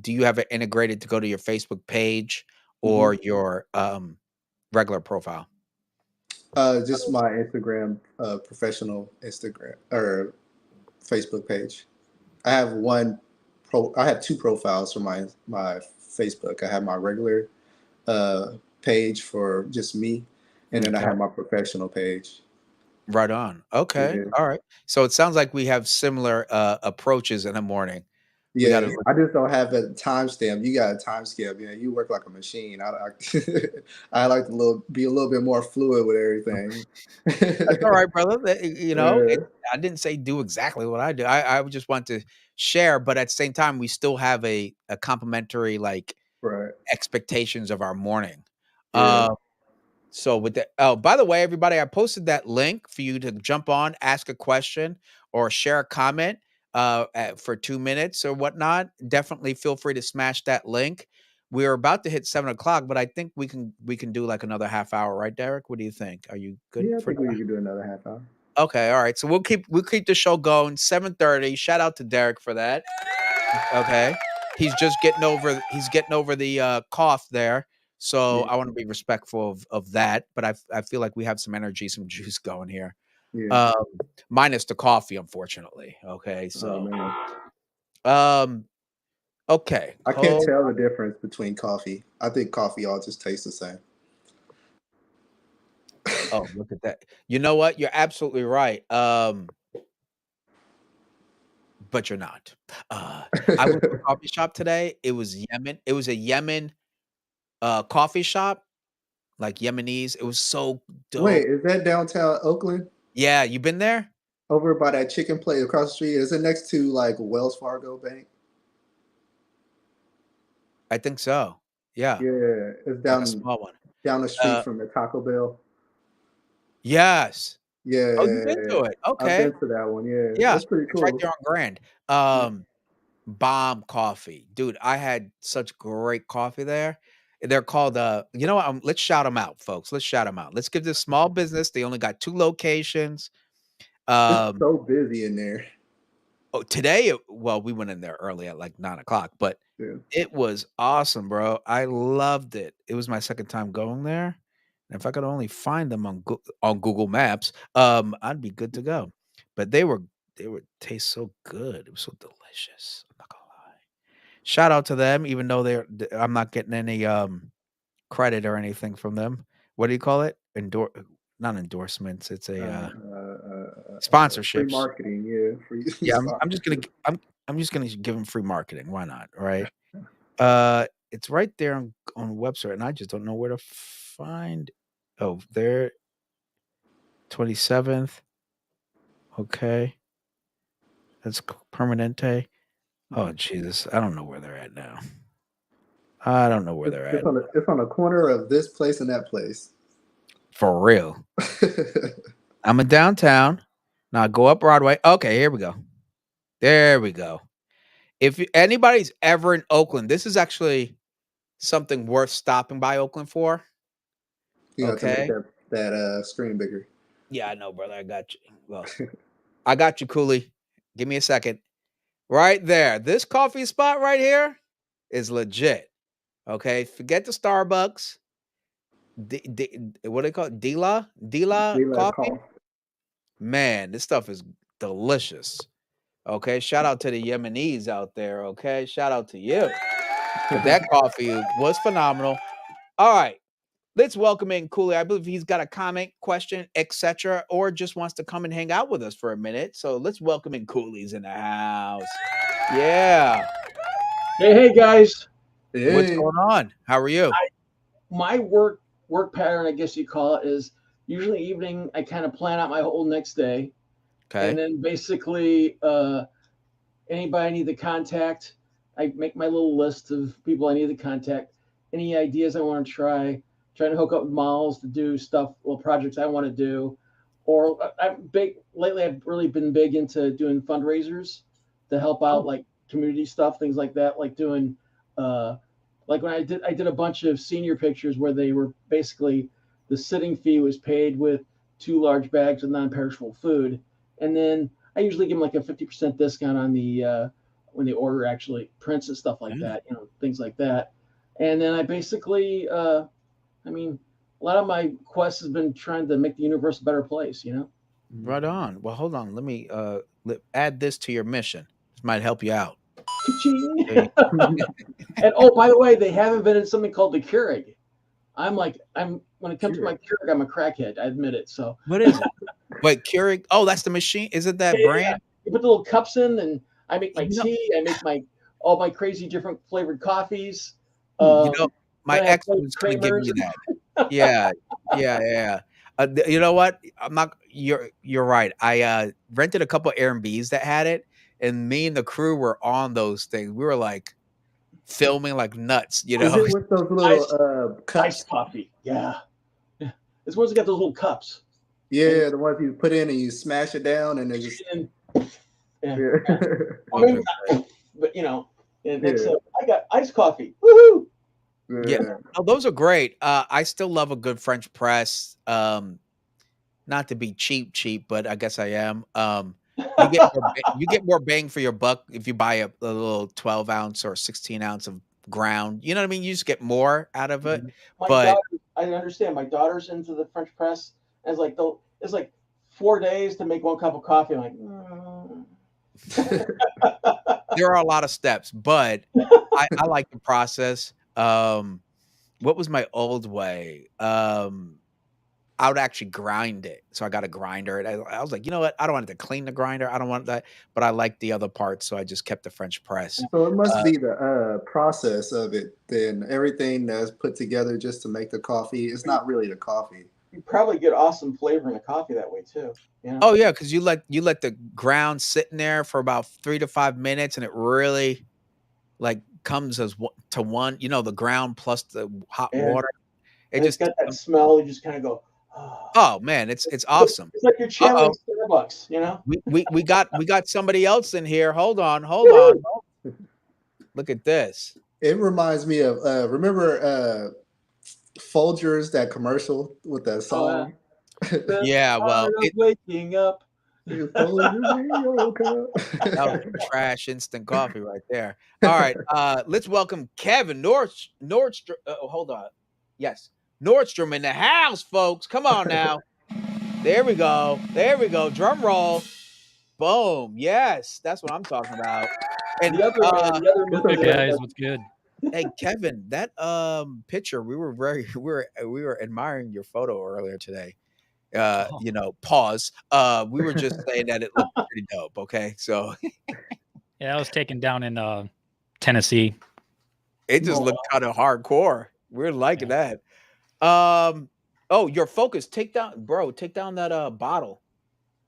do you have it integrated to go to your Facebook page mhm. or your regular profile? Just my Instagram, professional Instagram or Facebook page. I have I have two profiles for my Facebook. I have my regular page for just me, and then I Okay. have my professional page. Right on. Okay. Yeah. All right. So it sounds like we have similar approaches in the morning. We got Yeah, to look. I just don't have a timestamp. You got a timestamp. You work like a machine. I like to be a little bit more fluid with everything. That's all right, brother. Yeah, I didn't say do exactly what I do. I would just want to share, but at the same time, we still have a complementary like right. expectations of our morning. Yeah. Uh, so with that, oh, by the way, everybody, I posted that link for you to jump on, ask a question, or share a comment for 2 minutes or whatnot. Definitely feel free to smash that link. We're about to hit 7 o'clock, but I think we can do like another half hour, right, Derek? What do you think? Are you good Yeah, I for think we could do another half hour. Okay, all right. So we'll keep the show going. 7:30. Shout out to Derek for that. Okay. He's getting over the cough there. So Yeah, I want to be respectful of that. But I feel like we have some energy, some juice going here. yeah. Um, minus the coffee, unfortunately. Okay. Oh So man, um, okay. I can't tell the difference between coffee. I think coffee all just tastes the same. Oh, look at that. You know what? You're absolutely right. But you're not. Uh, I went to a coffee shop today. It was Yemen. It was a Yemen coffee shop, like Yemenis. It was so Wait, dope. is that downtown Oakland? Yeah, you been there? Over by that chicken place across the street? Is it next to like Wells Fargo Bank? I think so. Yeah, Yeah, it's like a down small one. down the street Uh, from the Taco Bell. yes. Yeah, Oh, yeah, you've been yeah. to it. I've Okay. been to that one. Yeah, Yeah, it's pretty it's right cool. there on Grand. Yeah. Bomb coffee. Dude, I had such great coffee there. They're called, you know what? Let's shout them out, folks. Let's shout them out. Let's give this small business. They only got 2 locations. It's Um, so busy in there. Oh, today, well, we went in there early at like 9 o'clock, but Yeah. it was awesome, bro. I loved it. It was my second time going there. And if I could only find them on Google Maps, I'd be good to go. But they were taste so good. It was so delicious. I'm not gonna lie. Shout out to them, even though I'm not getting any credit or anything from them. What do you call it? Not endorsements. It's Uh, a uh, free sponsorships. marketing. Yeah, free Yeah, I'm just gonna sponsorship. gi I'm just gonna give them free marketing, why not, right? It's right there on the website, and I just don't know where to find oh, there 27th, okay, that's Permanente. Oh, Jesus, I don't know where they're at now. I don't know where It's, they're it's at. on the corner of this place and that place. For real. I'm in downtown. Now go up Broadway. Okay, here we go. There we go. If anybody's ever in Oakland, this is actually something worth stopping by Oakland for. You have to make Okay. that screen bigger. Yeah, I know, brother. I got you. Well, I got you, Cooley. Give me a second. Right there. This coffee spot right here is legit. Okay. Forget the Starbucks. What do they call it? Dila Real coffee. cough. Man, this stuff is delicious. Okay. Shout out to the Yemenis out there. Okay. Shout out to you. But that coffee was phenomenal. All right. Let's welcome in Cooley. I believe he's got a comment, question, etc., or just wants to come and hang out with us for a minute. So let's welcome in Cooley's in the house. Yeah. Hey guys. What's Hey. going on? How are you? My work pattern, I guess you call it, is usually evening. I kind of plan out my whole next day, and Okay. then basically anybody I need to contact, I make my little list of people I need to contact. Any ideas I want to trying to hook up with malls to do stuff, little projects I want to do, or I'm big lately. I've really been big into doing fundraisers to help out, like community stuff, things like that, like doing. Like when I did a bunch of senior pictures where they were basically the sitting fee was paid with 2 large bags of non-perishable food, and then I usually give them like a 50% discount on the when the order actually prints and stuff like Yeah. that, things like that. And then I basically, I mean, a lot of my quest has been trying to make the universe a better place. Right on. Well, hold on. Let me add this to your mission. This might help you out. Ka-ching. There you go. And oh, by the way, they have invented something called the Keurig. I'm when it comes to my Keurig, I'm a crackhead. I admit it. So What is it? Wait, Keurig. Oh, that's the machine. Is it that yeah. brand? You put the little cups in, and I make my You know, tea. I make all my crazy different flavored coffees. you know, my Then I have ex flavored was going to give creamers. me that. Yeah, yeah. You know what? I'm not. You're right. I rented a couple Airbnbs that had it, and me and the crew were on those things. We were like filming like nuts. You Is know. it with those Iced, little cups? iced coffee. Yeah. This one's got those little cups. Yeah, the ones you put in and you smash it down and it just And, yeah. yeah. Well, Those maybe are not, but and Yeah. it's I got iced coffee. Woohoo! Yeah. Yeah. Oh, those are great. I still love a good French press. Not to be cheap, but I guess I am. You get more bang for your buck if you buy a little 12-ounce or 16-ounce of ground. You know what I mean? You just get more out of it. My But daughter, I understand. My daughter's into the French press. And it's like 4 days to make one cup of coffee. I'm like, there are a lot of steps, but I like the process. What was my old way? I would actually grind it. So I got a grinder. And I was like, you know what? I don't want it to clean the grinder. I don't want that, but I like the other parts. So I just kept the French press. So it must be the process of it then. Everything that's put together just to make the coffee. It's not really the coffee. you probably get awesome flavor in a coffee that way too. Oh yeah, because you let the ground sit in there for about 3 to 5 minutes, and it really like comes as to one. The ground plus the hot And, water. It and it's just got that smell. You just kind of go, oh man, it's awesome. It's like you're channeling Starbucks. We got somebody else in here. Hold on. Look at this. It reminds me of remember Folgers, that commercial with that song. Yeah, well, waking up. that was trash instant coffee right there. All right, let's welcome Kevin Nordstrom. Hold on. Yes, Nordstrom in the house, folks. Come on now. There we go. Drum roll. Boom. Yes, that's what I'm talking about. And the other Hey guys, what's good? hey, Kevin, that picture, we were admiring your photo earlier today. Pause. We were just saying that it looked pretty dope. Okay, so Yeah, I was taken down in Tennessee. it just looked kind of hardcore. We're liking that. Oh, your focus. Take down that bottle.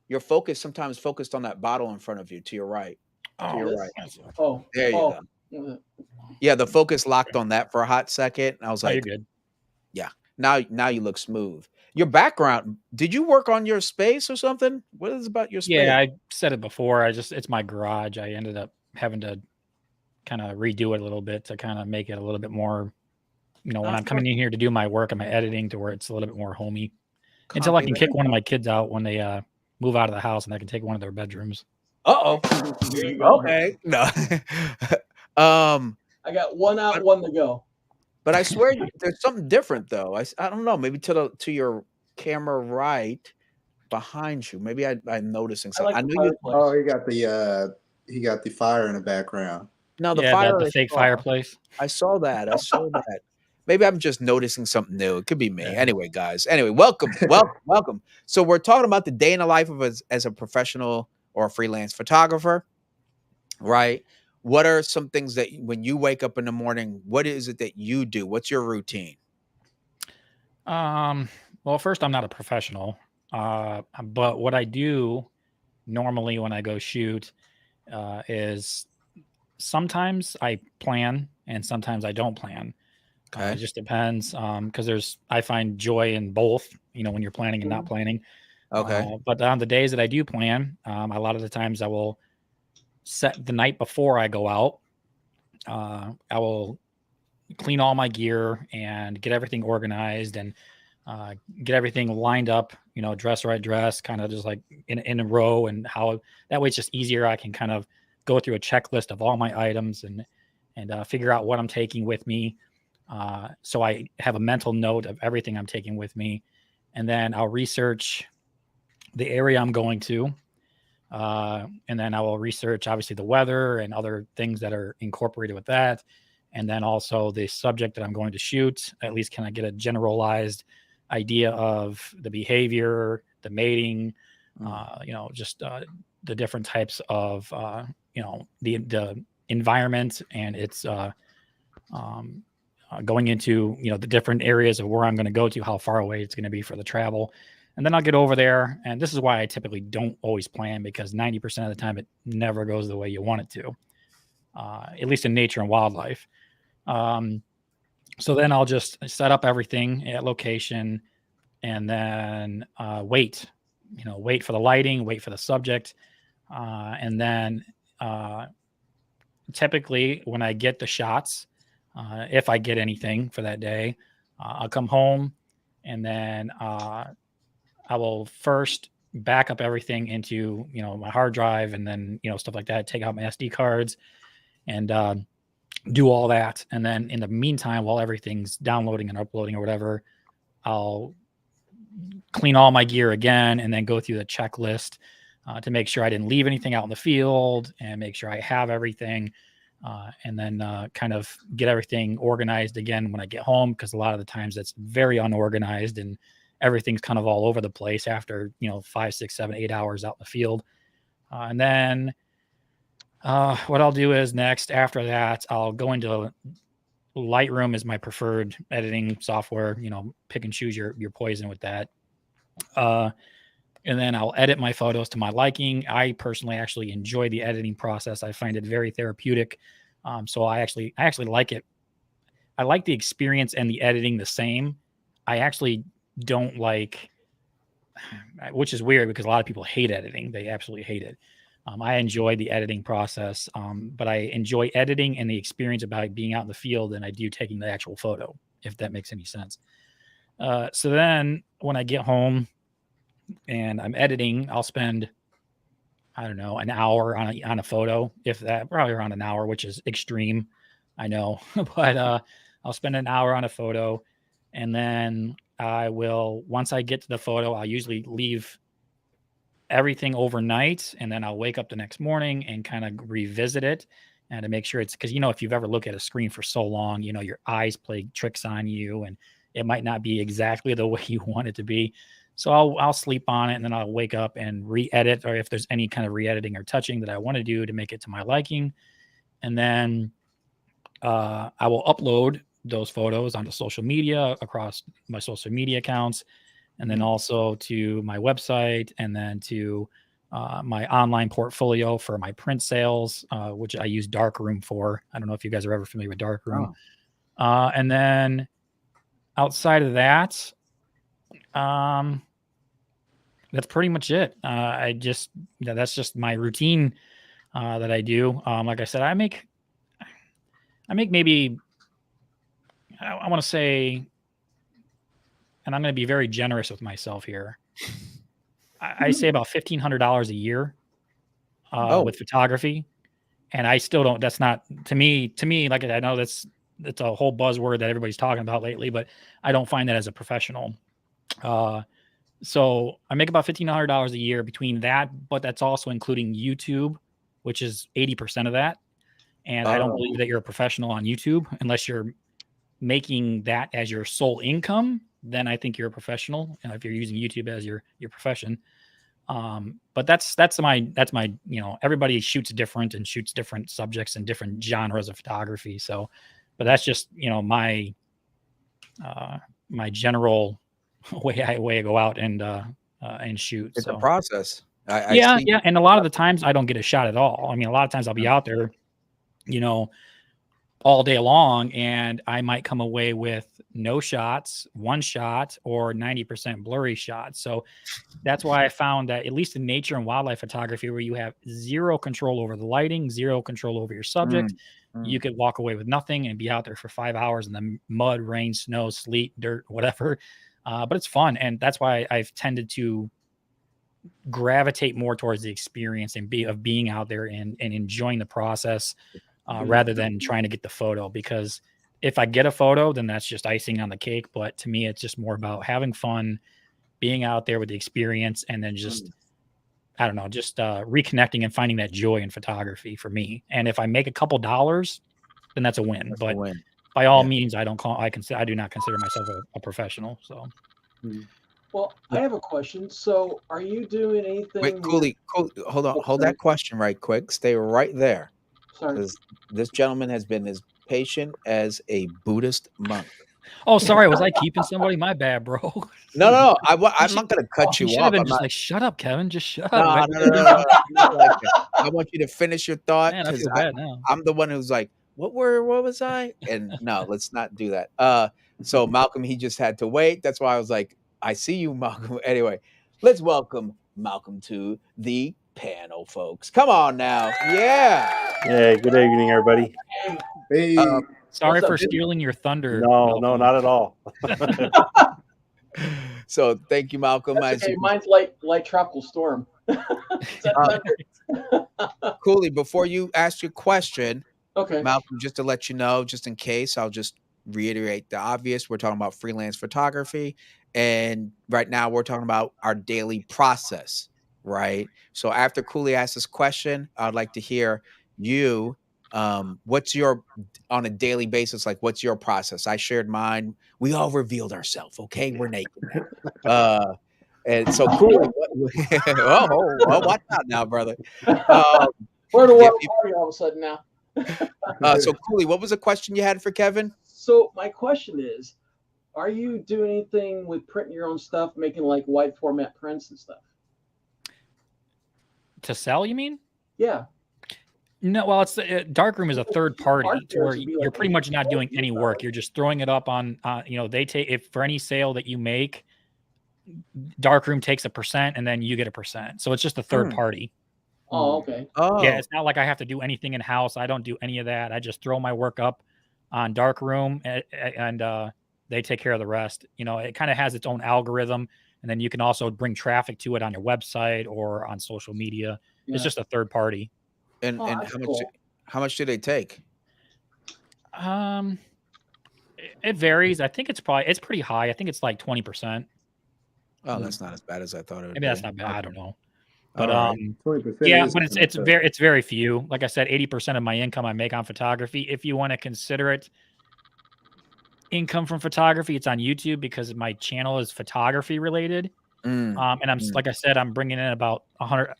Your focus sometimes focused on that bottle in front of you to your right. To your right. Oh, There you go. Yeah, the focus locked on that for a hot second. And I was Oh, like, you're good. yeah. Now you look smooth. Your background, did you work on your space or something? What is about your space? Yeah, I said it before. It's my garage. I ended up having to kind of redo it a little bit to kind of make it a little bit more, when I'm coming in here to do my work and my editing, to where it's a little bit more homey, until I can kick one of my kids out when they move out of the house, and I can take one of their bedrooms. Uh-oh. Okay. No. I got one out, one to go. But I swear there's something different though. I don't know, maybe to your camera right behind you. Maybe I'm noticing something. I I like know you. Oh, he got the fire in the background. No, the Yeah, fire. the fake fireplace. I saw that. I saw that. Maybe I'm just noticing something new. It could be me. Anyway, guys. Anyway, welcome. Welcome. So we're talking about the day in the life of as a professional or a freelance photographer, right? What are some things that when you wake up in the morning, what is it that you do? What's your routine? Well, first, I'm not a professional, but what I do normally when I go shoot is sometimes I plan and sometimes I don't plan. Okay. It just depends, because I find joy in both, when you're planning and not planning. Okay. But on the days that I do plan, a lot of the times I will set the night before I go out. I will clean all my gear and get everything organized and get everything lined up, dress right dress, kind of just like in a row, and how that way it's just easier. I can kind of go through a checklist of all my items and figure out what I'm taking with me. So I have a mental note of everything I'm taking with me, and then I'll research the area I'm going to. And then I will research obviously the weather and other things that are incorporated with that. And then also the subject that I'm going to shoot. At least can I get a generalized idea of the behavior, the mating, just the different types of, the environment and its going into, the different areas of where I'm going to go to, how far away it's going to be for the travel. And then I'll get over there. And this is why I typically don't always plan, because 90% of the time it never goes the way you want it to, at least in nature and wildlife. So then I'll just set up everything at location and then wait for the lighting, wait for the subject. And then typically when I get the shots, if I get anything for that day, I'll come home and then I will first back up everything into, my hard drive and then, stuff like that, take out my SD cards and do all that. And then in the meantime, while everything's downloading and uploading or whatever, I'll clean all my gear again and then go through the checklist to make sure I didn't leave anything out in the field and make sure I have everything. And then kind of get everything organized again when I get home, because a lot of the times it's very unorganized and everything's kind of all over the place after 5, 6, 7, 8 hours out in the field. And then what I'll do is next after that I'll go into Lightroom is my preferred editing software. Pick and choose your poison with that. And then I'll edit my photos to my liking. I personally actually enjoy the editing process. I find it very therapeutic. So I actually like it. I like the experience and the editing the same. I actually don't like, which is weird because a lot of people hate editing. They absolutely hate it. I enjoy the editing process, but I enjoy editing and the experience about being out in the field than I do taking the actual photo, if that makes any sense. So then when I get home and I'm editing, I'll spend, I don't know, an hour on a photo, if that, probably around an hour, which is extreme, I know, but I'll spend an hour on a photo, and then I will, once I get to the photo, I'll usually leave everything overnight, and then I'll wake up the next morning and kind of revisit it and to make sure it's, because if you've ever looked at a screen for so long, your eyes play tricks on you and it might not be exactly the way you want it to be. So I'll sleep on it and then I'll wake up and re-edit, or if there's any kind of re-editing or touching that I want to do to make it to my liking. And then I will upload those photos onto social media, across my social media accounts, and then also to my website, and then to my online portfolio for my print sales, which I use Darkroom for. I don't know if you guys are ever familiar with Darkroom. And then outside of that, that's pretty much it. That's just my routine that I do. Like I said, I make maybe, I want to say, and I'm going to be very generous with myself here. I say about $1,500 a year with photography, and I still don't. That's not to me. Like I know that's a whole buzzword that everybody's talking about lately, but I don't find that as a professional. So I make about $1,500 a year between that, but that's also including YouTube, which is 80% of that. And I don't believe that you're a professional on YouTube unless you're making that as your sole income. Then I think you're a professional if you're using YouTube as your profession. But that's my everybody shoots different and shoots different subjects and different genres of photography. So, but that's just my my general way I go out and shoot. It's a So process. yeah, and a lot of the times I don't get a shot at all. I mean, a lot of times I'll be out there, all day long, and I might come away with no shots, one shot, or 90% blurry shots. So that's why I found that at least in nature and wildlife photography, where you have zero control over the lighting, zero control over your subject, you could walk away with nothing and be out there for 5 hours in the mud, rain, snow, sleet, dirt, whatever. But it's fun. And that's why I've tended to gravitate more towards the experience and being out there and enjoying the process rather than trying to get the photo. Because if I get a photo, then that's just icing on the cake. But to me, it's just more about having fun, being out there with the experience, and then just, I don't know, just reconnecting and finding that joy in photography for me. And if I make a couple dollars, then that's a win. But by all means, I do not consider myself a professional. So. Well, I have a question. So are you doing anything? Wait, Cooley, hold on. Hold that question right quick. Stay right there. Sorry. Because this gentleman has been as patient as a Buddhist monk. Oh, sorry. Was I keeping somebody? My bad, bro. No. I'm not going to cut you should off. have been just like, shut up, Kevin. Just shut up. No. I want you to finish your thought. Man, I feel bad now. I'm the one who's like, what was I? And no, let's not do that. So Malcolm, he just had to wait. That's why I was like, I see you, Malcolm. Anyway, let's welcome Malcolm to the panel, folks. Come on now. Yeah. Hey, good evening, everybody. Hey, sorry for stealing your thunder. No, not at all. So thank you, Malcolm. Okay, mine's light tropical storm. Cooley, before you ask your question, okay, Malcolm, just to let you know, just in case, I'll just reiterate the obvious. We're talking about freelance photography, and right now we're talking about our daily process, right? So after Cooley asks this question, I'd like to hear you. What's your, on a daily basis, like what's your process? I shared mine. We all revealed ourselves. Okay, we're naked now. And so Cooley, watch out now, brother. We're the party all of a sudden now. So Cooley, what was the question you had for Kevin? So my question is, are you doing anything with printing your own stuff, making like wide format prints and stuff? To sell, you mean? Yeah. No, well, it's Darkroom is a third party to where you're pretty much not doing any work. You're just throwing it up on, they take, if for any sale that you make, Darkroom takes a percent and then you get a percent. So it's just a third party. Oh, okay. Oh, yeah. It's not like I have to do anything in house. I don't do any of that. I just throw my work up on Darkroom and they take care of the rest. It kind of has its own algorithm, and then you can also bring traffic to it on your website or on social media. Yeah. It's just a third party. And how much do they take? It varies. I think it's pretty high. I think it's like 20%. Oh, that's not as bad as I thought it would be. Maybe that's not bad. I don't know. But 20% yeah, but it's very few. Like I said, 80% of my income I make on photography. If you want to consider it income from photography, it's on YouTube because my channel is photography related. And I'm like I said, I'm bringing in about 100.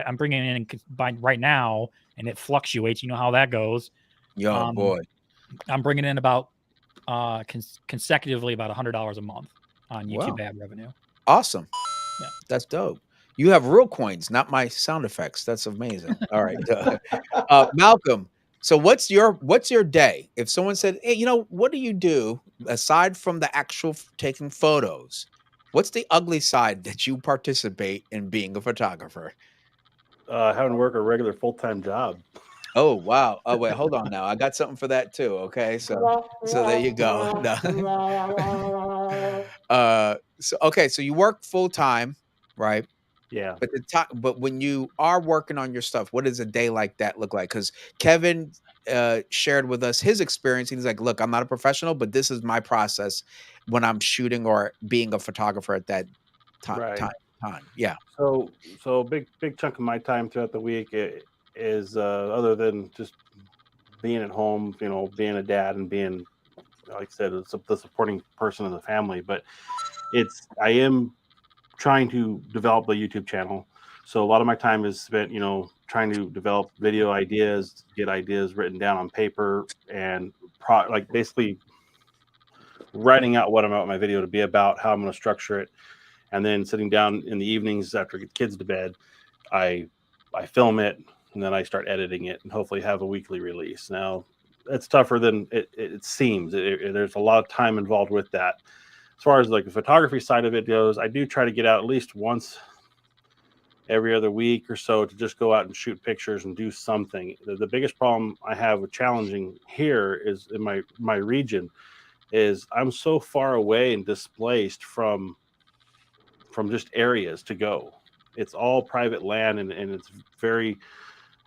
I'm bringing in by right now, and it fluctuates. You know how that goes. Yo, boy, I'm bringing in about consecutively about $100 a month on YouTube ad revenue. Awesome. Yeah, that's dope. You have real coins, not my sound effects. That's amazing. All right, Malcolm. So what's your day? If someone said, "Hey, what do you do aside from the actual taking photos? What's the ugly side that you participate in being a photographer?" Having to work a regular full-time job. Oh, wow. Oh, wait, hold on now. I got something for that too. Okay, so there you go. No. So you work full time, right? Yeah, But when you are working on your stuff, what does a day like that look like? Because Kevin shared with us his experience. He's like, "Look, I'm not a professional, but this is my process when I'm shooting or being a photographer at that time. right. Time. Yeah. So big chunk of my time throughout the week is other than just being at home, being a dad and being, like I said, the supporting person of the family. But I am trying to develop a YouTube channel. So a lot of my time is spent, trying to develop video ideas, get ideas written down on paper, and like basically writing out what I want my video to be about, how I'm going to structure it, and then sitting down in the evenings after I get kids to bed, I film it, and then I start editing it, and hopefully have a weekly release. Now, it's tougher than it seems. There's a lot of time involved with that. As far as like the photography side of it goes, I do try to get out at least once every other week or so to just go out and shoot pictures and do something. The biggest problem I have with challenging here is in my region is I'm so far away and displaced from just areas to go. It's all private land, and it's very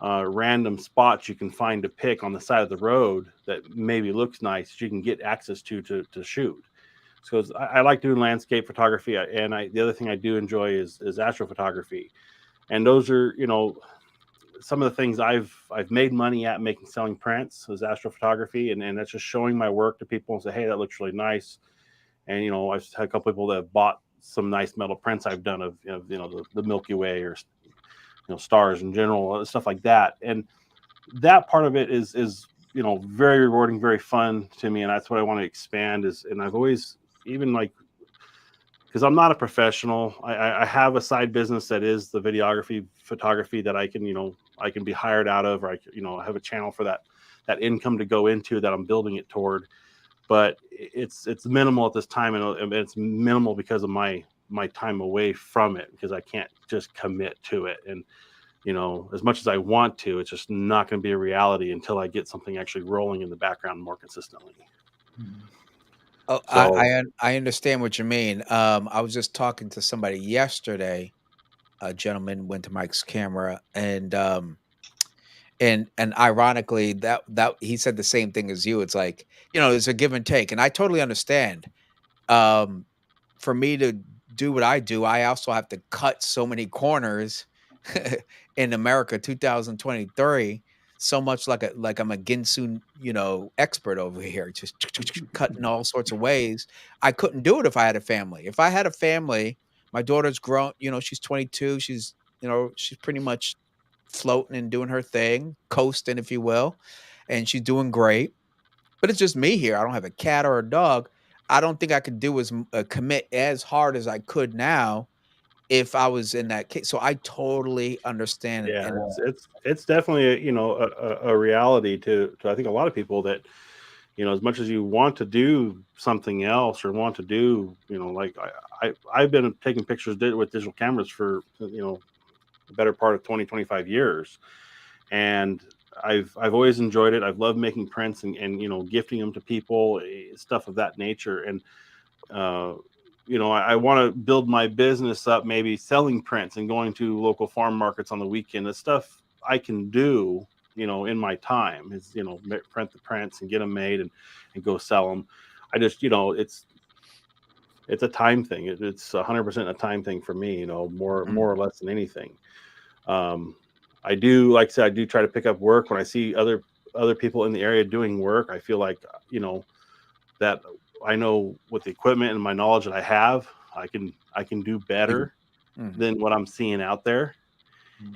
random spots you can find to pick on the side of the road that maybe looks nice you can get access to shoot. So I like doing landscape photography, and the other thing I do enjoy is astrophotography, and those are some of the things I've made money at making selling prints is astrophotography, and that's just showing my work to people and say, hey, that looks really nice. And I've had a couple people that have bought some nice metal prints I've done of the Milky Way or stars in general, stuff like that. And that part of it is very rewarding, very fun to me, and that's what I want to expand. And I've always, even like, because I'm not a professional, I have a side business that is the videography photography that I can be hired out of, or I have a channel for that income to go into that I'm building it toward. But it's minimal at this time, and it's minimal because of my time away from it, because I can't just commit to it. And as much as I want to, it's just not going to be a reality until I get something actually rolling in the background more consistently. Oh, So I understand what you mean. I was just talking to somebody yesterday. A gentleman went to Mike's camera, and ironically, that he said the same thing as you. It's like, there's a give and take, and I totally understand. Um, for me to do what I do, I also have to cut so many corners in America 2023, so much like I'm a Ginsu, expert over here, just cutting all sorts of ways. I couldn't do it if I had a family. If I had a family, my daughter's grown, she's 22, she's pretty much floating and doing her thing, coasting, if you will, and she's doing great. But it's just me here. I don't have a cat or a dog. I don't think I could do commit as hard as I could now if I was in that case. So I totally understand it. yeah, And it's definitely a reality to I think a lot of people that as much as you want to do something else or want to do like I've been taking pictures with digital cameras for the better part of 20-25 years, and I've always enjoyed it. I've loved making prints and gifting them to people, stuff of that nature. And uh, I want to build my business up, maybe selling prints and going to local farm markets on the weekend. The stuff I can do, in my time is, print the prints and get them made and go sell them. I just, it's a time thing. It's 100% a time thing for me, more or less than anything. I do, like I said, I do try to pick up work when I see other people in the area doing work. I feel like, that I know with the equipment and my knowledge that I have, I can do better than what I'm seeing out there.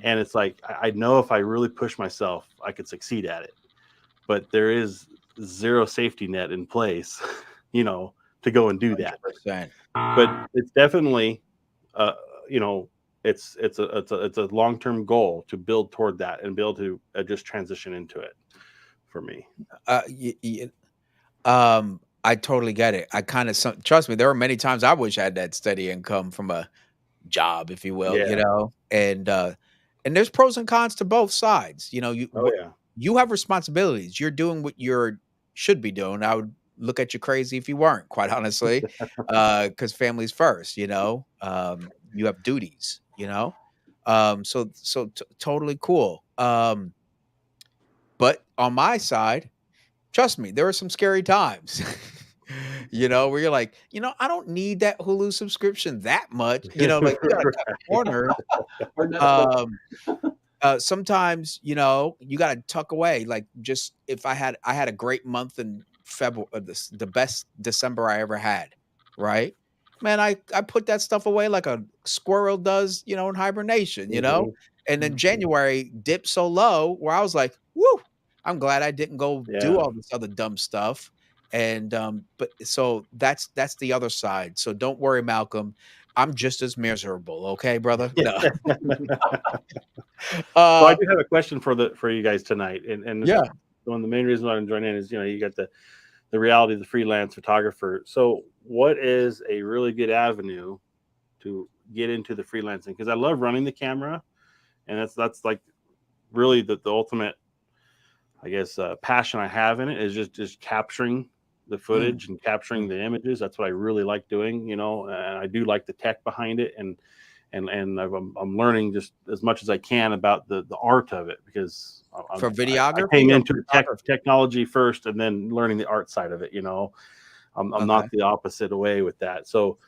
And it's like, I know if I really push myself, I could succeed at it, but there is zero safety net in place, to go and do that. 100%. But it's definitely, uh, you know, it's a long-term goal to build toward that and be able to just transition into it. for me. I totally get it. I kind of trust me. There were many times I wish I had that steady income from a job, if you will, Yeah. and there's pros and cons to both sides. Oh yeah. You have responsibilities. You're doing what should be doing. I would look at you crazy if you weren't, quite honestly, because family's first. You have duties. Totally cool. But on my side, trust me, there are some scary times. Where you're like, I don't need that Hulu subscription that much. Like you gotta cut corners. Or Netflix. Sometimes, you gotta tuck away. Like just if I had a great month in February, the best December I ever had, right? Man, I put that stuff away like a squirrel does, in hibernation, Mhm. and then January dipped so low where I was like, whoo, I'm glad I didn't go do Yeah. all this other dumb stuff. And but so that's the other side. So don't worry, Malcolm. I'm just as miserable, okay, brother? No. So I do have a question for you guys tonight, and Yeah. one of the main reasons why I'm joining in is you got the reality of the freelance photographer. So what is a really good avenue to get into the freelancing? Because I love running the camera, and that's like really the ultimate, I guess, passion I have in it is just capturing the footage and capturing the images. That's what I really like doing, and I do like the tech behind it, and I'm learning just as much as I can about the art of it, because For I videography came or into photography? technology first and then learning the art side of it. I'm Okay. not the opposite way with that. So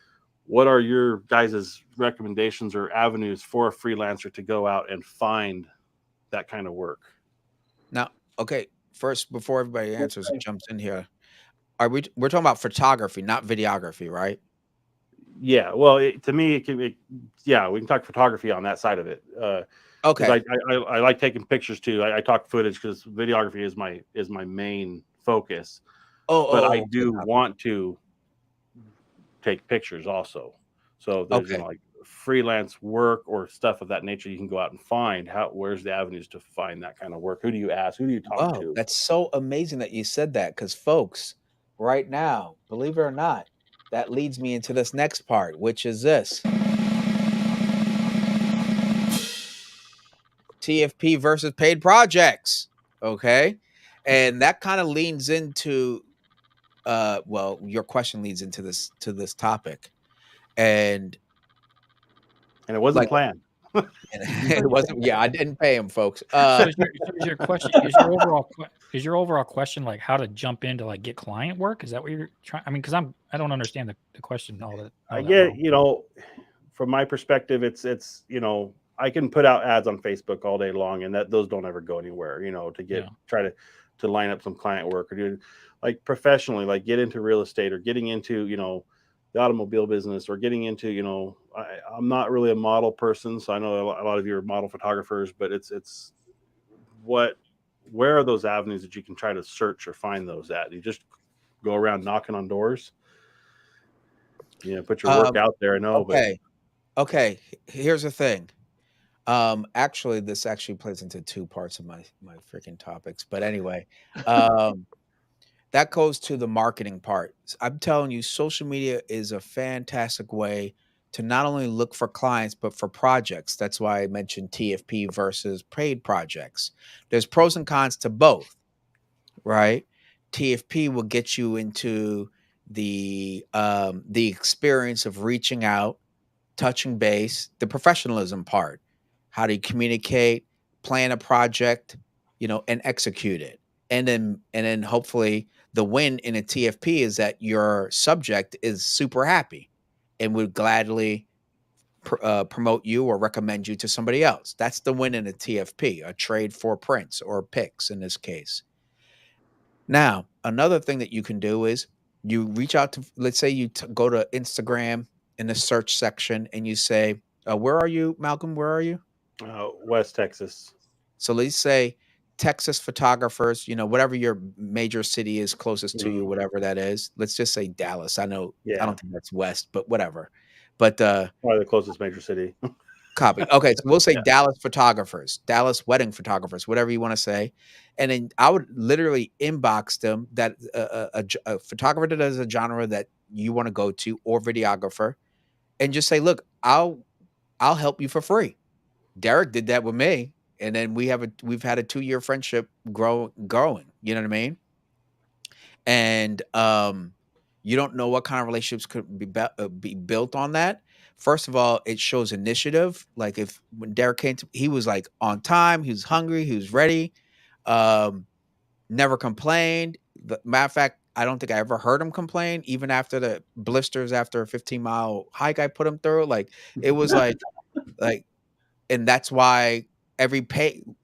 what are your guys' recommendations or avenues for a freelancer to go out and find that kind of work? Now, okay, first, before everybody answers, Okay. jumps in here, we're talking about photography, not videography, right? Yeah, well, to me, yeah, we can talk photography on that side of it. Because Okay. I like taking pictures too. I talk footage because videography is my main focus. But I Okay, do copy. want to take pictures also. So there's Okay. like freelance work or stuff of that nature you can go out and find. Where's the avenues to find that kind of work? Who do you ask? Who do you talk Wow, to? that's so amazing that you said that, because folks, right now, believe it or not, that leads me into this next part, which is this. TFP versus paid projects. Okay. And that kind of leans into well, your question leads into this topic. And And it wasn't like planned. it wasn't, yeah, I didn't pay him, folks. So is your question is your overall question like how to jump into like get client work? Is that what you're trying? I mean, because I don't understand the question all that I well. get, from my perspective, it's I can put out ads on Facebook all day long, and those don't ever go anywhere. To try to line up some client work or do like professionally, like get into real estate or getting into the automobile business or getting into I'm not really a model person, so I know a lot of you are model photographers, but it's where are those avenues that you can try to search or find those at? You just go around knocking on doors, put your work out there. I know, but Okay. Here's the thing. Actually, this actually plays into two parts of my freaking topics. But anyway, that goes to the marketing part. I'm telling you, social media is a fantastic way to not only look for clients, but for projects. That's why I mentioned TFP versus paid projects. There's pros and cons to both, right? TFP will get you into the experience of reaching out, touching base, the professionalism part. How do you communicate, plan a project, and execute it? And then hopefully the win in a TFP is that your subject is super happy and would gladly promote you or recommend you to somebody else. That's the win in a TFP, a trade for prints or pics in this case. Now, another thing that you can do is you reach out to, let's say you go to Instagram in the search section and you say, where are you, Malcolm? Where are you? West Texas. So let's say Texas photographers, whatever your major city is closest to you, whatever that is. Let's just say Dallas. I know, I Yeah, don't think that's West, but whatever. But probably the closest major city. Copy. Okay, so we'll say Yeah. Dallas photographers, Dallas wedding photographers, whatever you want to say, and then I would literally inbox them that a photographer that does a genre that you want to go to, or videographer, and just say, look, I'll help you for free. Derek did that with me, and then we've had a 2-year friendship growing. You know what I mean? And you don't know what kind of relationships could be built on that. First of all, it shows initiative. Like if when Derek came to, he was like on time, he was hungry, he was ready, um, never complained. Matter of fact, I don't think I ever heard him complain, even after the blisters after a 15-mile hike I put him through. Like it was like and that's why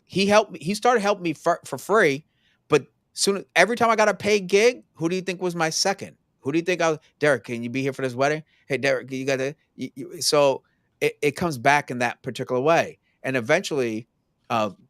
he helped me. He started helping me for free, but every time I got a paid gig, who do you think was my second? Who do you think Derek, can you be here for this wedding? Hey, Derek, you got to. So it comes back in that particular way, and eventually,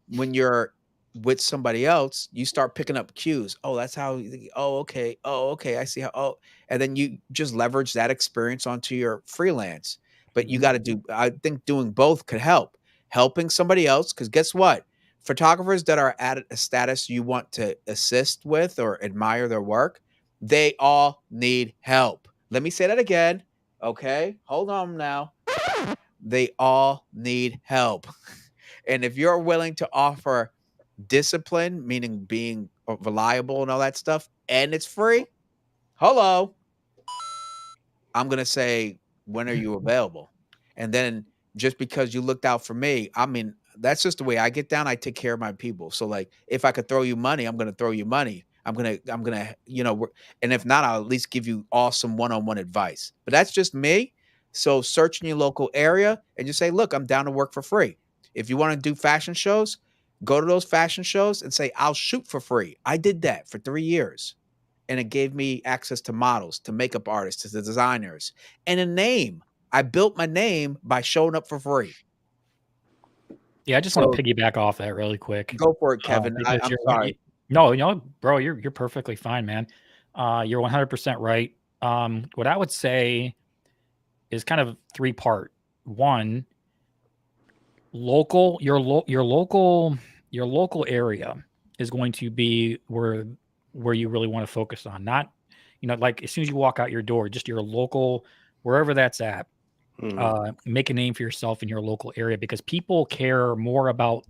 when you're with somebody else, you start picking up cues. Oh, that's how. Oh, okay. Oh, okay. I see how. Oh, and then you just leverage that experience onto your freelance. But you got to do. I think doing both could help. Helping somebody else, because guess what? Photographers that are at a status you want to assist with or admire their work, they all need help. Let me say that again. Okay, hold on now. They all need help. And if you're willing to offer discipline, meaning being reliable and all that stuff, and it's free, hello, I'm going to say, when are you available? And then just because you looked out for me, I mean, that's just the way I get down. I take care of my people. So like, if I could throw you money, I'm going to throw you money. I'm going to, and if not, I'll at least give you awesome one-on-one advice. But that's just me. So search in your local area and just say, look, I'm down to work for free. If you want to do fashion shows, go to those fashion shows and say, I'll shoot for free. I did that for 3 years. And it gave me access to models, to makeup artists, to the designers, and a name. I built my name by showing up for free. Yeah, I just want to piggyback off that really quick. Go for it, Kevin. I'm sorry. No, bro, you're perfectly fine, man. You're 100% right. What I would say is kind of 3-part. One, your local area is going to be where you really want to focus on. Not, like as soon as you walk out your door, just your local, wherever that's at. Make a name for yourself in your local area, because people care more about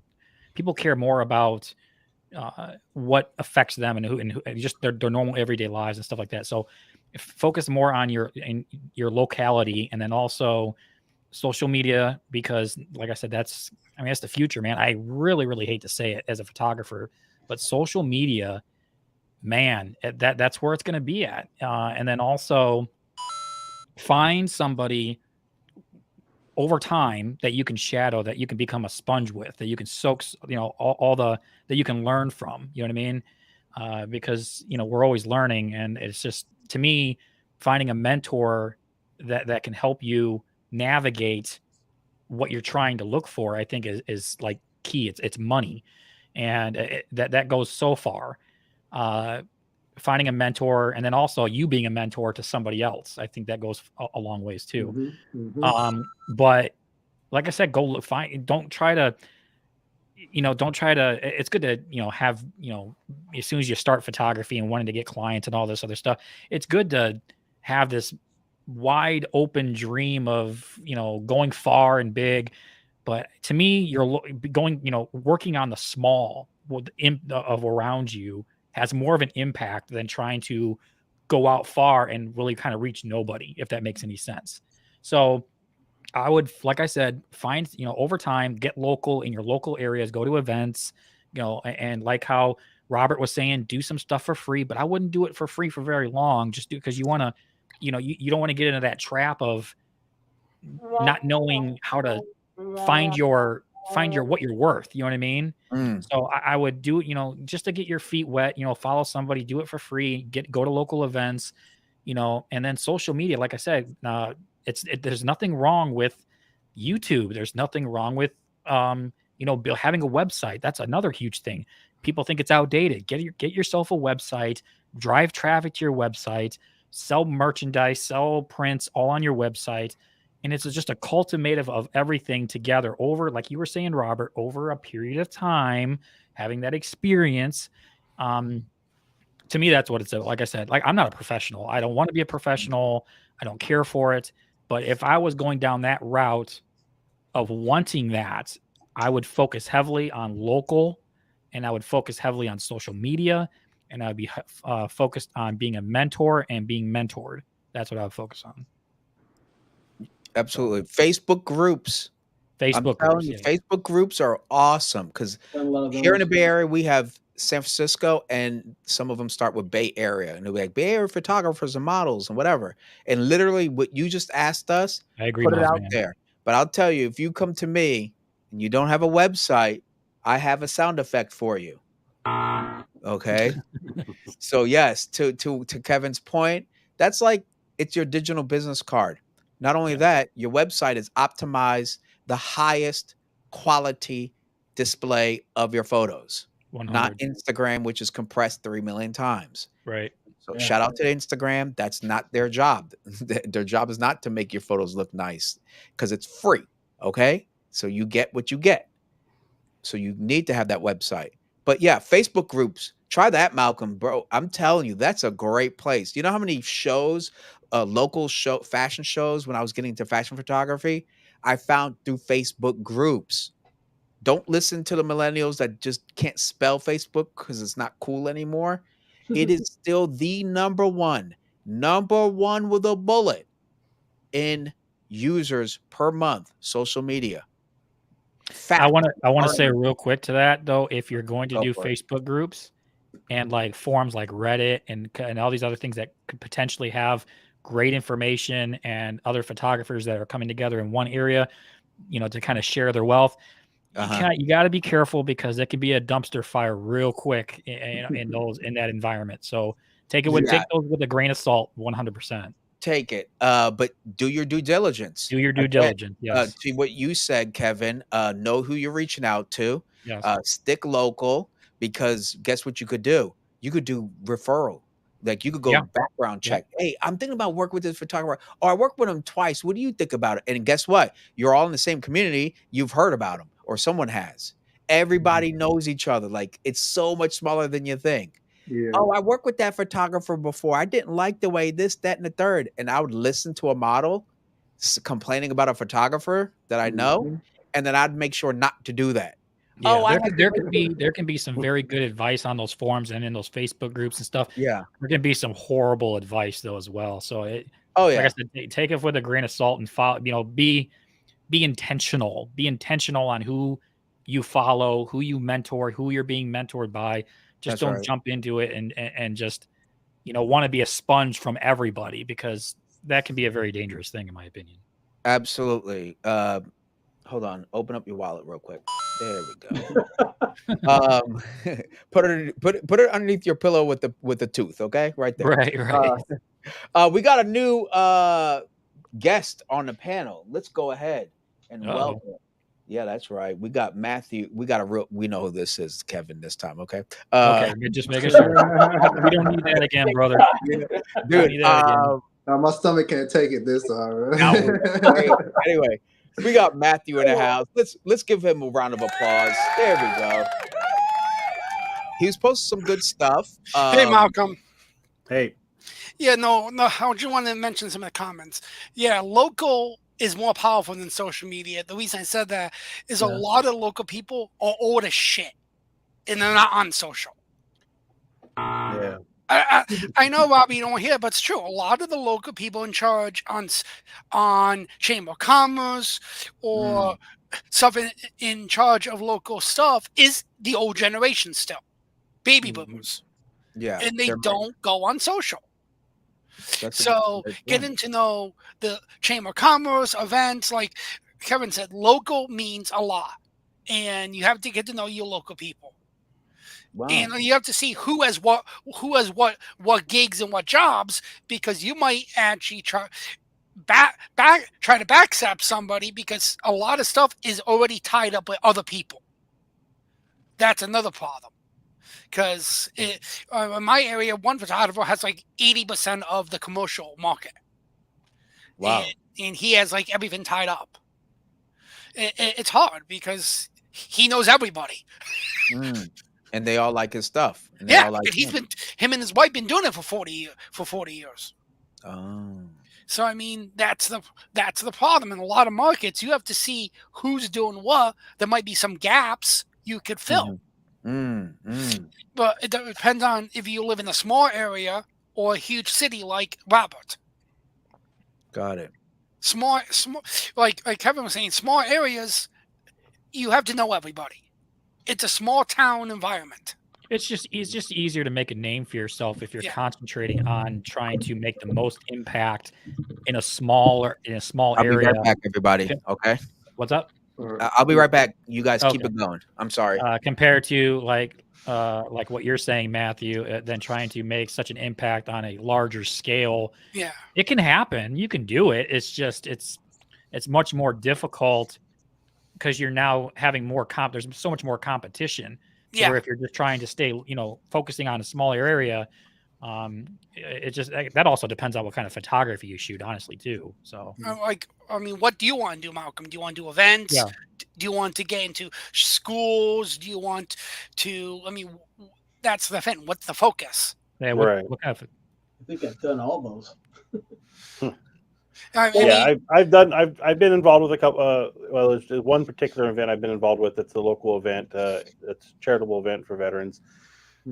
what affects them and who just their normal everyday lives and stuff like that. So focus more on your locality, and then also social media, because like I said, that's the future, man. I really, really hate to say it as a photographer, but social media, man, that's where it's going to be at. And then also find somebody over time that you can shadow, that you can become a sponge with, that you can soak, all that you can learn from, you know what I mean? Because, we're always learning, and it's just, to me, finding a mentor that can help you navigate what you're trying to look for, I think is like key. It's money. And that goes so far. Finding a mentor, and then also you being a mentor to somebody else, I think that goes a long ways too. But like I said, go find. Don't try to. It's good to have as soon as you start photography and wanting to get clients and all this other stuff, it's good to have this wide open dream of going far and big. But to me, you're going working on the small of around you has more of an impact than trying to go out far and really kind of reach nobody, if that makes any sense. So I would, like I said, find, over time, get local in your local areas, go to events, and like how Robert was saying, do some stuff for free, but I wouldn't do it for free for very long. Just because you want to, you don't want to get into that trap of not knowing how to find your what you're worth. You know what I mean? So I would do it, just to get your feet wet, follow somebody, do it for free, go to local events, and then social media. Like I said, there's nothing wrong with YouTube. There's nothing wrong with, having a website. That's another huge thing. People think it's outdated. Get yourself a website, drive traffic to your website, sell merchandise, sell prints all on your website, And it's just a cultivative of everything together over, like you were saying, Robert, over a period of time, having that experience. To me, that's what it's like. I said, like, I'm not a professional. I don't want to be a professional. I don't care for it. But if I was going down that route of wanting that, I would focus heavily on local, and I would focus heavily on social media, and I would be focused on being a mentor and being mentored. That's what I would focus on. Absolutely. Facebook groups. I'm Facebook telling groups, you, yeah. Facebook groups are awesome because Done a lot of here in the those. Bay Area, we have San Francisco, and some of them start with Bay Area, and they're like Bay Area photographers and models and whatever. And literally, what you just asked us, I agree, put it Moz out man. there. But I'll tell you, if you come to me and you don't have a website, I have a sound effect for you. Okay. So yes, to Kevin's point, that's like it's your digital business card. Not only Yeah. that, your website is optimized the highest quality display of your photos, not 100. Instagram, which is compressed 3 million times. Right. So Yeah. shout out to Instagram. That's not their job. Their job is not to make your photos look nice because it's free. Okay. So you get what you get. So you need to have that website. But yeah, Facebook groups. Try that, Malcolm, bro. I'm telling you, that's a great place. You know how many shows, local fashion shows, when I was getting into fashion photography, I found through Facebook groups. Don't listen to the millennials that just can't spell Facebook because it's not cool anymore. It is still the number one with a bullet in users per month, social media. Fact. I want to say real quick to that though, if you're going to Go do for it. Facebook groups and like forums like Reddit and all these other things that could potentially have great information and other photographers that are coming together in one area, to kind of share their wealth, you got to be careful because it can be a dumpster fire real quick in that environment. So take those with a grain of salt, 100%. Take it. But do your due diligence. Do your due diligence. Yes. To what you said, Kevin, know who you're reaching out to. Yes. Stick local, because guess what you could do? You could do referral. Like you could go background check. Hey, I'm thinking about working with this photographer, or I worked with him twice. What do you think about it? And guess what? You're all in the same community. You've heard about him, or someone has. Everybody knows each other. Like it's so much smaller than you think. Yeah. Oh, I worked with that photographer before. I didn't like the way this, that, and the third. And I would listen to a model complaining about a photographer that I know, and then I'd make sure not to do that. Yeah, there can be some very good advice on those forums and in those Facebook groups and stuff. Yeah, there can be some horrible advice though as well. So like I said, take it with a grain of salt and follow. Be intentional. Be intentional on who you follow, who you mentor, who you're being mentored by. Just don't jump into it and just want to be a sponge from everybody, because that can be a very dangerous thing in my opinion. Absolutely. Hold on. Open up your wallet real quick. There we go. Put it underneath your pillow with the tooth. Okay, right there. Right. We got a new guest on the panel. Let's go ahead and welcome. Yeah, that's right. We got Matthew. We know who this is, Kevin, this time. Okay. Okay, just making sure. We don't need that again, brother. Dude, my stomach can't take it this time. Anyway, we got Matthew in the house. Let's give him a round of applause. There we go. He was posting some good stuff. Hey, Malcolm. Hey. Yeah, no. I just want to mention some of the comments. Yeah, local is more powerful than social media. The reason I said that is a lot of local people are old as shit, and they're not on social. Yeah. I know, Robbie, you don't hear, but it's true. A lot of the local people in charge on Chamber of Commerce or stuff in charge of local stuff is the old generation still, baby boomers. Yeah, and they don't go on social. So getting to know the Chamber of Commerce events, like Kevin said, local means a lot, and you have to get to know your local people. Wow. And you have to see who has what gigs and what jobs, because you might actually try to backstab somebody because a lot of stuff is already tied up with other people. That's another problem. Because in my area, one photographer has like 80% of the commercial market. Wow. And he has like everything tied up. It's hard because he knows everybody. Mm. And they all like his stuff. And they Yeah, all like and him and his wife been doing it for 40 years. Oh. So I mean, that's the problem. In a lot of markets, you have to see who's doing what. There might be some gaps you could fill. But it depends on if you live in a small area or a huge city like Robert. Got it. Small, like Kevin was saying, small areas, you have to know everybody. It's a small town environment. It's just easier to make a name for yourself if you're concentrating on trying to make the most impact in a small area. I'll be right back, everybody. Okay. What's up? I'll be right back. You guys keep Okay. it going. I'm sorry. Compared to like what you're saying, Matthew, then trying to make such an impact on a larger scale. Yeah. It can happen. You can do it. It's just it's much more difficult because you're now having more there's so much more competition. Yeah. Where if you're just trying to stay, focusing on a smaller area, it just that also depends on what kind of photography you shoot, honestly, too. So, what do you want to do, Malcolm? Do you want to do events? Yeah. Do you want to get into schools? Do you want to? That's the thing. What's the focus? Yeah. Right. What kind of? I think I've done all those. I've been involved with a couple. There's one particular event I've been involved with. It's a local event. It's a charitable event for veterans,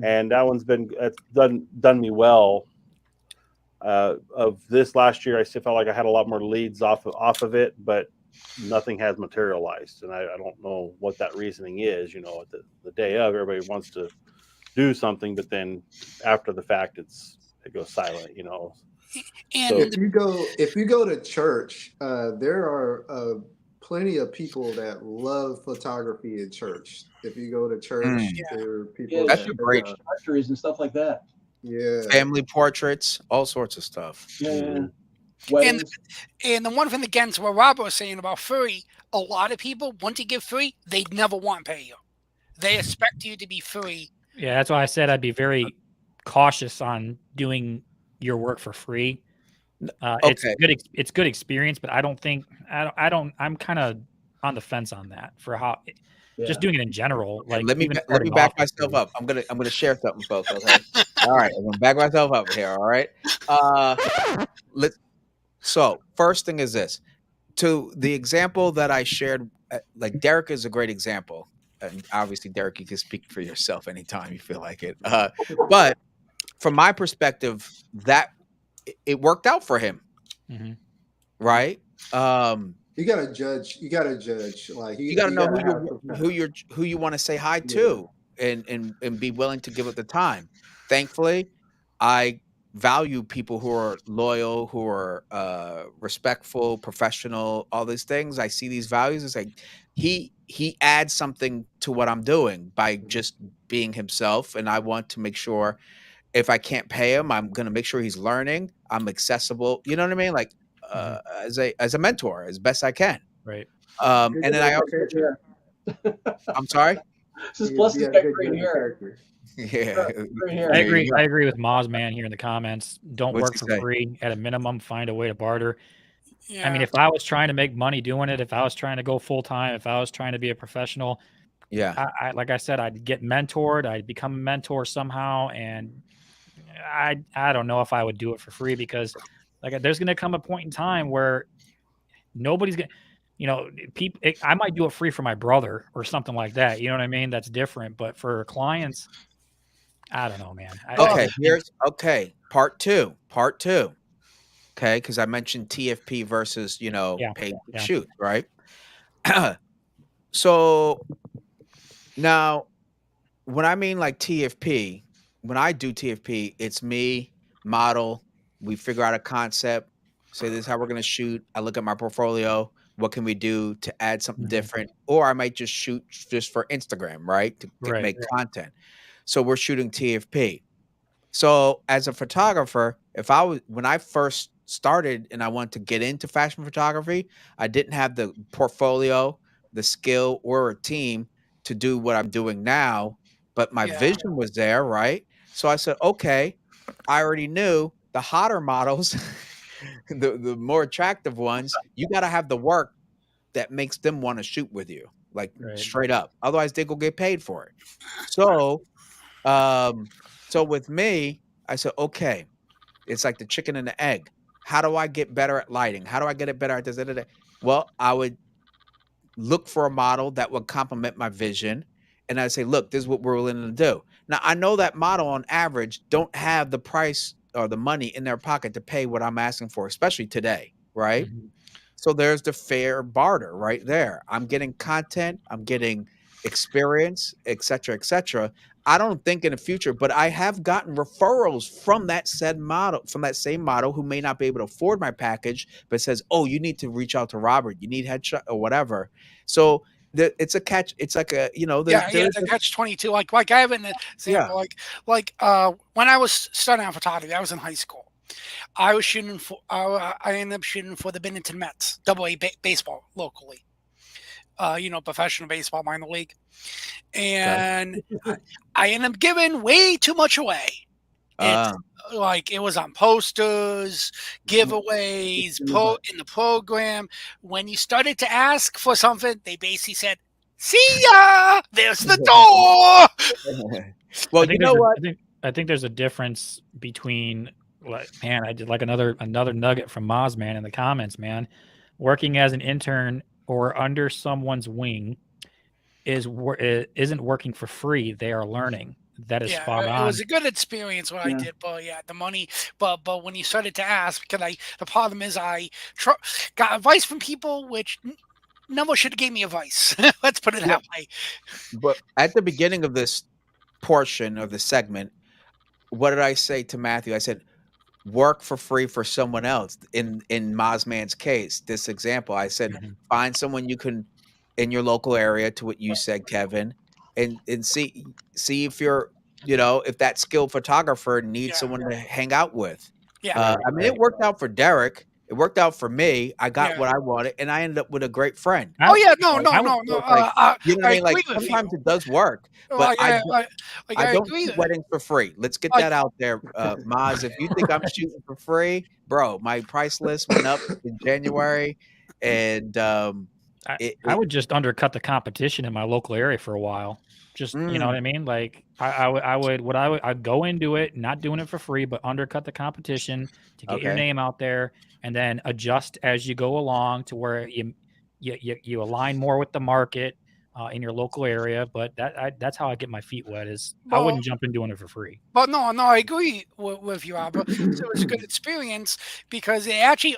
and that one's done me well. Of this last year, I still felt like I had a lot more leads off of it, but nothing has materialized, and I don't know what that reasoning is. At the day of, everybody wants to do something, but then after the fact, it goes silent. And so if you go to church, there are plenty of people that love photography in church. If you go to church, there are people that's great portraits and stuff like that. Yeah, family portraits, all sorts of stuff. Yeah. And the one thing against what Rob was saying about free, a lot of people, once you give free, they never want to pay you. They expect you to be free. Yeah, that's why I said I'd be very cautious on doing your work for free. It's good experience, but I'm kind of on the fence on that for how just doing it in general. Like, let me back myself up. I'm gonna share something, folks. Okay. All right, I'm gonna back myself up here. All right. So first thing is this. To the example that I shared, like Derek is a great example, and obviously Derek, you can speak for yourself anytime you feel like it. But from my perspective, that it worked out for him, right? You gotta judge. Like you gotta know who you want to say hi to, and be willing to give it the time. Thankfully, I value people who are loyal, who are respectful, professional, all these things. I see these values. It's like he adds something to what I'm doing by just being himself, and I want to make sure if I can't pay him, I'm gonna make sure he's learning. I'm accessible. You know what I mean? Like as a mentor as best I can. Right. And then I also, I'm sorry. Plus he's got great hair. Yeah, I agree with Moz Man here in the comments. Don't work for free. At a minimum, find a way to barter. Yeah. I mean, if I was trying to make money doing it, if I was trying to go full time, if I was trying to be a professional, I like I said, I'd get mentored. I'd become a mentor somehow, and I don't know if I would do it for free because like there's going to come a point in time where nobody's going to, people. I might do it free for my brother or something like that. You know what I mean? That's different. But for clients, I don't know, man. Part two. Okay, because I mentioned TFP versus paid shoot, right? So now, when I mean like TFP, when I do TFP, it's me, model. We figure out a concept. Say this is how we're gonna shoot. I look at my portfolio. What can we do to add something different? Or I might just shoot just for Instagram, right? To make content. So we're shooting TFP. So as a photographer, when I first started and I wanted to get into fashion photography, I didn't have the portfolio, the skill, or a team to do what I'm doing now, but my vision was there, right? So I said, okay, I already knew the hotter models the more attractive ones, you got to have the work that makes them want to shoot with you, like Right. straight up. Otherwise, they go get paid for it. So, um, so with me, I said, okay, it's like the chicken and the egg. How do I get better at lighting? How do I get it better at this? Da, da, da? Well, I would look for a model that would complement my vision. And I say, look, this is what we're willing to do. Now, I know that model on average don't have the price or the money in their pocket to pay what I'm asking for, especially today, right? Mhm. So there's the fair barter right there. I'm getting content, I'm getting experience, et cetera, et cetera. I don't think in the future, but I have gotten referrals from that said model, from that same model who may not be able to afford my package, but says, "Oh, you need to reach out to Robert. You need headshot or whatever." So it's a catch. It's like a Yeah, yeah, there's the catch-22. Like I have an yeah. example. When I was starting out photography, I was in high school. I was shooting for. I ended up shooting for the Bennington Mets, Double A baseball locally. Professional baseball minor league, and I ended up giving way too much away. It's Uh, like it was on posters, giveaways, in the program. When you started to ask for something, they basically said, "See ya! There's the door." well, I think you know what? I think there's a difference between, like, man, I did like another nugget from Moz, man, in the comments, man. Working as an intern or under someone's wing isn't working for free. They are learning. That is Yeah, spot it was on. a good experience what I Yeah. did, but yeah, the money. But when you started to ask, because the problem is got advice from people which never should have gave me advice. Let's put it Yeah, that way. but at the beginning of this portion of the segment, what did I say to Matthew? I said, work for free for someone else. In Mosman's case, this example, I said, Mhm. find someone you can in your local area, to what you said, Kevin, and see if you're, if that skilled photographer needs Yeah, someone to hang out with. yeah, Right, I mean, right. it worked out for Derek. It worked out for me. I got yeah. what I wanted, and I ended up with a great friend. Oh I yeah, no, I no, would no, no. So it's like, you know what I I mean? Like agree with you. sometimes it does work, but Like I, I, like I I don't agree. shoot weddings for free. Let's get Like that out there, Maz. If you think I'm shooting for free, bro, my price list went up in January, and I would just undercut the competition in my local area for a while. Just, you know what mm, I mean? Like I'd go into it, not doing it for free, but undercut the competition to get your okay, name out there, and then adjust as you go along to where you align more with the market in your local area. But that's how I get my feet wet. Is I well, wouldn't jump in doing it for free. but no, no, I agree with you, Albert. So it was a good experience because it actually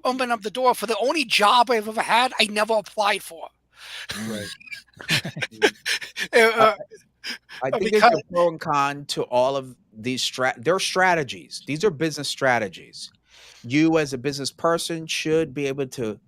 opened up the door for the only job I've ever had I never applied for. mm. Right. Uh, I, uh, I think there's because a pro and con to all of these they're strategies. These are business strategies. You as a business person should be able to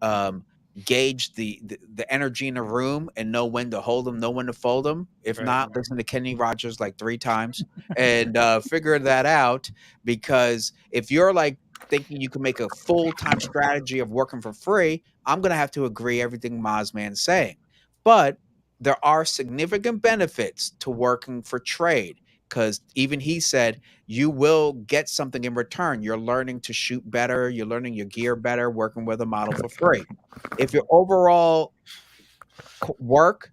gauge the energy in a room and know when to hold them, know when to fold them. If Right. not, listen to Kenny Rogers like 3 times and figure that out. Because if you're like thinking you can make a full-time strategy of working for free, I'm gonna have to agree everything Mozman's saying. But there are significant benefits to working for trade, because even he said you will get something in return. You're learning to shoot better, you're learning your gear better, working with a model for free. If your overall work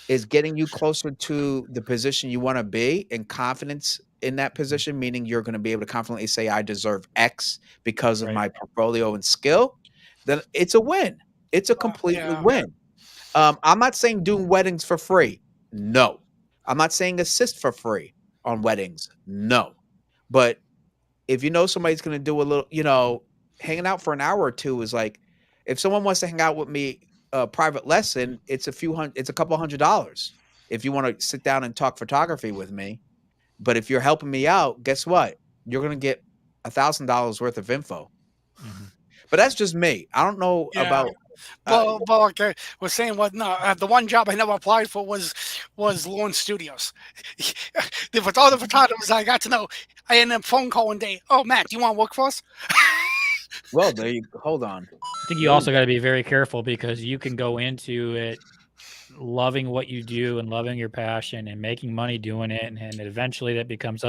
is getting you closer to the position you want to be and confidence in that position, meaning you're going to be able to confidently say, I deserve X because of Right. my portfolio and skill, then it's a win. It's a completely yeah, win. I'm not saying doing weddings for free. No. I'm not saying assist for free on weddings. No. But if you know somebody's going to do a little, hanging out for an hour or two is like, if someone wants to hang out with me, a private lesson, it's a couple $100 if you want to sit down and talk photography with me. But if you're helping me out, guess what? You're going to get $1,000 worth of info. Mhm. But that's just me. I don't know yeah. about, uh, But like I was saying, what no, the one job I never applied for was Lawn Studios. With all the photographers I got to know, I ended up phone call one day. Oh, Matt, do you want to work for us? well, hold on. I think you also got to be very careful because you can go into it loving what you do and loving your passion and making money doing it, and eventually that becomes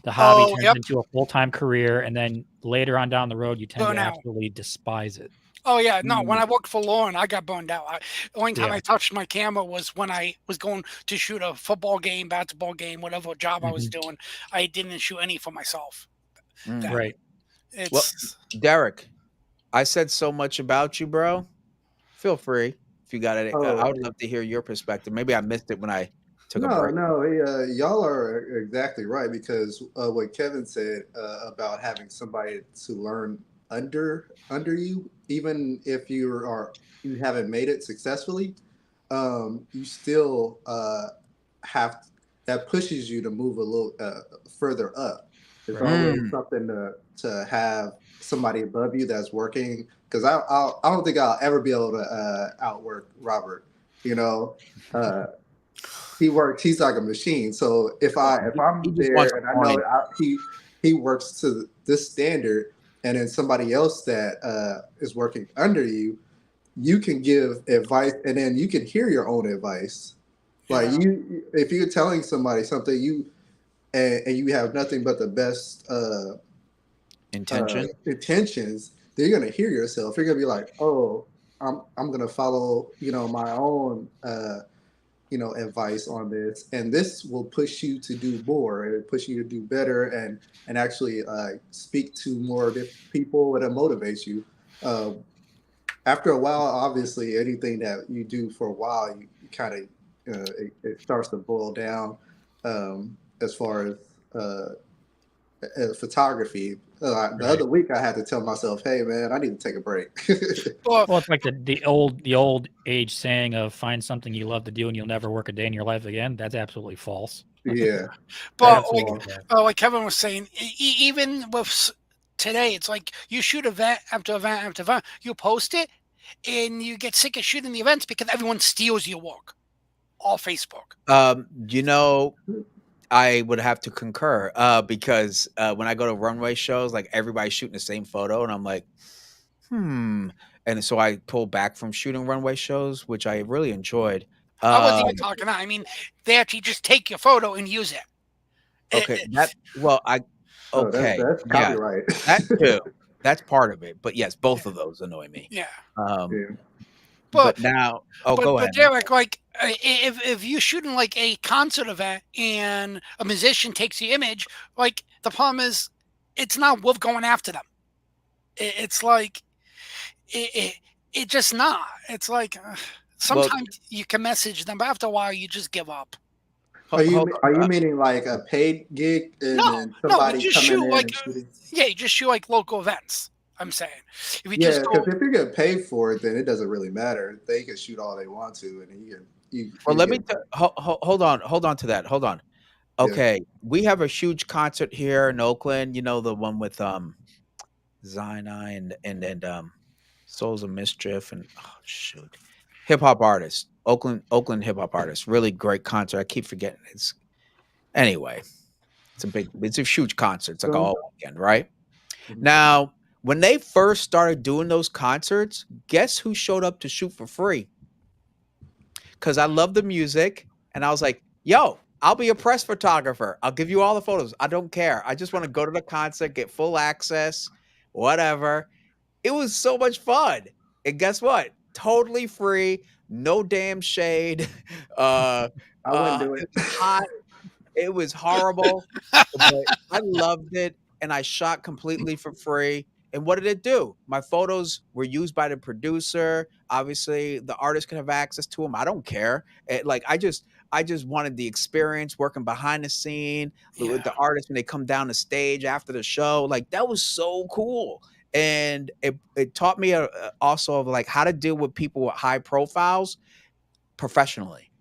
The hobby turns yep. into a full-time career, and then later on down the road, you tend to Burnout. absolutely despise it. Oh yeah, no. When I worked for Lauren, I got burned out. The only time Yeah. I touched my camera was when I was going to shoot a football game, basketball game, whatever job I was doing. I didn't shoot any for myself. Then. Right. Well, It's Derek, I said so much about you, bro. Feel free if you got it. I Oh, would love to hear your perspective. Maybe I missed it when I took a no, break. no, y'all are exactly right because what Kevin said about having somebody to learn under you, even if you haven't made it successfully, you still have that pushes you to move a little further up. It's Right. always something to have somebody above you that's working because I don't think I'll ever be able to outwork Robert. You know, he works. He's like a machine. So if He I'm just wants there a and I know coin. he works to this standard, and then somebody else that is working under you, you can give advice, and then you can hear your own advice. Like if you're telling somebody something, and you have nothing but the best intentions, then you're gonna hear yourself. You're gonna be like, oh, I'm gonna follow my own advice on this, and this will push you to do more and push you to do better and actually speak to more different people, and it motivates you. After a while, obviously, anything that you do for a while, you kind of it starts to boil down as far as photography. The other week, I had to tell myself, "Hey, man, I need to take a break." Well, it's like the old age saying of find something you love to do and you'll never work a day in your life again. That's absolutely false. Yeah, But Absolutely. like Kevin was saying, even with today, it's like you shoot event after event after event, you post it, and you get sick of shooting the events because everyone steals your work, all Facebook. You know, I would have to concur because when I go to runway shows, like everybody's shooting the same photo, and I'm like, and so I pull back from shooting runway shows, which I really enjoyed. I wasn't even talking that. I mean, they actually just take your photo and use it. Okay, okay, that's yeah, copyright. that too. That's part of it, but yes, both of those annoy me. Yeah. Yeah. But now, go but ahead. Derek, like if you're shooting like a concert event and a musician takes the image, like the problem is, it's not worth going after them. It's like it just not. It's like sometimes you can message them, but after a while you just give up. Are you meaning like a paid gig and then No, you somebody just coming shoot in like and shooting? you just shoot like local events. I'm saying if you Yeah, just because go, if you get paid for it, then it doesn't really matter. They can shoot all they want to, and then Well, you let me get hold on to that. Hold on. yeah. Okay, we have a huge concert here in Oakland. You know, the one with Sinai and Souls of Mischief and shoot, hip hop artists, Oakland hip hop artists. Really great concert. I keep forgetting it's anyway. It's a huge concert. It's like all weekend, right? Now, when they first started doing those concerts, guess who showed up to shoot for free? Because I love the music, and I was like, "Yo, I'll be a press photographer. I'll give you all the photos. I don't care. I just want to go to the concert, get full access, whatever." It was so much fun. And guess what? Totally free, no damn shade. I wouldn't do it. It was hot. It was horrible, but I loved it, and I shot completely for free. And what did it do? My photos were used by the producer. Obviously, the artist can have access to them. I don't care. I just wanted the experience working behind the scene with the artists when they come down the stage after the show. Like that was so cool, and it taught me also of like how to deal with people with high profiles professionally.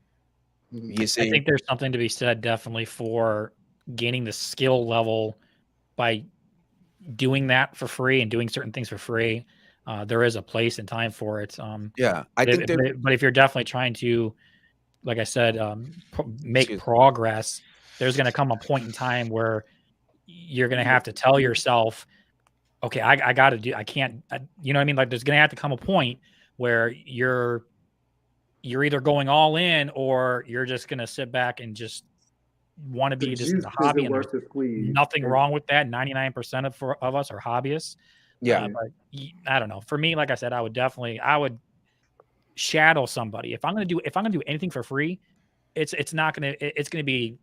You I see, think there's something to be said definitely for gaining the skill level by doing that for free and doing certain things for free. There is a place and time for it. yeah, I think but if you're definitely trying to, like I said, make Excuse me. progress, there's going to come a point in time where you're going to have to tell yourself, okay, I got to do, I can't, you know what I mean? Like there's going to have to come a point where you're either going all in or you're just going to sit back and just want to The be this as juice a hobby, isn't and there's worth the squeeze. nothing And wrong with that. 99% of us are hobbyists. Yeah. But I don't know. For me, like I said, I would shadow somebody. If I'm gonna do anything for free, it's gonna be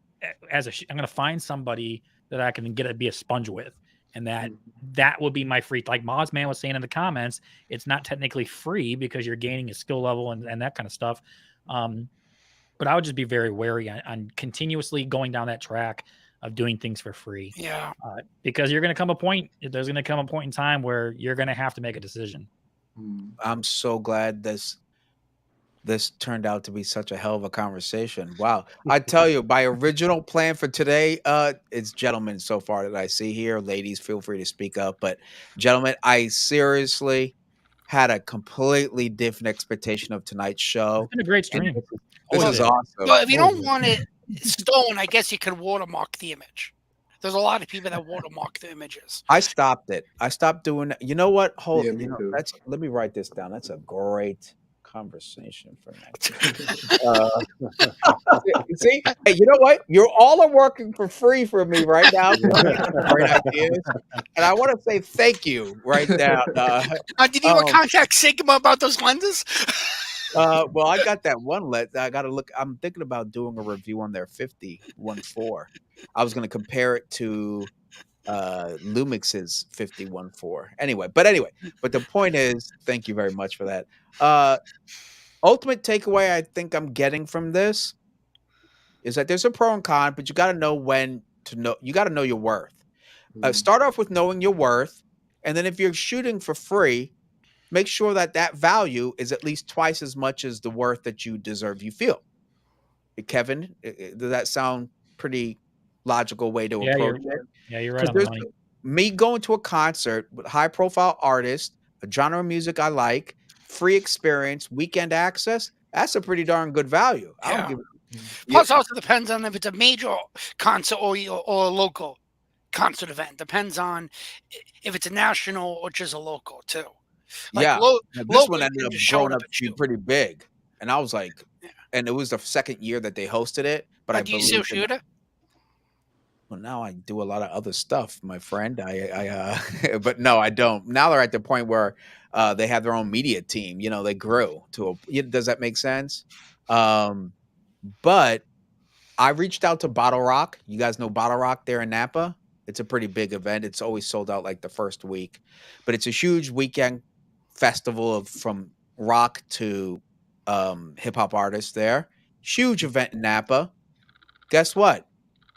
I'm gonna find somebody that I can be a sponge with, and that will be my free. Like Mozman was saying in the comments, it's not technically free because you're gaining a skill level and that kind of stuff. But I would just be very wary on continuously going down that track of doing things for free. Yeah. Because there's going to come a point in time where you're going to have to make a decision. I'm so glad this turned out to be such a hell of a conversation. Wow. I tell you, my original plan for today, it's gentlemen so far that I see here. Ladies, feel free to speak up. But gentlemen, I seriously had a completely different expectation of tonight's show. It's been a great And stream. this is awesome. Well, if you don't want it stone, I guess you could watermark the image. There's a lot of people that watermark the images. I stopped it. I stopped doing that. You know what? Yeah, me too. Let me write this down. That's a great conversation for next. See, hey, you know what? You're all are working for free for me right now. Great ideas, and I want to say thank you right now. Did you contact Sigma about those lenses? Well, I got that one I got to look. I'm thinking about doing a review on their 50-1.4. I was going to compare it to Lumix's 50-1.4. Anyway, but the point is, thank you very much for that. Ultimate takeaway I think I'm getting from this is that there's a pro and con, but you got to know when to know. You got to know your worth. Start off with knowing your worth, and then if you're shooting for free, make sure that value is at least twice as much as the worth that you deserve. You feel, Kevin, does that sound pretty logical way to approach it? Yeah, you're right on the money. Me going to a concert with high-profile artists, a genre of music I like, free experience, weekend access, that's a pretty darn good value. Yeah. Plus, also depends on if it's a major concert or a local concert event. Depends on if it's a national or just a local, too. Like this one ended up growing up to be pretty big. And I was like, and it was the second year that they hosted it. But I do you still shoot it? Well, now I do a lot of other stuff, my friend. But no, I don't. Now they're at the point where they have their own media team. You know, they grew to a. Does that make sense? But I reached out to Bottle Rock. You guys know Bottle Rock there in Napa? It's a pretty big event. It's always sold out like the first week, but it's a huge weekend festival from rock to hip hop artists there. Huge event in Napa. Guess what?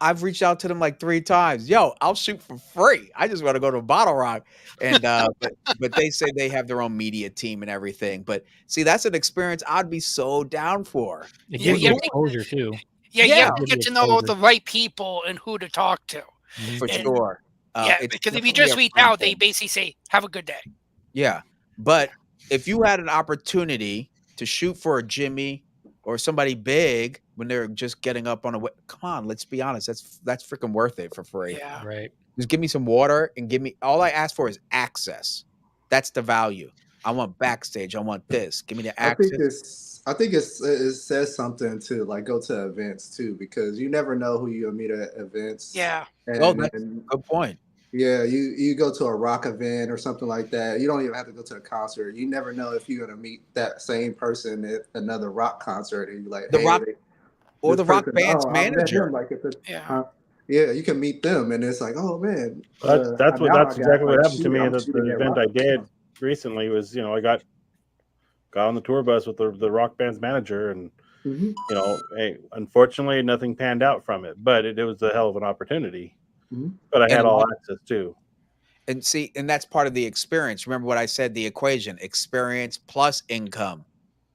I've reached out to them like 3 times. Yo, I'll shoot for free. I just want to go to Bottle Rock. And but they say they have their own media team and everything. But see, that's an experience I'd be so down for. It gives you exposure too. Yeah, you have to get to know the right people and who to talk to. For sure. Because if you just reach out, they basically say, have a good day. Yeah. But if you had an opportunity to shoot for a Jimmy or somebody big when they're just getting up on come on, let's be honest. That's freaking worth it for free. Yeah. Right. Just give me some water and all I ask for is access. That's the value. I want backstage. I want this. Give me the access. I think it says something to like go to events too, because you never know who you'll meet at events. Yeah. That's a good point. Yeah, you go to a rock event or something like that. You don't even have to go to a concert. You never know if you're gonna meet that same person at another rock concert, and you're like, the rock band's manager. Yeah, you can meet them, and it's like, oh man. That's exactly what happened to me at the event I did recently. Was I got on the tour bus with the rock band's manager, and hey, unfortunately nothing panned out from it, but it was a hell of an opportunity. But I had all access too. And see, and that's part of the experience. Remember what I said, the equation, experience plus income,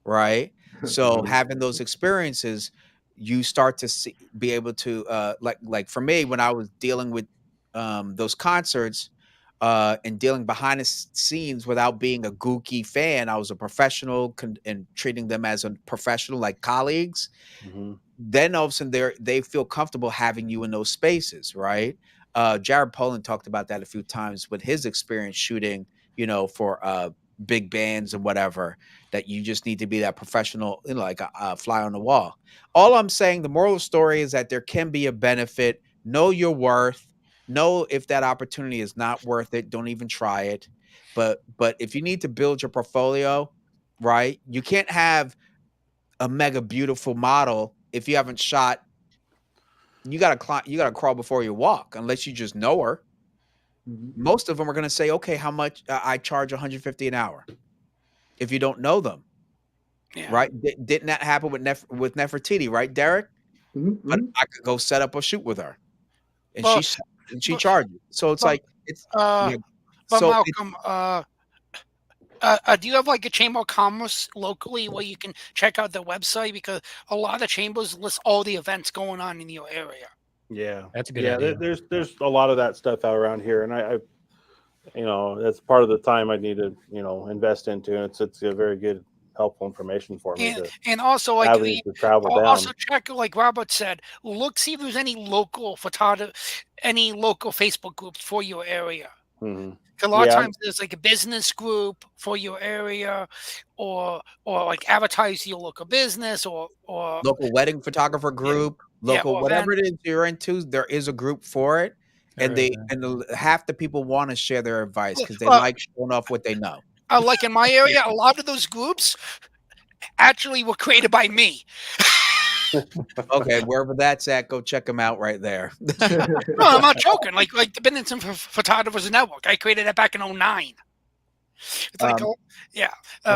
right? So having those experiences, you start to be able to, like for me, when I was dealing with those concerts and dealing behind the scenes without being a gooky fan, I was a professional and treating them as a professional, like colleagues. Then all of a sudden they feel comfortable having you in those spaces, right? Jared Poland talked about that a few times with his experience shooting, for big bands and whatever, that you just need to be that professional, like a fly on the wall. All I'm saying, the moral of the story is that there can be a benefit. Know your worth. Know if that opportunity is not worth it. Don't even try it. But if you need to build your portfolio, right? You can't have a mega beautiful model if you haven't shot. You gotta crawl before you walk, unless you just know her. Most of them are gonna say, okay, how much? I charge 150 an hour. If you don't know them, right? Didn't that happen with Nefertiti, right, Derek? But I could go set up a shoot with her, and Well, she charged. So it's like but so Malcolm, do you have like a chamber of commerce locally where you can check out the website? Because a lot of chambers list all the events going on in your area. Yeah, that's a good idea. There's a lot of that stuff out around here, and I that's part of the time I need to invest into, and it's a very good helpful information for me. And also, like, avenues to travel down. also check, like Robert said, look, see if there's any local any local Facebook groups for your area. Mm-hmm. A lot of times there's like a business group for your area, or like advertise your local business, or local wedding photographer group, local whatever it is you're into. There is a group for it, and half the people want to share their advice because they like showing off what they know. Like in my area, a lot of those groups actually were created by me. Okay, wherever that's at, go check them out right there. No, I'm not joking. Like the Bennington Photographers Network, I created that back in 2009. It's like,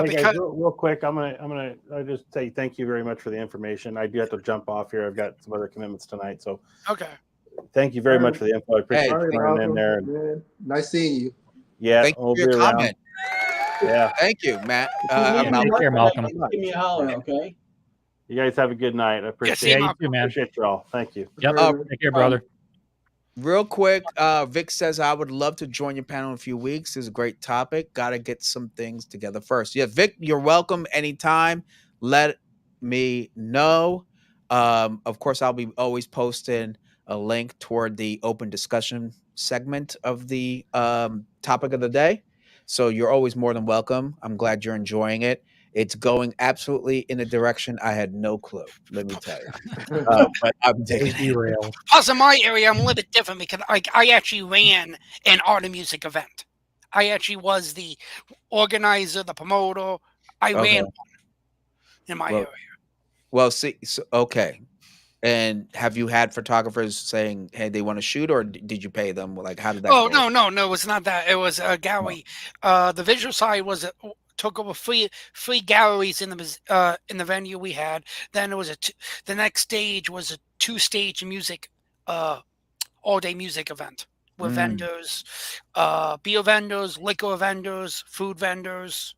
because real quick, I just say thank you very much for the information. I do have to jump off here. I've got some other commitments tonight, so okay. Thank you very much for the info. I appreciate you coming in there. Man. Nice seeing you. Yeah, thank you for your comment. Yeah, thank you, Matt. Take care, Malcolm. Give me a holler, okay? You guys have a good night. I appreciate you too, man. Appreciate you all. Thank you. Yep. Take care, brother. Real quick, Vic says, I would love to join your panel in a few weeks. This is a great topic. Got to get some things together first. Yeah, Vic, you're welcome anytime. Let me know. Of course, I'll be always posting a link toward the open discussion segment of the topic of the day. So you're always more than welcome. I'm glad you're enjoying it. It's going absolutely in a direction I had no clue, let me tell you. But I'm digging it. Plus, in my area, I'm a little bit different because I actually ran an art and music event. I actually was the organizer, the promoter. I ran one in my area. Well, see, okay. And have you had photographers saying, hey, they want to shoot, or did you pay them? Like, how did that go? No, it was not that. It was a gallery. The visual side was took over free galleries in the venue we had. Then it was the next stage was a 2-stage music, all-day music event with vendors, beer vendors, liquor vendors, food vendors.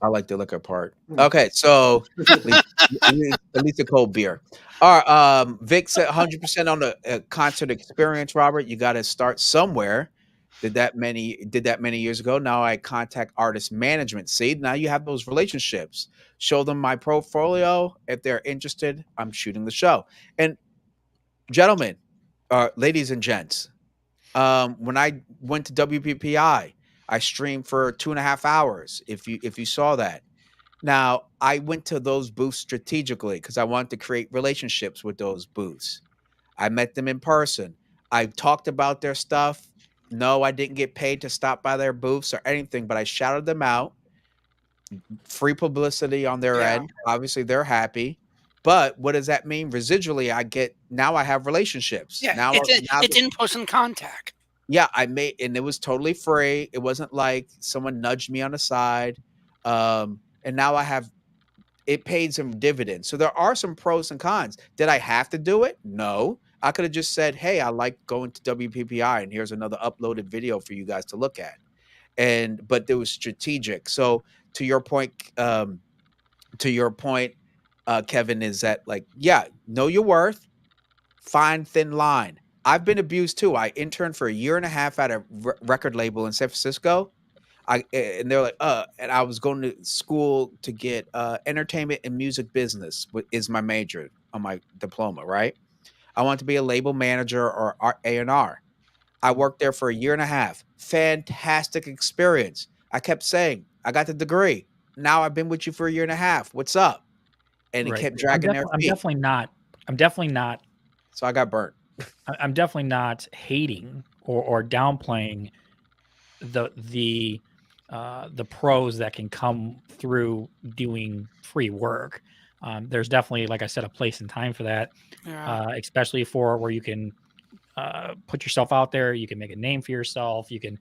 I like the liquor part. Okay, so at least a cold beer. All right, Vic said 100% on the concert experience. Robert, you got to start somewhere. Did that many years ago. Now I contact artist management. See, now you have those relationships. Show them my portfolio. If they're interested, I'm shooting the show. And gentlemen, ladies and gents, when I went to WPPI, I streamed for 2.5 hours. If you saw that. Now I went to those booths strategically because I wanted to create relationships with those booths. I met them in person. I talked about their stuff. No, I didn't get paid to stop by their booths or anything, but I shouted them out. Free publicity on their end. Obviously, they're happy. But what does that mean? Residually, I have relationships. Yeah, now it's in-person contact. Yeah, and it was totally free. It wasn't like someone nudged me on the side. And now it paid some dividends. So there are some pros and cons. Did I have to do it? No. I could have just said, hey, I like going to WPPI, and here's another uploaded video for you guys to look at. But it was strategic. So to your point, Kevin, is that know your worth, find thin line. I've been abused too. I interned for 1.5 years at a record label in San Francisco. And they're like, and I was going to school to get entertainment and music business is my major on my diploma, right? I want to be a label manager or A&R. I worked there for 1.5 years. Fantastic experience. I kept saying, I got the degree. Now I've been with you for a year and a half. What's up? And it Right. kept dragging their I'm feet. definitely not. So I got burnt. I'm definitely not hating or downplaying the pros that can come through doing free work. There's definitely, like I said, a place and time for that, especially for where you can put yourself out there. You can make a name for yourself. You can,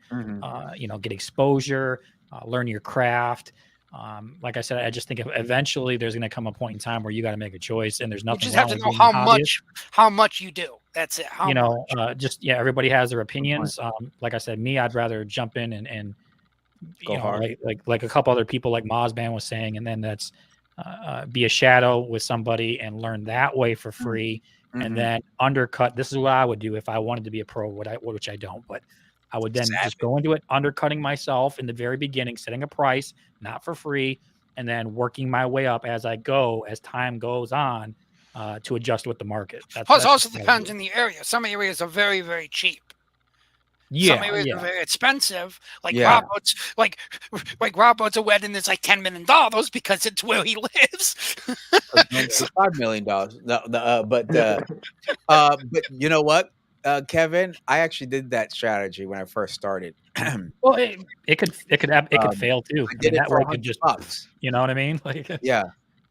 get exposure, learn your craft. Like I said, I just think eventually there's going to come a point in time where you got to make a choice, and there's You nothing just wrong have to with know being a how much you do. That's it. How much. Everybody has their opinions. Like I said, me, I'd rather jump in and Go hard. like a couple other people, like Mozban was saying, and then that's be a shadow with somebody and learn that way for free, and then undercut. This is what I would do if I wanted to be a pro, which I don't, but I would then just go into it, undercutting myself in the very beginning, setting a price, not for free, and then working my way up as I go, as time goes on, to adjust with the market. Plus, also depends on the area. Some areas are very, very cheap. Some areas are very expensive. Like Robert's, like Robert's a wedding is like $10 million because it's where he lives. $5 million. But you know what, Kevin? I actually did that strategy when I first started. Well, it could fail too. I did it for $100. You know what I mean? Like, yeah,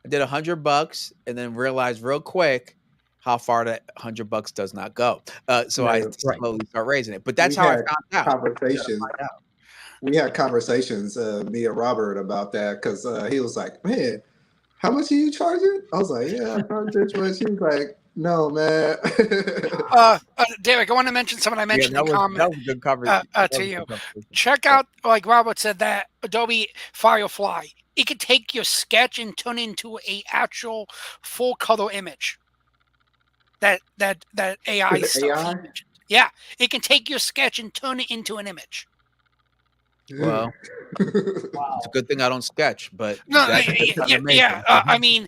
I did $100 and then realized real quick how far that $100 does not go. So I slowly start raising it. But that's how I found out. Conversations. We had conversations, me and Robert, about that because he was like, "Man, how much are you charging?" I was like, "Yeah, I charge this much." He was like, "No, man." Derek, I want to mention something I mentioned in comment. That was a good conversation to you. Check out, like Robert said, that Adobe Firefly. It could take your sketch and turn it into a actual full color image. That AI stuff. Yeah, it can take your sketch and turn it into an image. Well, it's a good thing I don't sketch, but I mean,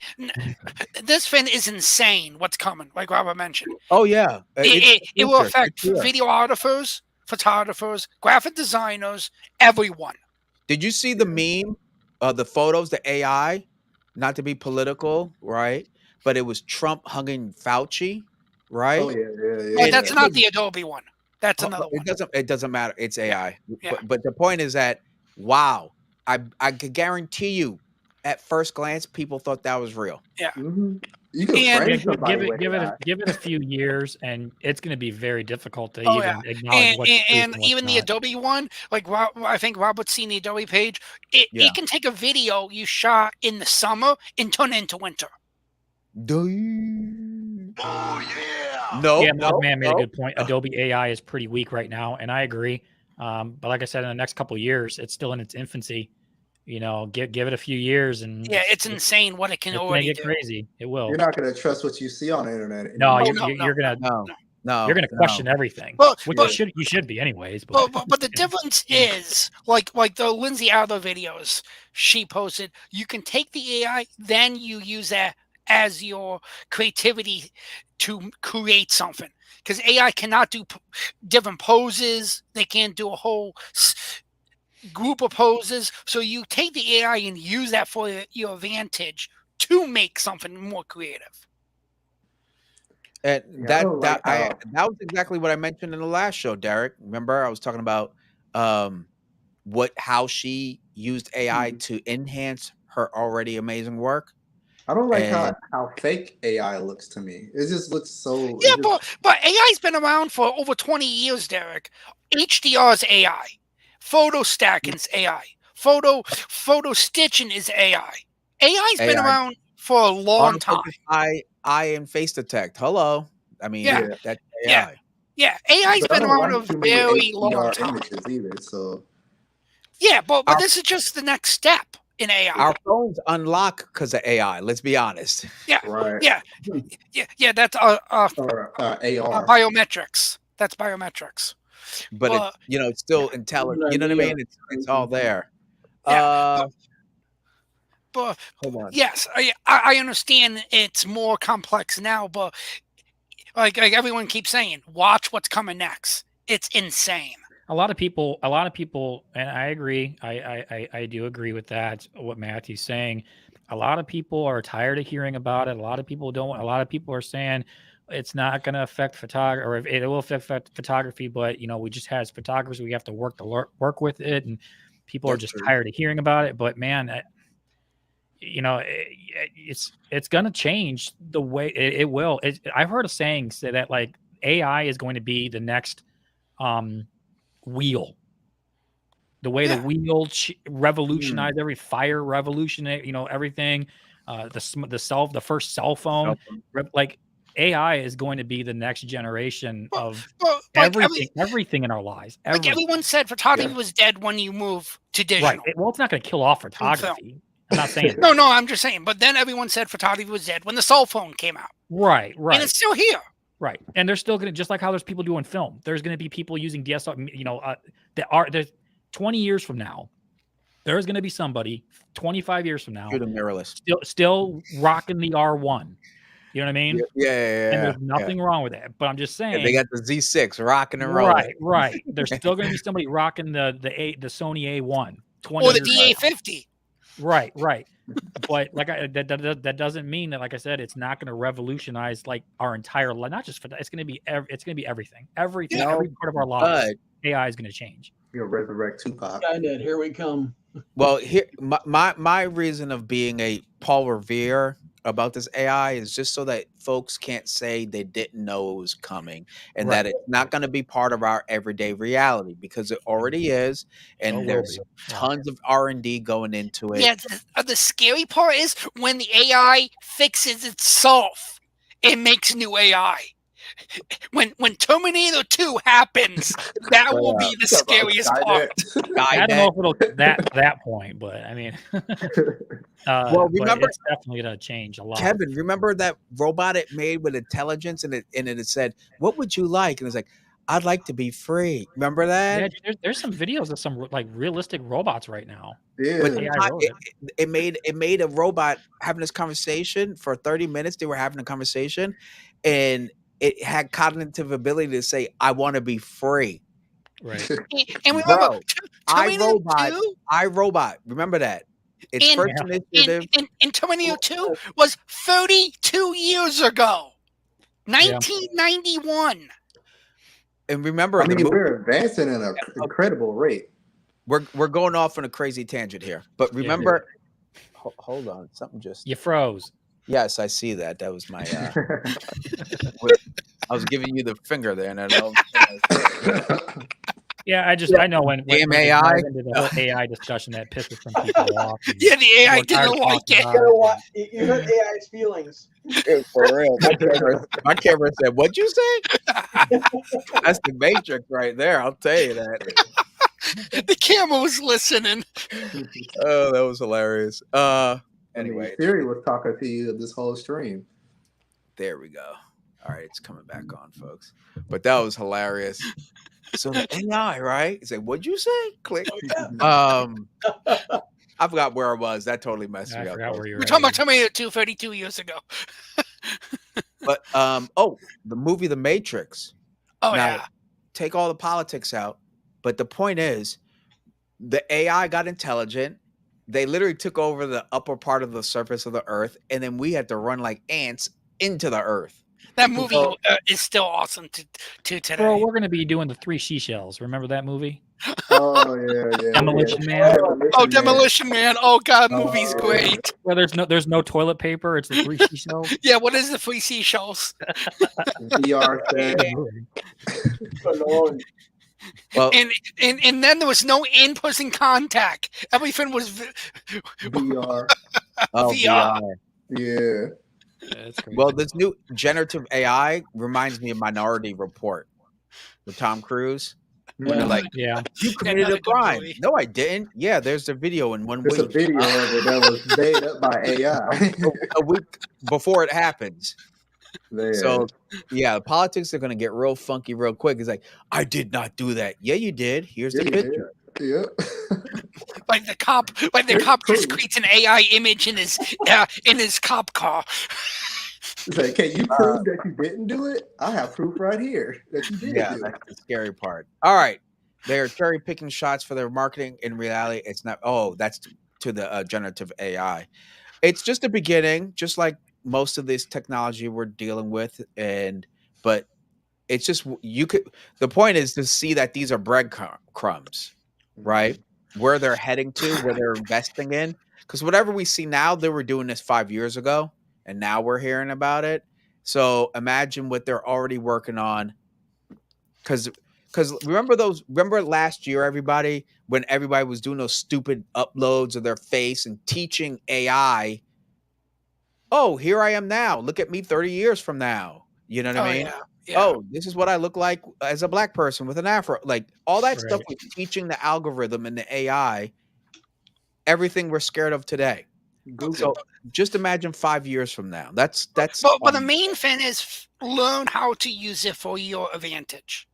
this thing is insane. What's coming, like Robert mentioned. Oh yeah, it will affect videographers, photographers, graphic designers, everyone. Did you see the meme, the photos, the AI? Not to be political, right? But it was Trump hugging Fauci, right? Oh yeah. But that's not the Adobe one. That's another one. It doesn't matter. It's AI. But the point is that, wow, I could guarantee you, at first glance, people thought that was real. Yeah. Mm-hmm. You can give it a few years, and it's going to be very difficult to even acknowledge and even the Adobe one, like I think Robert's seen the Adobe page. It can take a video you shot in the summer and turn it into winter. Oh yeah. Man made a good point. Adobe AI is pretty weak right now, and I agree. But like I said, in the next couple of years, it's still in its infancy. You know, give it a few years, and it's insane what it can already get crazy. It will. You're not going to trust what you see on the internet. No, you're going to question everything. Which you should be anyways. But the difference is like the Lindsay Adler videos she posted. You can take the AI, then you use that as your creativity to create something, because AI cannot do different poses. They can't do a whole group of poses. So you take the AI and use that for your advantage to make something more creative. And that was exactly what I mentioned in the last show, Derek. Remember, I was talking about how she used AI to enhance her already amazing work. I don't like how fake AI looks to me. It just looks so. Yeah, but AI's been around for over 20 years, Derek. HDR is AI. Photo stacking's AI. Photo stitching is AI. AI's been around for a long time. Eye and face detect. Hello. I mean, that's AI. Yeah, AI's been around a very long time. Yeah, but this is just the next step in AI. Our phones unlock because of AI. Let's be honest. Yeah, right. Yeah. That's AR. Biometrics. That's biometrics. But it's still intelligent. You know what I mean? It's all there. But hold on. Yes, I understand it's more complex now, but like everyone keeps saying, watch what's coming next. It's insane. A lot of people, and I agree. I do agree with that. What Matthew's saying. A lot of people are tired of hearing about it. A lot of people don't. A lot of people are saying it's not going to affect photography, or it will affect photography. But we just as photographers, we have to work with it, and people are just tired of hearing about it. But man, it's going to change the way it will. I've heard a saying say that like AI is going to be the next wheel. The way the wheel revolutionized every fire revolution, everything. The first cell phone, like AI is going to be the next generation of everything in our lives. Like everyone said, photography was dead when you move to digital. Right. Well, it's not going to kill off photography. I'm not saying no, I'm just saying. But then everyone said photography was dead when the cell phone came out. Right. And it's still here. Right. And they're still going to, just like how there's people doing film, there's going to be people using DSLR, there's 20 years from now, there's going to be somebody 25 years from now still rocking the R1. You know what I mean? Yeah. And there's nothing wrong with that. But I'm just saying, they got the Z6 rocking and rolling. Right. There's still going to be somebody rocking the Sony A1 or the DA50. Right. But like that doesn't mean that, like I said, it's not going to revolutionize like our entire life. Not just for that. It's going to be everything. Every part of our lives. AI is going to change. You'll resurrect Tupac. Skynet, here we come. Well, here my reason of being a Paul Revere about this AI is just so that folks can't say they didn't know it was coming, and that it's not going to be part of our everyday reality, because it already is, and there's tons of R&D going into it. Yeah, the scary part is when the AI fixes itself, it makes new AI. When Terminator 2 happens, that will be the scariest part. I don't know if it'll that point, but I mean, well, remember, it's definitely going to change a lot. Kevin, remember that robot it made with intelligence, and it said, "What would you like?" And it's like, "I'd like to be free." Remember that? Yeah, there's some videos of some like realistic robots right now. Yeah, but it made a robot having this conversation for 30 minutes. They were having a conversation, and it had cognitive ability to say, "I want to be free." Right. And remember, iRobot. Remember that? Its first initiative in Terminator 2 was 32 years ago, 1991. And remember, we're advancing at an incredible rate. We're going off on a crazy tangent here, but remember, hold on, something just you froze. Yes, I see that. That was my. I was giving you the finger there, and I know. Yeah, I know when damn AI into the whole AI discussion that pisses some people off. Yeah, the AI didn't like it. You hurt AI's feelings. For real, my camera said, "What'd you say?" That's the Matrix right there. I'll tell you that. The camera was listening. Oh, that was hilarious. Anyway, Siri was talking to you this whole stream. There we go. All right, it's coming back on, folks. But that was hilarious. So the AI, right? He said, "What'd you say?" Click. I forgot where I was. That totally messed me up. We're talking about Terminator 2 32 years ago. But the movie The Matrix. Oh, now, take all the politics out. But the point is, the AI got intelligent. They literally took over the upper part of the surface of the earth, and then we had to run like ants into the earth. That movie is still awesome to today. Bro, we're going to be doing the Three Seashells. Remember that movie? Oh, yeah. Demolition Man. Demolition Man. Oh, God, movie's great. Where there's no toilet paper. It's the Three Seashells. Yeah, what is the Three Seashells? VR Well, and then there was no in-person contact. Everything was VR. VR. Yeah. Well, this new generative AI reminds me of Minority Report with Tom Cruise. When they're like, "Yeah, you committed a crime." No, I didn't. Yeah, there's a video in one week. There's a video of it that was made up by AI a week before it happens. Man. So, yeah, politics are going to get real funky real quick. It's like, "I did not do that." Yeah, you did. Here's the picture. Yeah. Like the cop just creates an AI image in his cop car. It's like, can you prove that you didn't do it? I have proof right here that you did. Yeah, that's the scary part. All right, They're cherry picking shots for their marketing. In reality, it's not. Oh, that's to the generative AI. It's just the beginning, just like most of this technology we're dealing with, but it's just you could. The point is to see that these are breadcrumbs, right? Where they're heading to, where they're investing in. Because whatever we see now, they were doing this 5 years ago, and now we're hearing about it. So imagine what they're already working on. Because remember last year, everybody, when everybody was doing those stupid uploads of their face and teaching AI, oh, here I am now. Look at me 30 years from now. You know what I mean? Yeah. Oh, this is what I look like as a black person with an afro. Like all that stuff Right. was teaching the algorithm and the AI everything we're scared of today. So just imagine 5 years from now. That's But the main thing is learn how to use it for your advantage.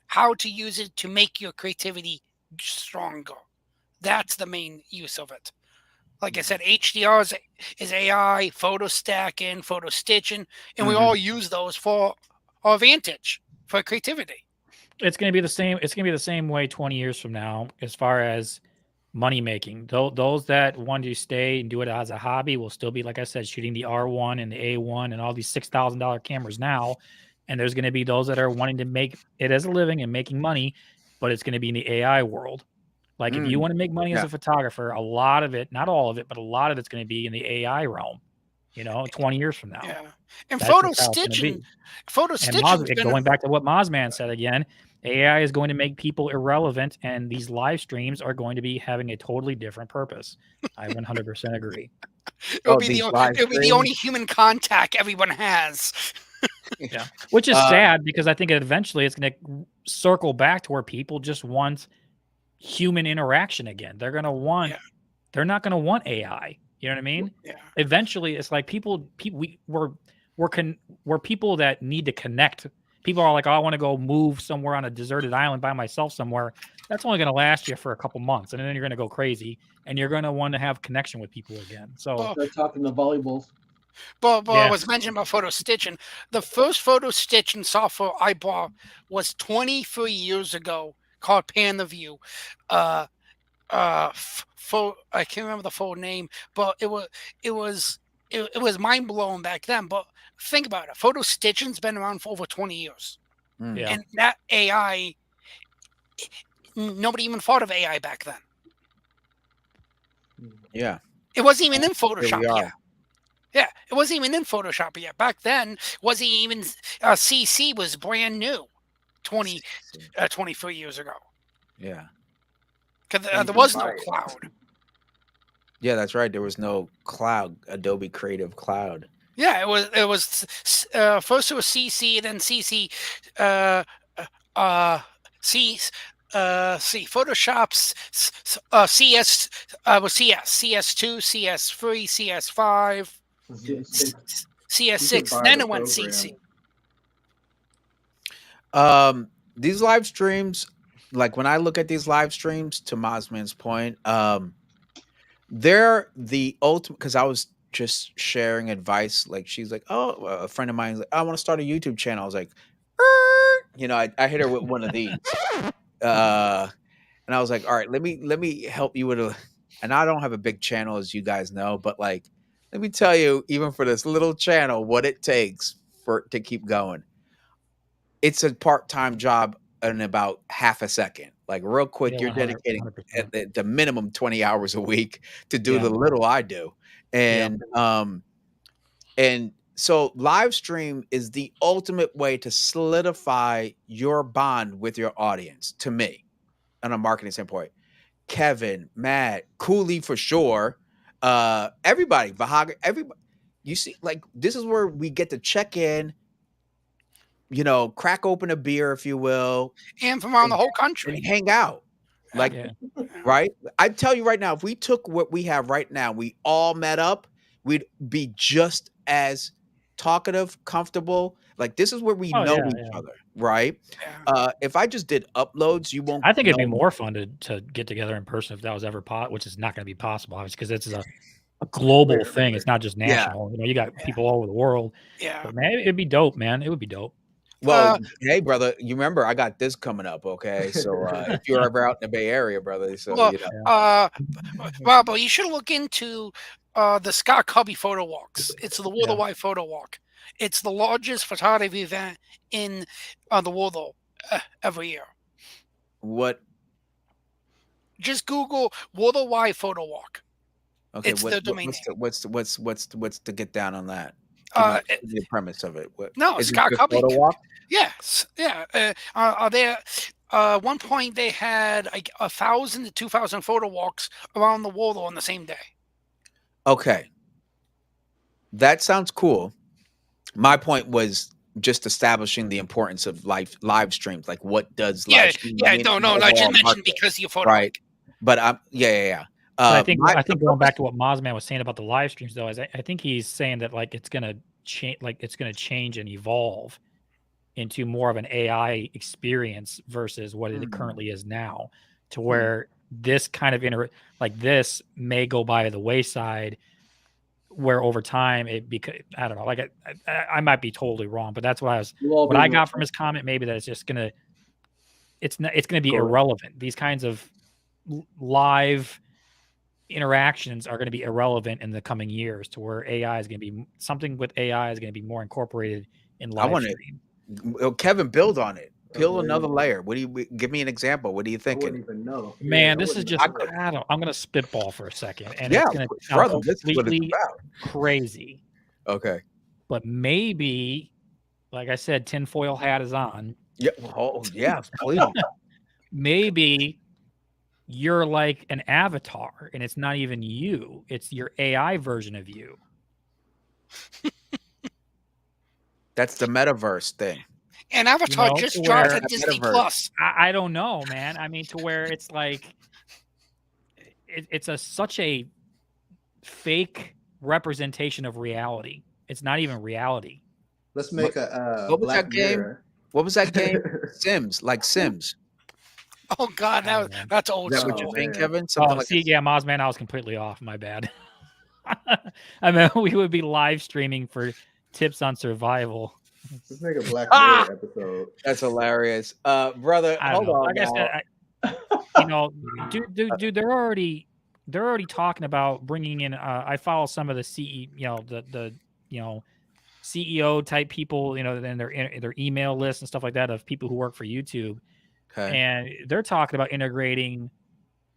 How to use it to make your creativity stronger. That's the main use of it. Like I said, HDR is AI, photo stacking, photo stitching, and we all use those for our advantage, for creativity. It's going to be the same. It's going to be the same way 20 years from now, as far as money making. Those that want to stay and do it as a hobby will still be, like I said, shooting the R1 and the A1 and all these $6,000 cameras now. And there's going to be those that are wanting to make it as a living and making money, but it's going to be in the AI world. Like if you want to make money as a photographer, a lot of it, not all of it, but a lot of it's going to be in the AI realm, 20 years from now. Yeah. And That's photo just how it's gonna stitching, be. photo And stitching. going back to what Mozman said again, AI is going to make people irrelevant, and these live streams are going to be having a totally different purpose. I 100% agree. It'll be the only human contact everyone has. Yeah, which is sad because I think eventually it's going to circle back to where people just want human interaction again. They're going to want. Yeah. They're not going to want AI. You know what I mean? Yeah. Eventually, it's like we're people that need to connect. People are like, oh, I want to go move somewhere on a deserted island by myself somewhere. That's only going to last you for a couple months, and then you're going to go crazy, and you're going to want to have connection with people again. So they're talking the volleyballs. But I was mentioning about photo stitching. The first photo stitching software I bought was 23 years ago, called PanaView. I can't remember the full name, but it was mind blowing back then. But think about it, photo stitching's been around for over 20 years, and that AI, nobody even thought of AI back then. Yeah, it wasn't even in Photoshop yet. Yeah, it wasn't even in Photoshop yet. Back then, wasn't even CC was brand new 23 years ago. Yeah. Because there was no cloud. Yeah, that's right. There was no cloud, Adobe Creative Cloud. Yeah, it was first it was CC, then CC Photoshop's CS was CS2, CS3, CS5. CS6, then it went CC. These live streams, like when I look at these live streams, to Mozman's point, they're the ultimate, because I was just sharing advice. Like she's like, oh, a friend of mine's like, I want to start a YouTube channel. I was like, I hit her with one of these. And I was like, all right, let me help you with and I don't have a big channel, as you guys know, but like, let me tell you, even for this little channel, what it takes to keep going. It's a part-time job in about half a second. Like real quick, you're dedicating at the minimum 20 hours a week to do the little I do. And so live stream is the ultimate way to solidify your bond with your audience, to me, on a marketing standpoint. Kevin, Matt, Cooley for sure. Everybody, Vahaga, everybody. You see, like, this is where we get to check in, crack open a beer, if you will. And from around the whole country. And hang out. Like, right? I tell you right now, if we took what we have right now, we all met up, we'd be just as talkative, comfortable. Like, this is where we know each other, right? If I just did uploads, you won't. I think it'd be more fun to get together in person if that was ever which is not going to be possible, obviously, because it's a global thing. It's not just national. You got people all over the world. Yeah. But man, it'd be dope, man. It would be dope. Well, hey, brother, you remember I got this coming up, okay? So if you're ever out in the Bay Area, brother, so well, you know. Rob, you should look into the Scott Cubby photo walks. It's the Worldwide Photo Walk. It's the largest photography event in the world every year. What? Just Google Worldwide Photo Walk. Okay, It's the domain name. what's to get down on that? Give me the premise of it. What No, is it? Scott Just Cubby. photo walk? Yes, yeah. There, one point they had like 1,000 to 2,000 photo walks around the world on the same day. Okay, that sounds cool. My point was just establishing the importance of live streams. Like, what does live stream mean? No, I just mentioned because your photo. Right, but yeah. But I think going back to what Mozman was saying about the live streams, though, is I think he's saying that like it's gonna change and evolve into more of an AI experience versus what it currently is now, to where this kind of this may go by the wayside, where over time it I don't know, like I might be totally wrong, but that's what I got from his comment. Maybe that it's just gonna be irrelevant. These kinds of live interactions are going to be irrelevant in the coming years, to where AI is going to be something with AI is going to be more incorporated in live stream. Kevin, build on it. Peel another layer. What do you give me an example? What are you thinking? I wouldn't even know. Man, this is just I'm going to spitball for a second, and it's going to sound completely crazy. Okay, but maybe, like I said, tinfoil hat is on. Yeah. Oh, yeah. Please. Maybe you're like an avatar, and it's not even you; it's your AI version of you. That's the metaverse thing. And Avatar just dropped at Disney Plus. I don't know, man. I mean, to where it's like it's such a fake representation of reality. It's not even reality. Let's make a what was Black that game? Mirror. What was that game? Sims, like Sims. Oh God, that's old. Is that what you think, Kevin? Something like Mozman, I was completely off. My bad. I mean, we would be live streaming for tips on survival. Let's make a Black Mirror episode. That's hilarious, brother. Hold on. Like I said, dude, they're already talking about bringing in. I follow some of the CEO type people, in their email list and stuff like that of people who work for YouTube. Okay. And they're talking about integrating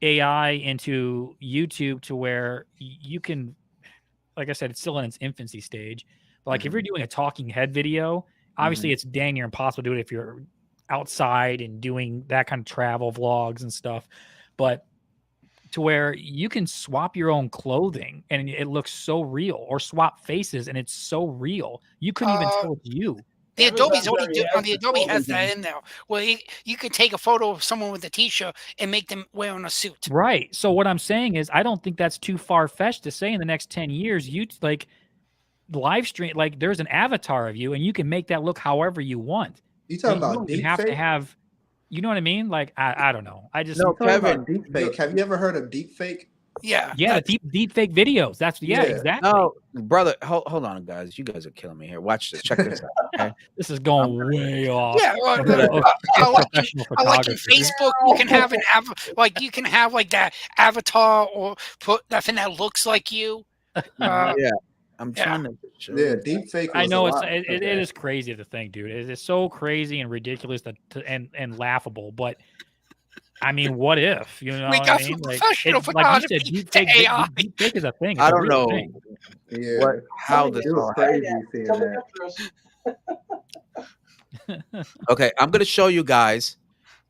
AI into YouTube to where you can, like I said, it's still in its infancy stage. But like if you're doing a talking head video, obviously it's dang near impossible to do it if you're outside and doing that kind of travel vlogs and stuff. But to where you can swap your own clothing and it looks so real, or swap faces and it's so real. You couldn't even tell it's you. The Adobe's the Adobe has that in there. Well, you could take a photo of someone with a t-shirt and make them wearing a suit. Right. So what I'm saying is, I don't think that's too far-fetched to say in the next 10 years, you like live stream, like there's an avatar of you and you can make that look however you want. You talking about deep have fake? to have, you know what I mean? Like, I don't know. I just Kevin, deep fake. Have you ever heard of deep fake? Yeah. Yeah, deep fake videos. That's exactly. No, brother, hold on, guys. You guys are killing me here. Watch this. Check this out. Okay? This is going way off. Yeah, like in Facebook, you can have you can have like that avatar or put that thing that looks like you. Yeah, I'm trying to. Yeah, deep fake. I know it is crazy to think, dude. It is so crazy and ridiculous and laughable, but. I mean, what if? You know what I mean? Like you said, deep fake is a thing. It's I don't know how this all crazy seeing that. Okay, I'm gonna show you guys.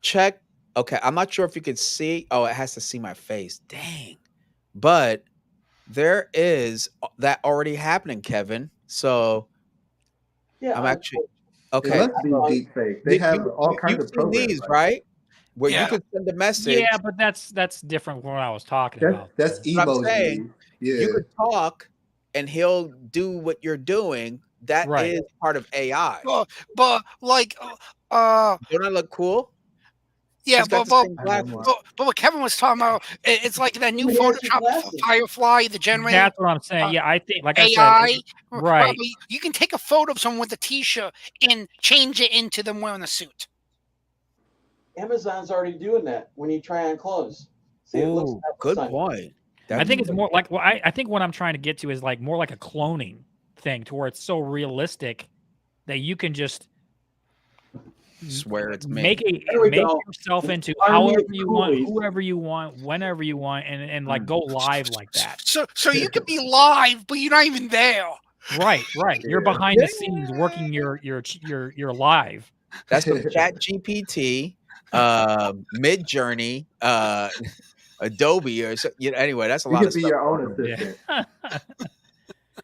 Check. Okay, I'm not sure if you can see. Oh, it has to see my face. Dang. But there is that already happening, Kevin. So I'm actually okay. It must be deep fake. They have all kinds of programs, these, right? Where you can send a message. Yeah, but that's different from what I was talking about. That's emoji. Yeah. You could talk and he'll do what you're doing. That is part of AI. But like don't I look cool? Yeah, She's got the same glasses. but what Kevin was talking about, it's like that new He has his Photoshop glasses. Firefly, the generator That's what I'm saying. Yeah, I think, like I AI. said, right. Robbie, you can take a photo of someone with a t-shirt and change it into them wearing a suit. Amazon's already doing that when you try on clothes. See, it looks Ooh, good point. I think it's more like, well, I think what I'm trying to get to is like more like a cloning thing, to where it's so realistic that you can just swear it's me. make yourself into however you want, whoever you want, whenever you want, and like go live like that. So you could be live, but you're not even there. Right. You're behind the scenes working your live. That's some Chat GPT, Mid Journey, Adobe, or so, anyway. That's a lot of stuff. You could be your own assistant.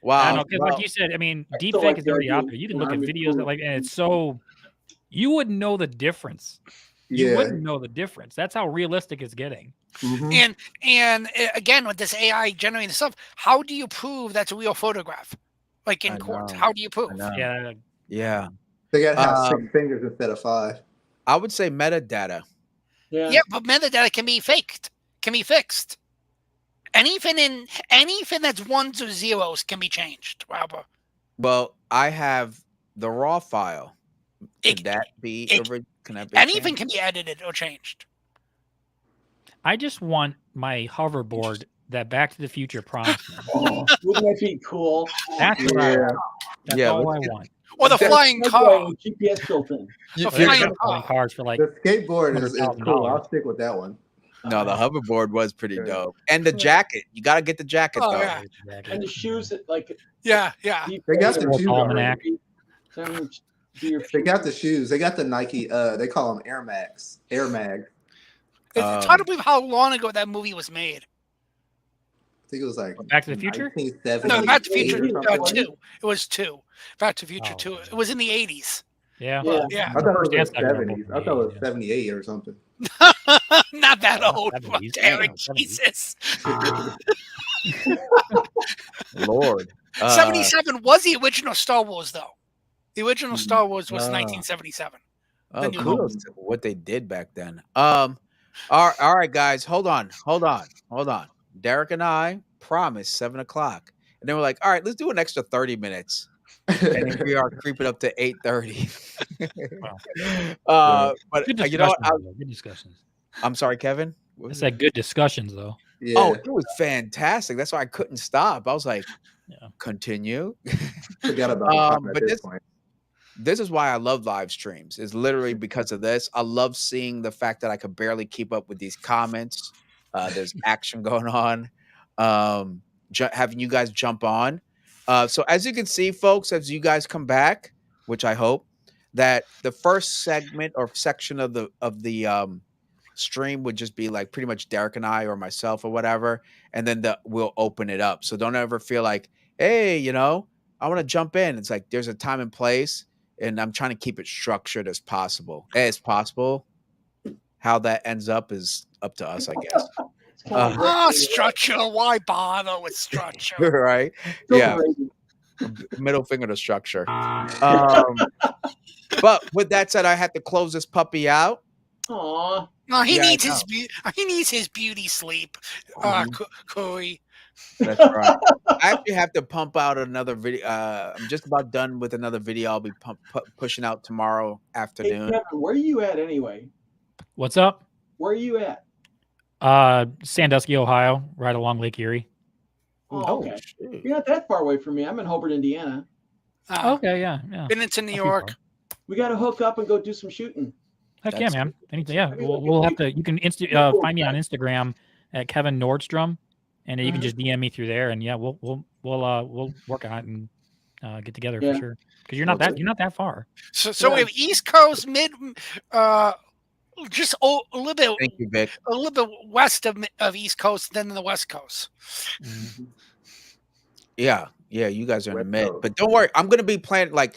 Wow. I know, because like you said, I mean, deepfake is already out there. You can look at videos that, like, and it's so you wouldn't know the difference. You wouldn't know the difference. That's how realistic it's getting. Mm-hmm. And again, with this AI generating stuff, how do you prove that's a real photograph? Like in court, how do you prove? Yeah. They got to have 6 fingers instead of 5. I would say metadata. Yeah, but metadata can be faked, can be fixed. Anything that's ones or zeros can be changed, Robert. Well, I have the raw file. Can that be anything can be edited or changed? I just want my hoverboard that Back to the Future promised me. Wouldn't that be cool? That's what I want. That's all I want. Or the flying car. GPS built in. The flying cars for like the skateboard is cool. I'll stick with that one. No, the hoverboard was pretty dope, and the jacket. You got to get the jacket though. Yeah. And the shoes, like yeah. They got the shoes. Almanac. They got the shoes. They got the Nike. They call them Air Max. Air Mag. It's hard to believe how long ago that movie was made. I think it was like Back to the Future. No, Back to the Future 2. It was 2. Back to the Future 2. It was in the 80s. Yeah. I thought it was 70s. I thought it was 78 or something. Not that old, Derek. Jesus. Lord. 77 was the original Star Wars, though. The original Star Wars was 1977. Oh, kudos to what they did back then. All right, guys, hold on. Derek and I promised 7 o'clock, and then we're like, all right, let's do an extra 30 minutes. And we are creeping up to 8:30. But you know what? Good discussions. I'm sorry, Kevin. I said good discussions, though. Yeah. Oh, it was fantastic. That's why I couldn't stop. I was like, continue. Forgot about but this is why I love live streams. It's literally because of this. I love seeing the fact that I could barely keep up with these comments. There's action going on. Having you guys jump on. So as you can see, folks, as you guys come back, which I hope, that the first segment or section of the stream would just be like pretty much Derek and I or myself or whatever, and then we'll open it up. So don't ever feel like, hey, I want to jump in. It's like there's a time and place, and I'm trying to keep it structured as possible. How that ends up is up to us, I guess. Structure. Why bother with structure? Right? Yeah. Middle finger to structure. But with that said, I had to close this puppy out. Aww. No, he needs his beauty sleep. Corey. That's right. I actually have to pump out another video. I'm just about done with another video. I'll be pushing out tomorrow afternoon. Hey, Kevin, where are you at anyway? What's up? Where are you at? Sandusky, Ohio, right along Lake Erie. Oh, okay. You're not that far away from me. I'm in Hobart, Indiana. Okay, yeah. Been into New York. We got to hook up and go do some shooting. Heck yeah, man. Anything, yeah. We'll have to. You can find me on Instagram at Kevin Nordstrom, and you can just DM me through there, and yeah, we'll work on it and get together for sure. Because you're not that far. So we have East Coast, mid, just a little bit. Thank you, Vic. A little bit west of East Coast, then the West Coast. Mm-hmm. Yeah, you guys are in the mid, but don't worry. I'm gonna be playing like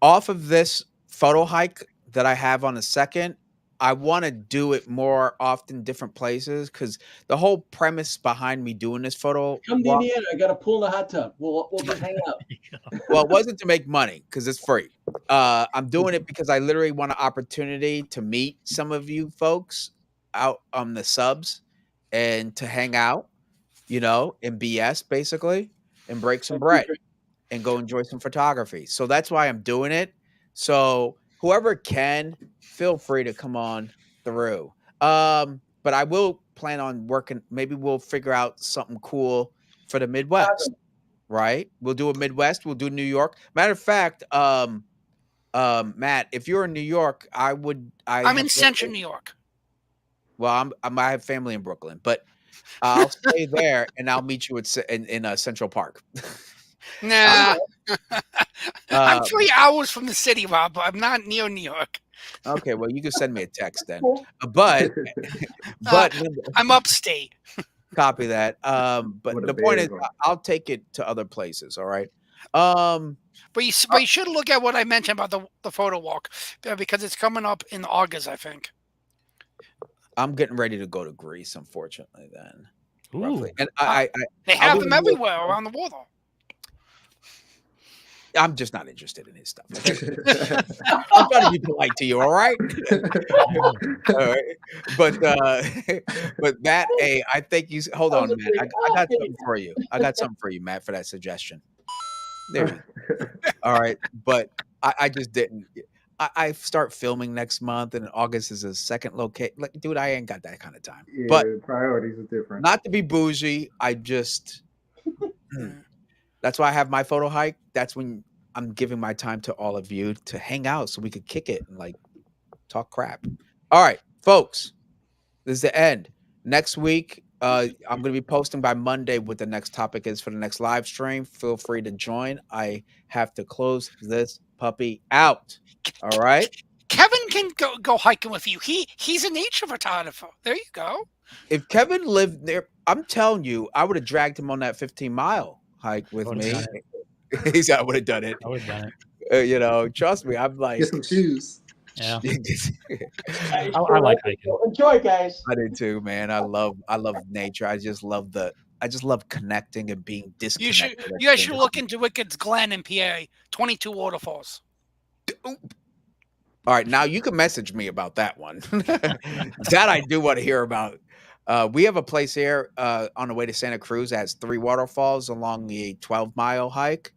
off of this photo hike that I have on the second. I want to do it more often, different places, because the whole premise behind me doing this photo Come to walk, Indiana. I got a pool and a hot tub. We'll just hang out. well, it wasn't to make money because it's free. I'm doing it because I literally want an opportunity to meet some of you folks out on the subs and to hang out, and BS basically and break some bread and go enjoy some photography. So that's why I'm doing it. So whoever can, feel free to come on through. But I will plan on working. Maybe we'll figure out something cool for the Midwest, right? We'll do a Midwest. We'll do New York. Matter of fact, Matt, if you're in New York, I'm in Central New York. Well, I have family in Brooklyn, but I'll stay there and I'll meet you in Central Park. Nah. I'm 3 hours from the city, Rob, but I'm not near New York. Okay, well, you can send me a text then. But I'm upstate. Copy that. But the point is, I'll take it to other places. All right. But you should look at what I mentioned about the photo walk because it's coming up in August, I think. I'm getting ready to go to Greece, unfortunately. Then, Ooh. and they have them everywhere around the world. I'm just not interested in his stuff. Okay? I'm trying to be polite to you, all right? All right. But Matt, hey, I think you. Hold on, Matt. I got something for you. I got something for you, Matt, for that suggestion. There you go. All right, but I just didn't. I start filming next month, and August is a second location. Like, dude, I ain't got that kind of time. Yeah, but priorities are different. Not to be bougie, I just. That's why I have my photo hike. That's when I'm giving my time to all of you to hang out so we could kick it and like talk crap. All right, folks, this is the end. Next week, I'm going to be posting by Monday what the next topic is for the next live stream. Feel free to join. I have to close this puppy out. All right. Kevin can go hiking with you. He's a nature photographer. There you go. If Kevin lived there, I'm telling you, I would have dragged him on that 15-mile hike with me. I would have done it. I would have done it. Trust me. I'm like, get some shoes. Yeah. I like hiking. Enjoy, guys. I do too, man. I love nature. I just love connecting and being disconnected. You guys should look into Wicked's Glen in PA. 22 waterfalls. All right, now you can message me about that one. That I do want to hear about. We have a place here on the way to Santa Cruz that has 3 waterfalls along the 12-mile hike.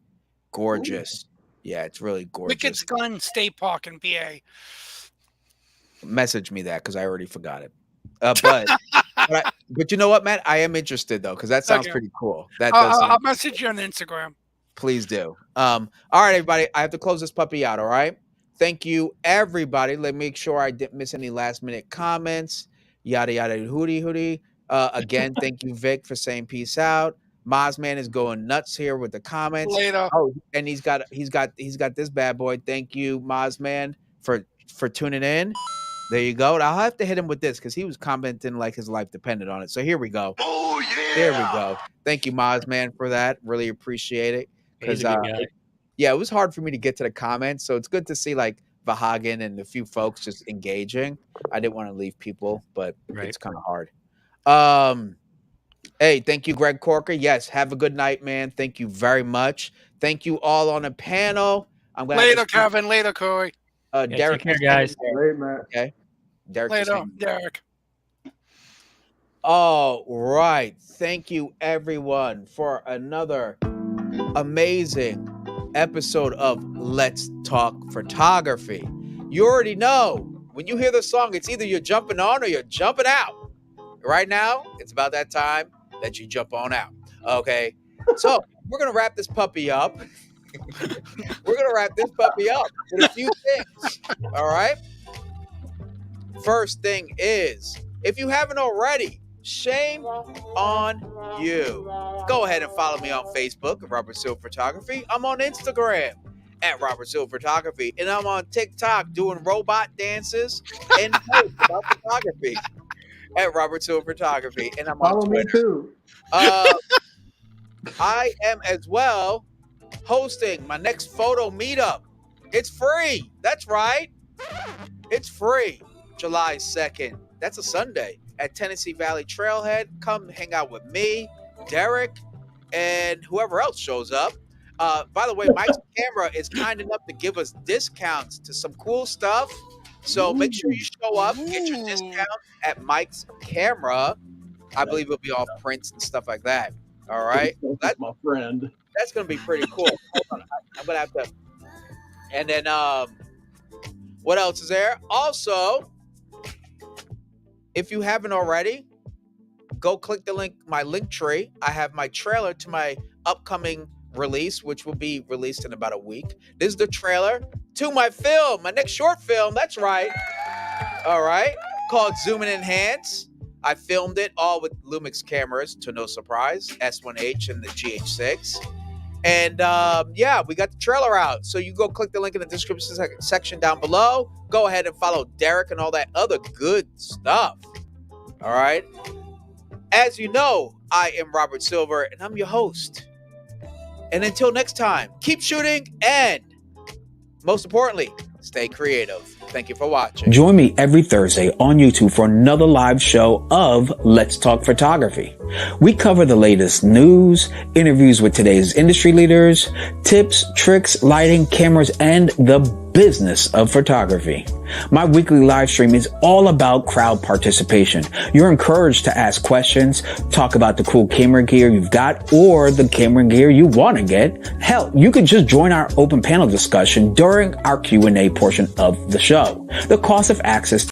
Gorgeous. Ooh. Yeah, it's really gorgeous. Wicked's Glen State Park in PA. Message me that because I already forgot it. But you know what, Matt? I am interested though because that sounds pretty cool. I'll message you on Instagram. Please do. All right, everybody. I have to close this puppy out. All right. Thank you, everybody. Let me make sure I didn't miss any last-minute comments. Yada yada hootie. Again, thank you, Vic, for saying peace out. Mozman is going nuts here with the comments. Later. Oh, and he's got this bad boy. Thank you, Mozman, for tuning in. There you go. I'll have to hit him with this because he was commenting like his life depended on it. So here we go. Oh yeah. There we go. Thank you, Mozman, for that. Really appreciate it. Because yeah, it was hard for me to get to the comments. So it's good to see like Vahagan and a few folks just engaging. I didn't want to leave people, but it's kind of hard. Hey, thank you, Greg Corker. Yes, have a good night, man. Thank you very much. Thank you all on the panel. I'm glad. Later, Kevin. Later, Corey. Derek. Take care, guys. Later, Matt. Okay. Derek. Later, Derek. All right. Thank you, everyone, for another amazing episode of Let's Talk Photography. You already know when you hear the song, it's either you're jumping on or you're jumping out. Right now, it's about that time that you jump on out. Okay. So we're going to wrap this puppy up. We're going to wrap this puppy up with a few things. All right. First thing is, if you haven't already, shame on you. Go ahead and follow me on Facebook at Robert Silver-Photography. I'm on Instagram at Robert Silver-Photography. And I'm on TikTok doing robot dances and posts about photography at Robert Silver-Photography. And I'm on Twitter. Me too. I am as well hosting my next photo meetup. It's free. That's right. It's free. July 2nd. That's a Sunday at Tennessee Valley Trailhead. Come hang out with me, Derek, and whoever else shows up. By the way, Mike's Camera is kind enough to give us discounts to some cool stuff. So make sure you show up, get your discount at Mike's Camera. I believe it'll be all prints and stuff like that. All right. That's my friend. That's going to be pretty cool. Hold on. I'm going to have to. And then what else is there? Also, if you haven't already, go click the link, my link tree. I have my trailer to my upcoming release, which will be released in about a week. This is the trailer to my film, my next short film. That's right. All right. Called Zoom and Enhance. I filmed it all with Lumix cameras, to no surprise, S1H and the GH6. And yeah, we got the trailer out. So you go click the link in the description section down below. Go ahead and follow Derek and all that other good stuff. All right. As you know, I am Robert Silver and I'm your host. And until next time, keep shooting and most importantly, stay creative. Thank you for watching. Join me every Thursday on YouTube for another live show of Let's Talk Photography. We cover the latest news, interviews with today's industry leaders, tips, tricks, lighting, cameras, and the business of photography. My weekly live stream is all about crowd participation. You're encouraged to ask questions, talk about the cool camera gear you've got or the camera gear you want to get. Hell, you could just join our open panel discussion during our Q&A portion of the show. The cost of access